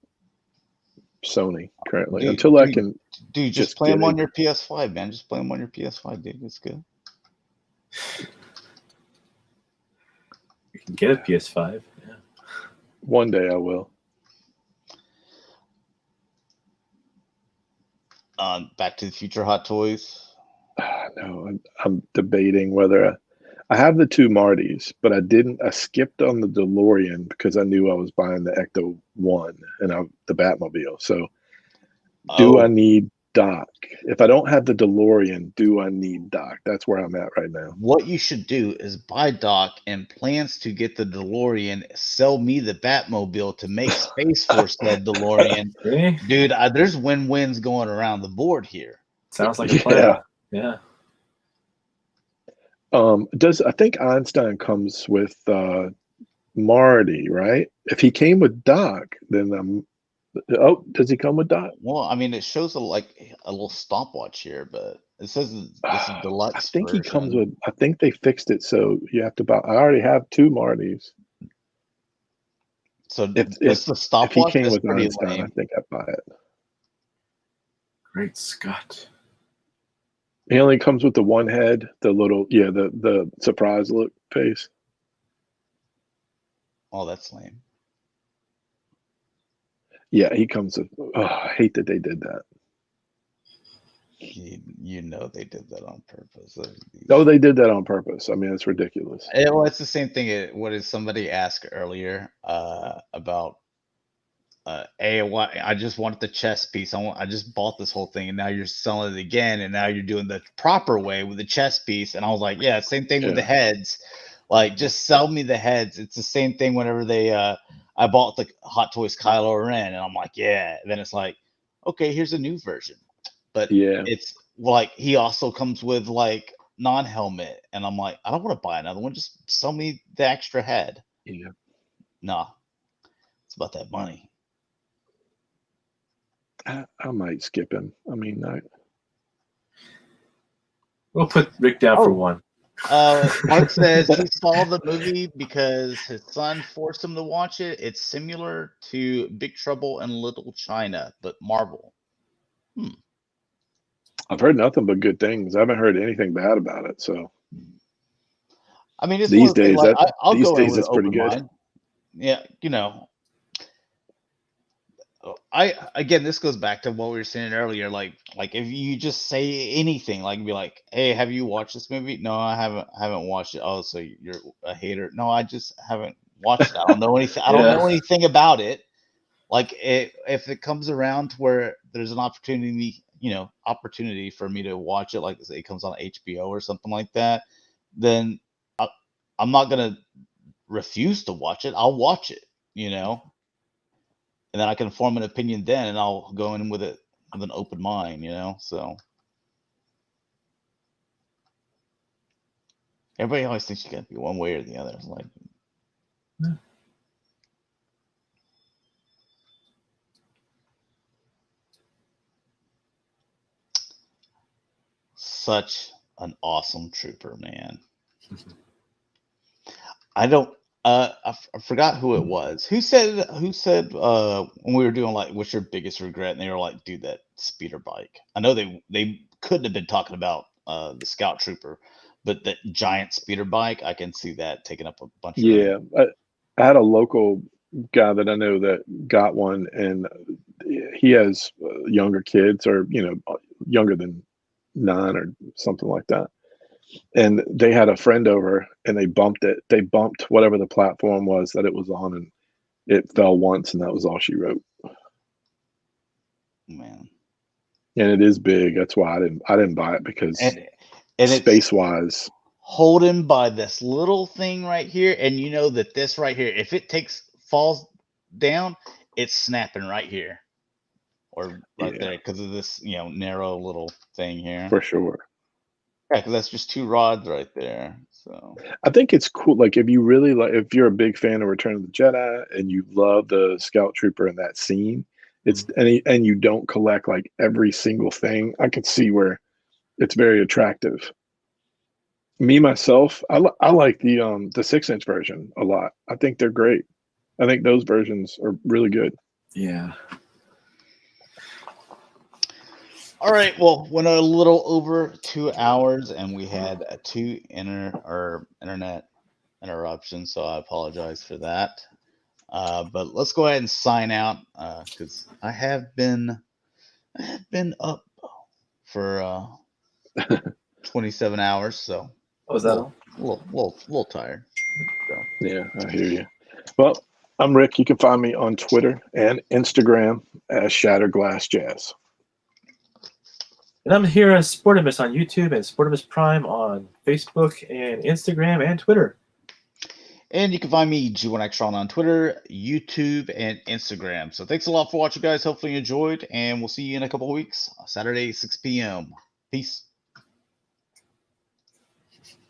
Sony currently. Until I can, just play them on your PS5, man. Just play them on your PS5, dude. It's good. You can get a PS5. Yeah. One day I will. Back to the Future Hot Toys. No, I'm debating whether I have the 2 Martys, but I skipped on the DeLorean because I knew I was buying the Ecto 1 and the Batmobile. So do I need Doc? If I don't have the DeLorean, do I need Doc? That's where I'm at right now. What you should do is buy Doc and plans to get the DeLorean, sell me the Batmobile to make space for said DeLorean. Really? Dude, there's win-wins going around the board here. Sounds like a plan. Yeah. I think Einstein comes with Marty, right? If he came with Doc, then does he come with Doc? Well, I mean, it shows a little stopwatch here, but it says this is deluxe. I think he comes with. I think they fixed it so you have to buy. I already have 2 Martys. So if the stopwatch if he came with pretty Einstein, lame. I think I'd buy it. Great Scott. He only comes with the one head, the little, the surprise look face. Oh, that's lame. Yeah, he comes with. Oh, I hate that they did that. You know they did that on purpose. Oh, they did that on purpose. I mean, it's ridiculous. Well, it's the same thing. What did somebody ask earlier about? Hey, I just wanted the chess piece. I just bought this whole thing, and now you're selling it again, and now you're doing the proper way with the chess piece. And I was like, yeah, same thing with the heads. Like, just sell me the heads. It's the same thing whenever I bought the Hot Toys Kylo Ren, and I'm like, yeah. And then it's like, okay, here's a new version, but it's like he also comes with like non-helmet, and I'm like, I don't want to buy another one. Just sell me the extra head. Yeah. Nah, it's about that money. I might skip him. I mean, We'll put Rick down for one. Mark says he saw the movie because his son forced him to watch it. It's similar to Big Trouble in Little China, but Marvel. I've heard nothing but good things. I haven't heard anything bad about it. So, I mean, it's these days, I'll go in with it's an pretty open good. mind. Yeah, again, this goes back to what we were saying earlier. Like if you just say anything, like be like, "Hey, have you watched this movie?" No, I haven't watched it. Oh, so you're a hater? No, I just haven't watched it. I don't know anything. I don't know anything about it. Like if it comes around to where there's an opportunity for me to watch it, like say it comes on HBO or something like that, then I'm not gonna refuse to watch it. I'll watch it, and then I can form an opinion then, and I'll go in with it with an open mind, So everybody always thinks you got to be one way or the other. It's like, such an awesome trooper, man. I don't. I forgot who it was. Who said when we were doing like, what's your biggest regret? And they were like, dude, that speeder bike. I know they couldn't have been talking about the Scout Trooper, but that giant speeder bike, I can see that taking up a bunch of room. I had a local guy that I know that got one, and he has younger kids, or younger than 9 or something like that. And they had a friend over, and they bumped it. They bumped whatever the platform was that it was on, and it fell once, and that was all she wrote. Man, and it is big. That's why I didn't buy it, because and space wise, holding by this little thing right here, and you know that this right here, if it falls down, it's snapping right here or right there because of this narrow little thing here. For sure. Yeah, because that's just 2 rods right there. So I think it's cool. Like if you're a big fan of Return of the Jedi and you love the Scout Trooper in that scene, and you don't collect like every single thing, I could see where it's very attractive. Me myself, I like the 6-inch version a lot. I think they're great. I think those versions are really good. Yeah. All right. Well, went a little over 2 hours, and we had 2 internet interruptions, so I apologize for that. But let's go ahead and sign out because I have been up for 27 hours, so was that a little tired. So. Yeah, I hear you. Well, I'm Rick. You can find me on Twitter and Instagram as Shatrdglassjazz. And I'm here as Sportimus on YouTube and Sportimus Prime on Facebook and Instagram and Twitter. And you can find me, G1Xtron, on Twitter, YouTube, and Instagram. So thanks a lot for watching, guys. Hopefully you enjoyed, and we'll see you in a couple of weeks, Saturday, 6 p.m. Peace.